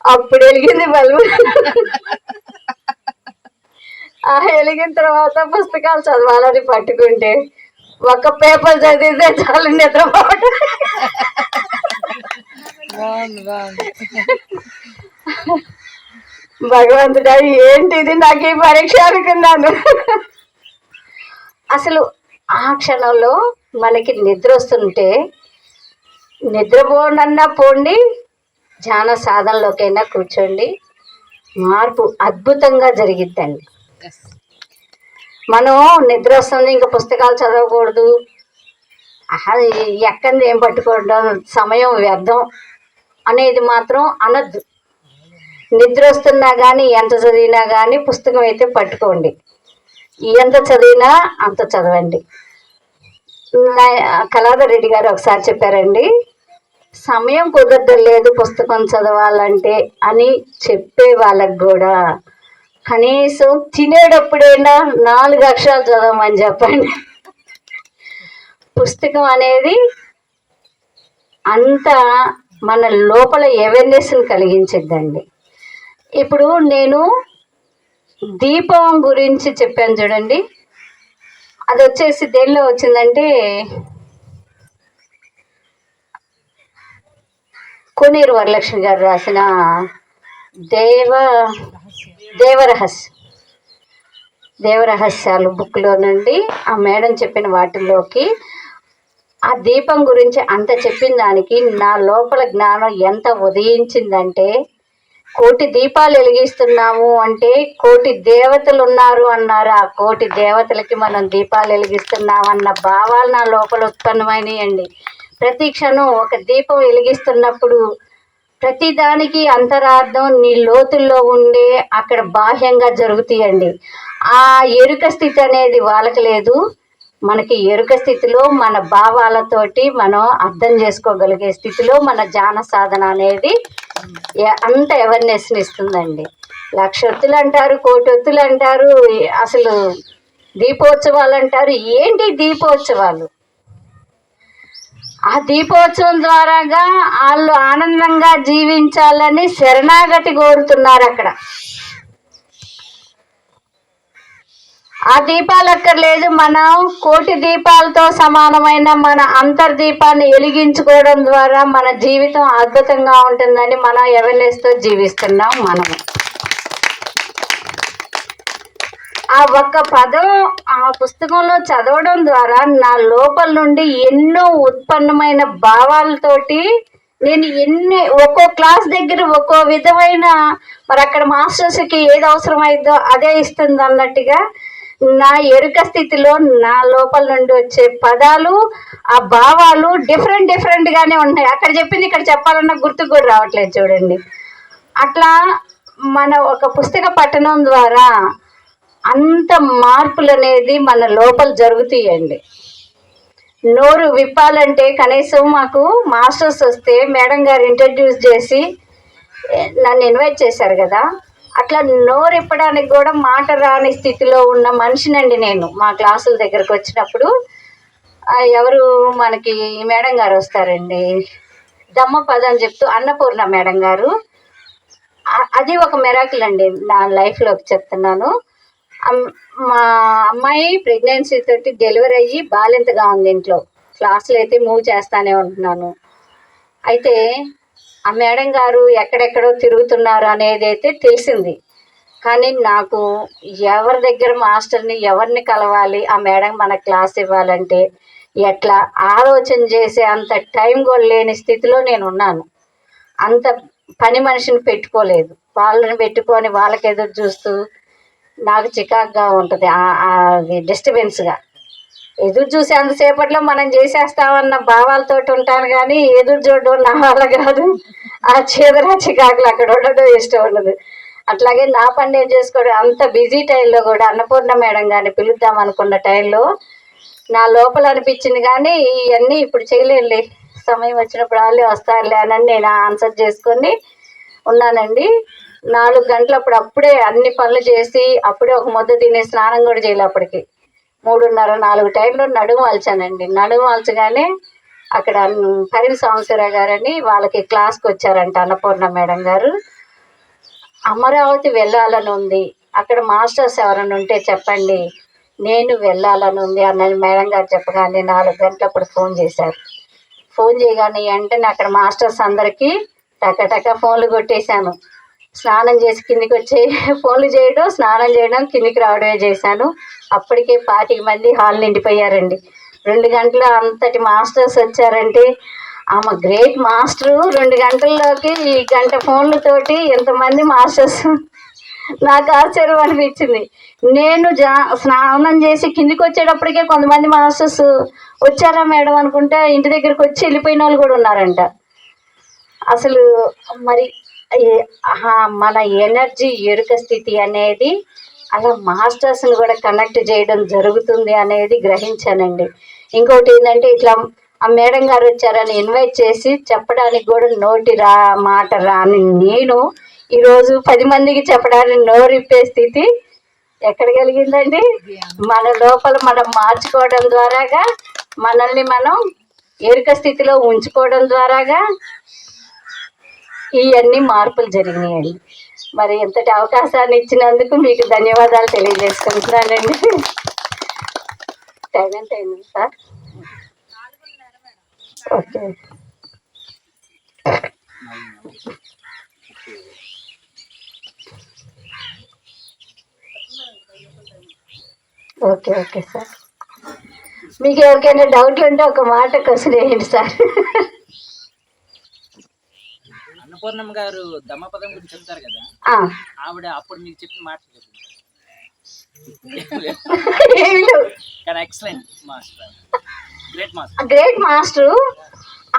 అప్పుడు వెలిగింది బల్బు. ఆ వెలిగిన తర్వాత పుస్తకాలు చదవాలని పట్టుకుంటే ఒక పేపర్ చదివితే చాలు నిద్రపోవడం. భగవంతుడా ఏంటిది నాకు ఈ పరీక్ష అనుకున్నాను. అసలు ఆ క్షణంలో మనకి నిద్ర వస్తుంటే, నిద్రపోనన్నా పోండి, ధ్యాన సాధనలోకైనా కూర్చోండి, మార్పు అద్భుతంగా జరిగిద్దండి. మనం నిద్ర వస్తుంది ఇంకా పుస్తకాలు చదవకూడదు అది ఎక్కంది ఏం పట్టుకోవడం సమయం వ్యర్థం అనేది మాత్రం అనద్దు. నిద్ర వస్తున్నా కానీ ఎంత చదివినా కానీ పుస్తకం అయితే పట్టుకోండి. ఎంత చదివినా అంత చదవండి. కళాధర్ రెడ్డి గారు ఒకసారి చెప్పారండి, సమయం కుదరలేదు పుస్తకం చదవాలంటే అని చెప్పే వాళ్ళకు కూడా కనీసం తినేటప్పుడైనా 4 అక్షరాలు చదవమని చెప్పండి. పుస్తకం అనేది అంత మన లోపల అవేర్నెస్ని కలిగించిద్దండి. ఇప్పుడు నేను దీపం గురించి చెప్పాను చూడండి, అది వచ్చేసి దేనిలో వచ్చిందంటే కోనేరు వరలక్ష్మి గారు రాసిన దేవరహస్యాలు బుక్లో నుండి ఆ మేడం చెప్పిన వాటిల్లోకి ఆ దీపం గురించి అంత చెప్పిన దానికి నా లోపల జ్ఞానం ఎంత ఉదయించిందంటే, కోటి దీపాలు వెలిగిస్తున్నాము అంటే కోటి దేవతలు ఉన్నారు అన్నారు. ఆ కోటి దేవతలకి మనం దీపాలు వెలిగిస్తున్నామన్న భావాలు నా లోపల ఉత్పన్నమైనయండి. ప్రతి క్షణం ఒక దీపం వెలిగిస్తున్నప్పుడు ప్రతి దానికి అంతరార్థం నీ లోతుల్లో ఉండే అక్కడ బాహ్యంగా జరుగుతాయండి. ఆ ఎరుక స్థితి అనేది వాళ్ళకి లేదు. మనకి ఎరుక స్థితిలో మన భావాలతోటి మనం అర్థం చేసుకోగలిగే స్థితిలో మన ధ్యాన సాధన అనేది అంత అవేర్నెస్ని ఇస్తుందండి. 1,00,000 ఒత్తులు అంటారు, 1,00,000 ఒత్తులు అంటారు, అసలు దీపోత్సవాలు అంటారు. ఏంటి దీపోత్సవాలు? ఆ దీపోత్సవం ద్వారాగా వాళ్ళు ఆనందంగా జీవించాలని శరణాగతి కోరుతున్నారు. అక్కడ ఆ దీపాలు అక్కర్లేదు. మనం 1,000 దీపాలతో సమానమైన మన అంతర్దీపాన్ని వెలిగించుకోవడం ద్వారా మన జీవితం అద్భుతంగా ఉంటుందని మనం అవేర్నెస్తో జీవిస్తున్నాం. మనము ఆ ఒక్క పదం ఆ పుస్తకంలో చదవడం ద్వారా నా లోపల నుండి ఎన్నో ఉత్పన్నమైన భావాలతోటి నేను ఒక్కో క్లాస్ దగ్గర ఒక్కో విధమైన, మరి అక్కడ మాస్టర్స్కి ఏది అవసరమైందో అదే ఇస్తుంది అన్నట్టుగా నా ఎరుక స్థితిలో నా లోపల నుండి వచ్చే పదాలు ఆ భావాలు డిఫరెంట్గానే ఉన్నాయి. అక్కడ చెప్పింది ఇక్కడ చెప్పాలన్న గుర్తుకు కూడా రావట్లేదు చూడండి. అట్లా మన ఒక పుస్తక పఠనం ద్వారా అంత మార్పులు అనేది మన లోపల జరుగుతాయండి. నోరు విప్పాలంటే కనీసం మాకు మాస్టర్స్ వస్తే మేడం గారు ఇంట్రడ్యూస్ చేసి నన్ను ఇన్వైట్ చేశారు కదా, అట్లా నోరు ఇప్పడానికి కూడా మాట రాని స్థితిలో ఉన్న మనిషినండి నేను. మా క్లాసుల దగ్గరకు వచ్చినప్పుడు ఎవరు మనకి మేడం గారు వస్తారండి, దమ్మపద అని చెప్తూ అన్నపూర్ణ మేడం గారు. అది ఒక మిరాకిల్ అండి నా లైఫ్లోకి చెప్తున్నాను. మా అమ్మాయి ప్రెగ్నెన్సీ తోటి డెలివరీ అయ్యి బాలింతగా ఉంది. ఇంట్లో క్లాసులు అయితే మూవ్ చేస్తానే ఉంటున్నాను. అయితే ఆ మేడం గారు ఎక్కడెక్కడో తిరుగుతున్నారు అనేది అయితే తెలిసింది. కానీ నాకు ఎవరి దగ్గర మాస్టర్ని ఎవరిని కలవాలి, ఆ మేడం మన క్లాస్ ఇవ్వాలంటే ఎట్లా ఆలోచన చేసే అంత టైం కూడా లేని స్థితిలో నేను ఉన్నాను. అంత పని మనిషిని పెట్టుకోలేదు. వాళ్ళని పెట్టుకొని వాళ్ళకి ఎదురు చూస్తూ నాకు చికాకుగా ఉంటుంది. అది డిస్టర్బెన్స్గా ఎదురు చూసేంతసేపట్లో మనం చేసేస్తామన్న భావాలతో ఉంటాను. కానీ ఎదురు చూడడం నా వల్ల కాదు. ఆ చీదరా చికాకులు అక్కడ ఉండడం ఇష్టం ఉండదు. అట్లాగే నా పని నేను చేసుకోవడం అంత బిజీ టైంలో కూడా అన్నపూర్ణ మేడం గారిని పిలుద్దాం అనుకున్న టైంలో నా లోపల అనిపించింది. కానీ ఇవన్నీ ఇప్పుడు చేయలేనులే, సమయం వచ్చినప్పుడు వాళ్ళే వస్తారులే అని నేను ఆన్సర్ చేసుకొని ఉన్నానండి. 4 గంటలప్పుడు అప్పుడే అన్ని పనులు చేసి అప్పుడే ఒక ముద్ద తినే స్నానం కూడా చేయలే. అప్పటికి 3:30-4 టైంలో నడుము వాల్చానండి. నడుము వాల్చగానే అక్కడ పరిణి సాంబశివరావు గారని వాళ్ళకి క్లాస్కి వచ్చారంట అన్నపూర్ణ మేడం గారు. అమరావతి వెళ్ళాలని ఉంది, అక్కడ మాస్టర్స్ ఎవరైనా ఉంటే చెప్పండి, నేను వెళ్ళాలని ఉంది అన్నది మేడం గారు చెప్పగానే 4 గంటలప్పుడు ఫోన్ చేశారు. ఫోన్ చేయగానే వెంటనే అక్కడ మాస్టర్స్ అందరికీ టక ఫోన్లు కొట్టేశాను. స్నానం చేసి కిందికి వచ్చి ఫోన్లు చేయడం, స్నానం చేయడం, కిందికి రావడమే చేశాను. అప్పటికే 25 మంది హాల్ నిండిపోయారండి. 2 గంటల అంతటి మాస్టర్స్ వచ్చారంటే ఆమె గ్రేట్ మాస్టరు. 2 గంటల్లోకి ఈ గంట ఫోన్లతోటి ఎంతమంది మాస్టర్స్ నాకు ఆశ్చర్యం అనిపించింది. నేను స్నానం చేసి కిందికి వచ్చేటప్పటికే కొంతమంది మాస్టర్స్ వచ్చారా మేడం అనుకుంటే ఇంటి దగ్గరికి వచ్చి వెళ్ళిపోయిన వాళ్ళు కూడా ఉన్నారంట. అసలు మరి మన ఎనర్జీ ఎరుక స్థితి అనేది అలా మాస్టర్స్ని కూడా కనెక్ట్ చేయడం జరుగుతుంది అనేది గ్రహించానండి. ఇంకోటి ఏంటంటే ఇట్లా ఆ మేడం గారు వచ్చారని ఇన్వైట్ చేసి చెప్పడానికి కూడా మాట రాని నేను ఈరోజు 10 మందికి చెప్పడానికి నోరిప్పే స్థితి ఎక్కడ కలిగిందండి? మన లోపల మనం మార్చుకోవడం ద్వారాగా, మనల్ని మనం ఎరుక స్థితిలో ఉంచుకోవడం ద్వారాగా ఇవన్నీ మార్పులు జరిగినాయండి. మరి ఎంతటి అవకాశాన్ని ఇచ్చినందుకు మీకు ధన్యవాదాలు తెలియజేసుకుంటున్నానండి. టైం ఎంత అయింది sir? Okay. Okay okay sir. మీకు ఎవరికైనా డౌట్లు ఉంటే ఒక మాట క్వశ్చన్ వేయండి సార్. అన్నపూర్ణమ్మ గారు దమ్మపదం గురించి చెప్తారు కదా, ఆవిడ అప్పుడు మీకు చెప్పిన మాట గ్రేట్ మాస్టర్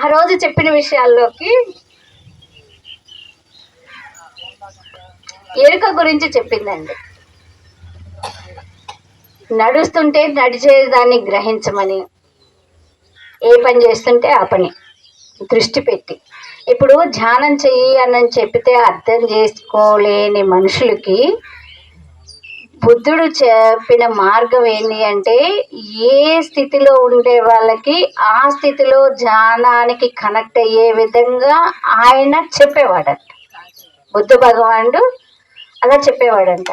ఆ రోజు చెప్పిన విషయాల్లోకి ఎరుక గురించి చెప్పిందండి. నడుస్తుంటే నడిచేదాన్ని గ్రహించమని, ఏ పని చేస్తుంటే ఆ పని దృష్టి పెట్టి. ఇప్పుడు ధ్యానం చెయ్యి అని చెప్తే అర్థం చేసుకోలేని మనుషులకి బుద్ధుడు చెప్పిన మార్గం ఏంటి అంటే, ఏ స్థితిలో ఉండే వాళ్ళకి ఆ స్థితిలో ధ్యానానికి కనెక్ట్ అయ్యే విధంగా ఆయన చెప్పేవాడంట. బుద్ధ భగవానుడు అలా చెప్పేవాడంట.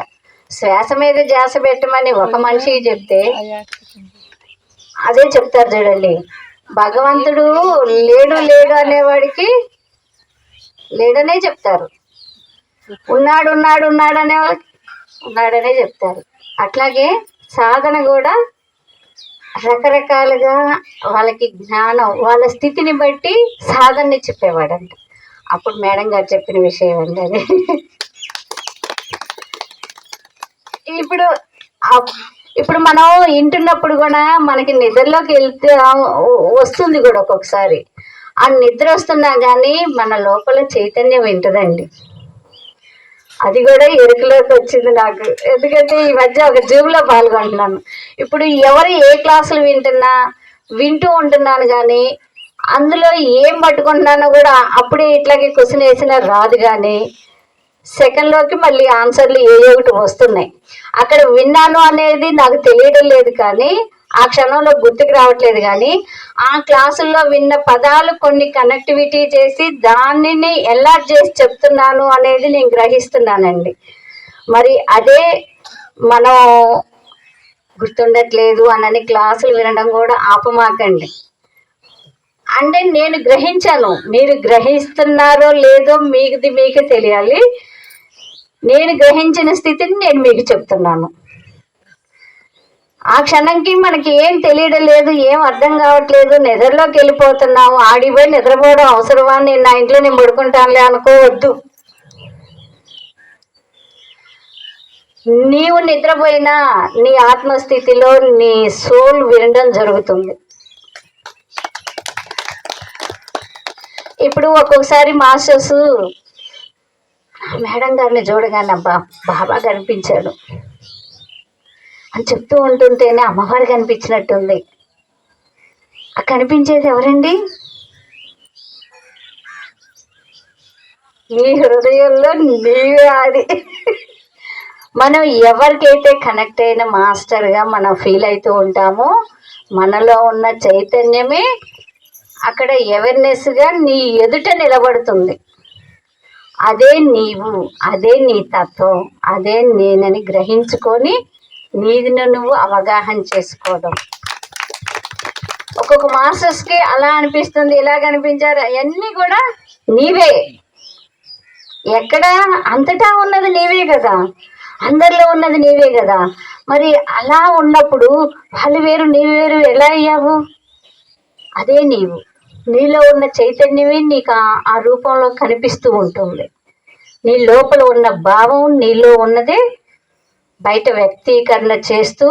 శ్వాస మీద ధ్యాస పెట్టమని ఒక మనిషికి చెప్తే అదే చెప్తారు చూడండి. భగవంతుడు లేడు లేడు అనేవాడికి లేడనే చెప్తారు. ఉన్నాడు ఉన్నాడు ఉన్నాడు అనేవాడికి ఉన్నాడనే చెప్తారు. అట్లాగే సాధన కూడా రకరకాలుగా వాళ్ళకి జ్ఞానం, వాళ్ళ స్థితిని బట్టి సాధనని చెప్పేవాడంట. అప్పుడు మేడం గారు చెప్పిన విషయం అండి అది. ఇప్పుడు మనం వింటున్నప్పుడు కూడా మనకి నిద్రలోకి వెళ్తే వస్తుంది కూడా ఒక్కొక్కసారి. ఆ నిద్ర వస్తున్నా కానీ మన లోపల చైతన్యం వింటదండి. అది కూడా ఎరుకలోకి వచ్చింది నాకు. ఎందుకంటే ఈ మధ్య ఒక జూమ్లో పాల్గొంటున్నాను. ఇప్పుడు ఎవరు ఏ క్లాసులు వింటూ ఉంటున్నాను కానీ అందులో ఏం పట్టుకుంటున్నానో కూడా అప్పుడే ఇట్లాగే క్వశ్చన్ వేసినా రాదు. కానీ సెకండ్లోకి మళ్ళీ ఆన్సర్లు ఒకటి వస్తున్నాయి. అక్కడ విన్నాను అనేది నాకు తెలియడం లేదు, కానీ ఆ క్షణంలో గుర్తుకు రావట్లేదు. కానీ ఆ క్లాసుల్లో విన్న పదాలు కొన్ని కనెక్టివిటీ చేసి దానిని ఎలా చేసి చెప్తున్నాను అనేది నేను గ్రహిస్తున్నానండి. మరి అదే మనం గుర్తుండట్లేదు అనని క్లాసులు వినడం కూడా ఆపమాకండి. అంటే నేను గ్రహించాను, మీరు గ్రహిస్తున్నారో లేదో మీకు తెలియాలి. నేను గ్రహించిన స్థితిని నేను మీకు చెప్తున్నాను. ఆ క్షణంకి మనకి ఏం తెలియడం లేదు, ఏం అర్థం కావట్లేదు, నిద్రలోకి వెళ్ళిపోతున్నాము. ఆడిపోయి నిద్రపోవడం అవసరమా, నేను నా ఇంట్లో నేను పడుకుంటానులే అనుకోవద్దు. నీవు నిద్రపోయినా నీ ఆత్మస్థితిలో నీ సోల్ వినడం జరుగుతుంది. ఇప్పుడు ఒక్కొక్కసారి మాస్టర్స్ మేడం గారిని చూడగానే అబ్బా బాబా కనిపించాడు అని చెప్తూ ఉంటుంటేనే అమ్మవారు కనిపించినట్టుంది. ఆ కనిపించేది ఎవరండి? నీ హృదయంలో నీవే. అది మనం ఎవరికైతే కనెక్ట్ అయిన మాస్టర్గా మనం ఫీల్ అవుతూ ఉంటామో మనలో ఉన్న చైతన్యమే అక్కడ అవేర్నెస్గా నీ ఎదుట నిలబడుతుంది. అదే నీవు, అదే నీ తత్వం, అదే నేనని గ్రహించుకొని నీది నువ్వు అవగాహన చేసుకోవడం. ఒక్కొక్క మాస్టర్స్కి అలా అనిపిస్తుంది, ఇలా కనిపించారు, అవన్నీ కూడా నీవే. ఎక్కడ అంతటా ఉన్నది నీవే కదా, అందరిలో ఉన్నది నీవే కదా. మరి అలా ఉన్నప్పుడు వాళ్ళు వేరు నీవు వేరు ఎలా అయ్యావు? అదే నీవు, నీలో ఉన్న చైతన్యమే నీకు ఆ రూపంలో కనిపిస్తూ ఉంటుంది. నీ లోపల ఉన్న భావం నీలో ఉన్నదే బయట వ్యక్తీకరణ చేస్తూ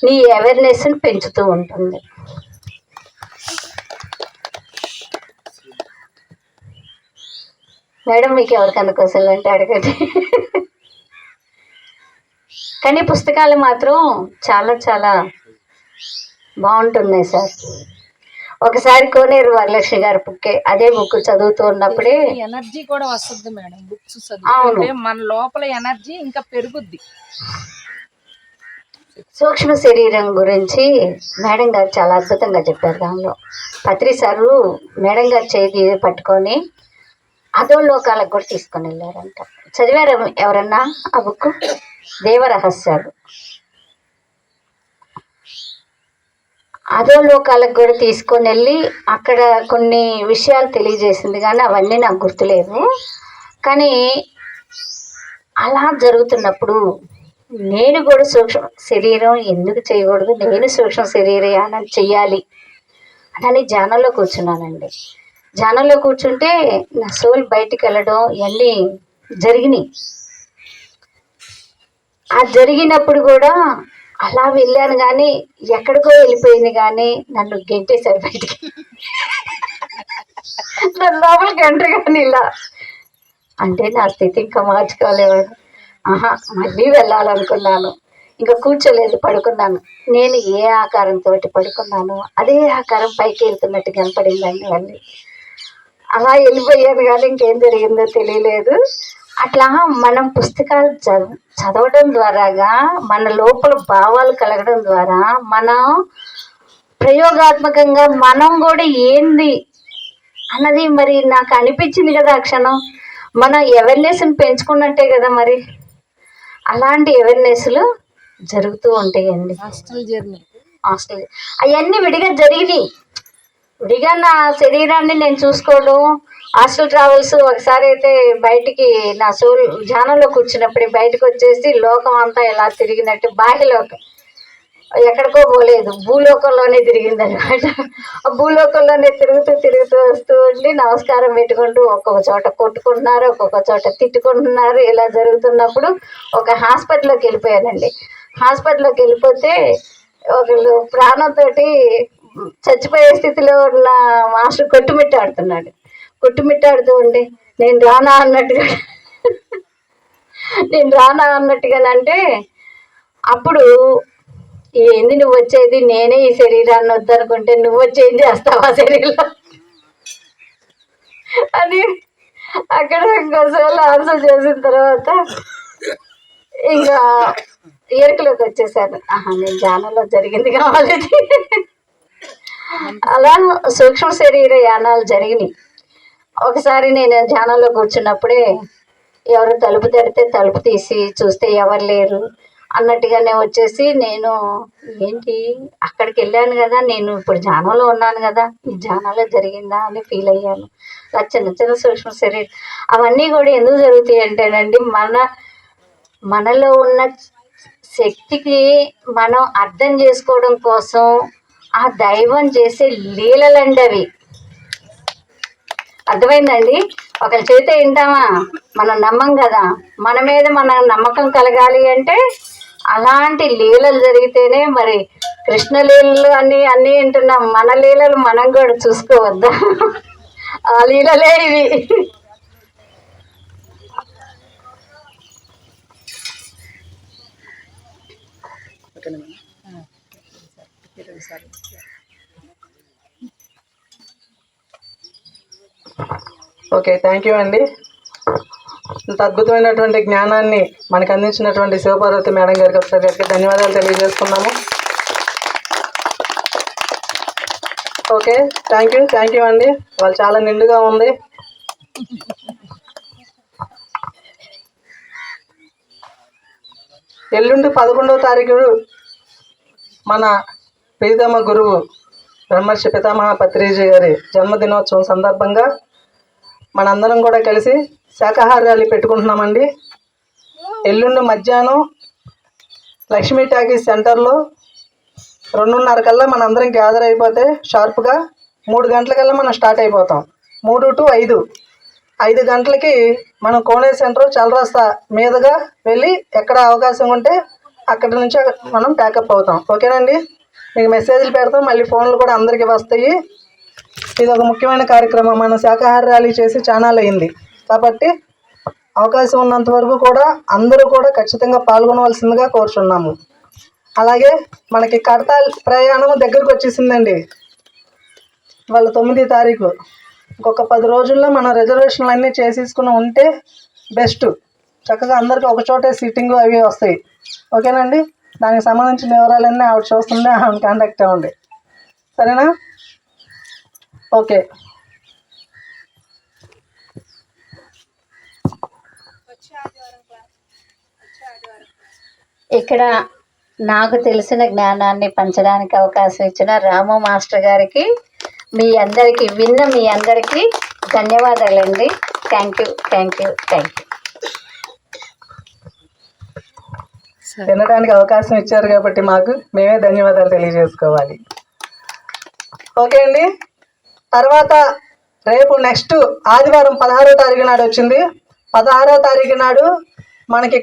నీ అవేర్నెస్ని పెంచుతూ ఉంటుంది. మేడం మీకు ఎవరికన్నా క్వశ్చన్లు అంటే అడగండి. కానీ పుస్తకాలు మాత్రం చాలా చాలా బాగుంటున్నాయి సార్. ఒకసారి కోనేరు వరలక్ష్మి గారి బుక్కే, అదే బుక్ చదువుతూ ఉన్నప్పుడే ఎనర్జీ కూడా వస్తుంది మేడం. బుక్స్ అవును. చదివితే మన లోపల ఎనర్జీ ఇంకా పెరుగుద్ది. సూక్ష్మ శరీరం గురించి మేడం గారు చాలా అద్భుతంగా చెప్పారు. దానిలో పత్రి సారు మేడం గారు చేతి పట్టుకొని అధోలోకాలకు కూడా తీసుకొని వెళ్ళారంట. చదివారు ఎవరన్నా ఆ బుక్? దేవరహస్యాలు. అధోలోకాలకు కూడా తీసుకొని వెళ్ళి అక్కడ కొన్ని విషయాలు తెలియజేసింది, కానీ అవన్నీ నాకు గుర్తులేవు. కానీ అలా జరుగుతున్నప్పుడు నేను కూడా సూక్ష్మ శరీరం ఎందుకు చేయకూడదు, నేను సూక్ష్మ శరీరయానం చెయ్యాలి అని ధ్యానంలో కూర్చున్నానండి. ధ్యానంలో కూర్చుంటే నా సోల్ బయటికి వెళ్ళడం ఇవన్నీ జరిగినాయి. ఆ జరిగినప్పుడు కూడా అలా వెళ్ళాను, కానీ ఎక్కడికో వెళ్ళిపోయింది, కానీ నన్ను గెంటేశారు బయటికి. నన్ను లోపలికి ఎంటర్ కానీ ఇలా అంటే నా స్థితి ఇంకా మార్చుకోలేవు. మళ్ళీ వెళ్ళాలనుకున్నాను, ఇంకా కూర్చోలేదు, పడుకున్నాను. నేను ఏ ఆకారంతో పడుకున్నాను అదే ఆకారం పైకి వెళ్తున్నట్టు కనపడిందండి. మళ్ళీ అలా వెళ్ళిపోయాను, కానీ ఇంకేం జరిగిందో తెలియలేదు. అట్లా మనం పుస్తకాలు చదవడం ద్వారాగా మన లోపల భావాలు కలగడం ద్వారా మనం ప్రయోగాత్మకంగా మనం కూడా ఏంది అన్నది మరి నాకు అనిపించింది కదా ఆ క్షణం. మనం అవేర్నెస్ని పెంచుకున్నట్టే కదా మరి. అలాంటి అవేర్నెస్లు జరుగుతూ ఉంటాయండి. హాస్టల్ అవన్నీ విడిగా జరిగినాయి. విడిగా నా శరీరాన్ని నేను చూసుకోవడం. హాస్టల్ ట్రావెల్స్ ఒకసారి అయితే బయటికి నా సోల్ ధ్యానంలో కూర్చున్నప్పుడు బయటకు వచ్చేసి లోకం అంతా ఇలా తిరిగినట్టు, బాహ్యలోకం ఎక్కడికో పోలేదు, భూలోకంలోనే తిరిగిందనమాట. ఆ భూలోకంలోనే తిరుగుతూ వస్తూ ఉండి నమస్కారం పెట్టుకుంటూ ఒక్కొక్క చోట కొట్టుకుంటున్నారు, ఒక్కొక్క చోట తిట్టుకుంటున్నారు. ఇలా జరుగుతున్నప్పుడు ఒక హాస్పిటల్లోకి వెళ్ళిపోయానండి. హాస్పిటల్లోకి వెళ్ళిపోతే ఒకళ్ళు ప్రాణంతో చచ్చిపోయే స్థితిలో ఉన్న మాస్టర్ కొట్టుమిట్టాడుతున్నాడు. కొట్టుమిట్టాడుతూ ఉండి నేను రానా అన్నట్టుగానంటే అప్పుడు ఏంది నువ్వు వచ్చేది, నేనే ఈ శరీరాన్ని వద్దనుకుంటే నువ్వు వచ్చేది చేస్తావా శరీరం అని అక్కడ ఇంకోసార్లు ఆన్సర్ చేసిన తర్వాత ఇంకా ఎరుకలోకి వచ్చేసాను. నేను ధ్యానంలో జరిగింది కావాలి. అలా సూక్ష్మ శరీర యానాలు జరిగినాయి. ఒకసారి నేను ధ్యానంలో కూర్చున్నప్పుడే ఎవరు తలుపు తెరితే తలుపు తీసి చూస్తే ఎవరు లేరు అన్నట్టుగానే వచ్చేసి నేను ఏంటి అక్కడికి వెళ్ళాను కదా, నేను ఇప్పుడు ధ్యానంలో ఉన్నాను కదా, ఈ ధ్యానంలో జరిగిందా అని ఫీల్ అయ్యాను. అలా చిన్న చిన్న సూక్ష్మ శరీరం అవన్నీ కూడా ఎందుకు జరుగుతాయి అంటేనండి, మనలో ఉన్న శక్తికి మనం అర్థం చేసుకోవడం కోసం ఆ దైవం చేసే లీలలండి అవి. అర్థమైందండి? ఒకరి చేత వింటామా, మనం నమ్మం కదా. మన మీద మన నమ్మకం కలగాలి అంటే అలాంటి లీలలు జరిగితేనే. మరి కృష్ణ లీలలు అన్నీ వింటున్నాం, మన లీలలు మనం కూడా చూసుకోవద్దా? ఆ లీలలే ఇవి. ఓకే, థ్యాంక్ యూ అండి. ఇంత అద్భుతమైనటువంటి జ్ఞానాన్ని మనకు అందించినటువంటి శివపార్వతి మేడం గారికి ఒకసారి ధన్యవాదాలు తెలియజేస్తున్నాము. ఓకే, థ్యాంక్ యూ అండి. వాళ్ళు చాలా నిండుగా ఉంది. ఎల్లుండి 11వ తారీఖు మన ప్రీతమ గురువు బ్రహ్మర్షి పితామహ పత్రిజీ గారి జన్మదినోత్సవం సందర్భంగా మనందరం కూడా కలిసి శాకాహార ర్యాలీ పెట్టుకుంటున్నామండి. ఎల్లుండి మధ్యాహ్నం లక్ష్మీ టాకీస్ సెంటర్లో 2:30 కల్లా మనందరం గ్యాదర్ అయిపోతే షార్ప్గా 3 గంటలకల్లా మనం స్టార్ట్ అయిపోతాం. 3 to 5 గంటలకి మనం కోనేరు సెంటర్ చలరస్తా మీదుగా వెళ్ళి ఎక్కడ అవకాశం ఉంటే అక్కడి నుంచి మనం ప్యాకప్ అవుతాం. ఓకేనండి, మీకు మెసేజ్లు పెడతాం, మళ్ళీ ఫోన్లు కూడా అందరికీ వస్తాయి. ఇది ఒక ముఖ్యమైన కార్యక్రమం. మనం శాకాహార ర్యాలీ చేసి ఛానల్ అయింది కాబట్టి అవకాశం ఉన్నంత వరకు కూడా అందరూ కూడా ఖచ్చితంగా పాల్గొనవలసిందిగా కోరుచున్నాము. అలాగే మనకి కడతాల్ ప్రయాణం దగ్గరకు వచ్చేసిందండి. వాళ్ళ 9వ తారీఖు, ఇంకొక 10 రోజుల్లో మనం రిజర్వేషన్లు అన్నీ చేసేసుకుని ఉంటే బెస్ట్. చక్కగా అందరికీ ఒక చోటే సీటింగ్ అవి వస్తాయి. ఓకేనండి, దానికి సంబంధించిన వివరాలన్నీ ఆవిడ చూస్తుండే, ఆవిడ కాంటాక్ట్ అవ్వండి. సరేనా? ఓకే. ఇక్కడ నాకు తెలిసిన జ్ఞానాన్ని పంచడానికి అవకాశం ఇచ్చిన రాము మాస్టర్ గారికి, మీ అందరికీ ధన్యవాదాలండి. Thank you. వినడానికి అవకాశం ఇచ్చారు కాబట్టి మేమే ధన్యవాదాలు తెలియజేసుకోవాలి. ఓకే అండి, తర్వాత రేపు నెక్స్ట్ ఆదివారం 16వ తారీఖు నాడు వచ్చింది. 16వ తారీఖు నాడు మనకి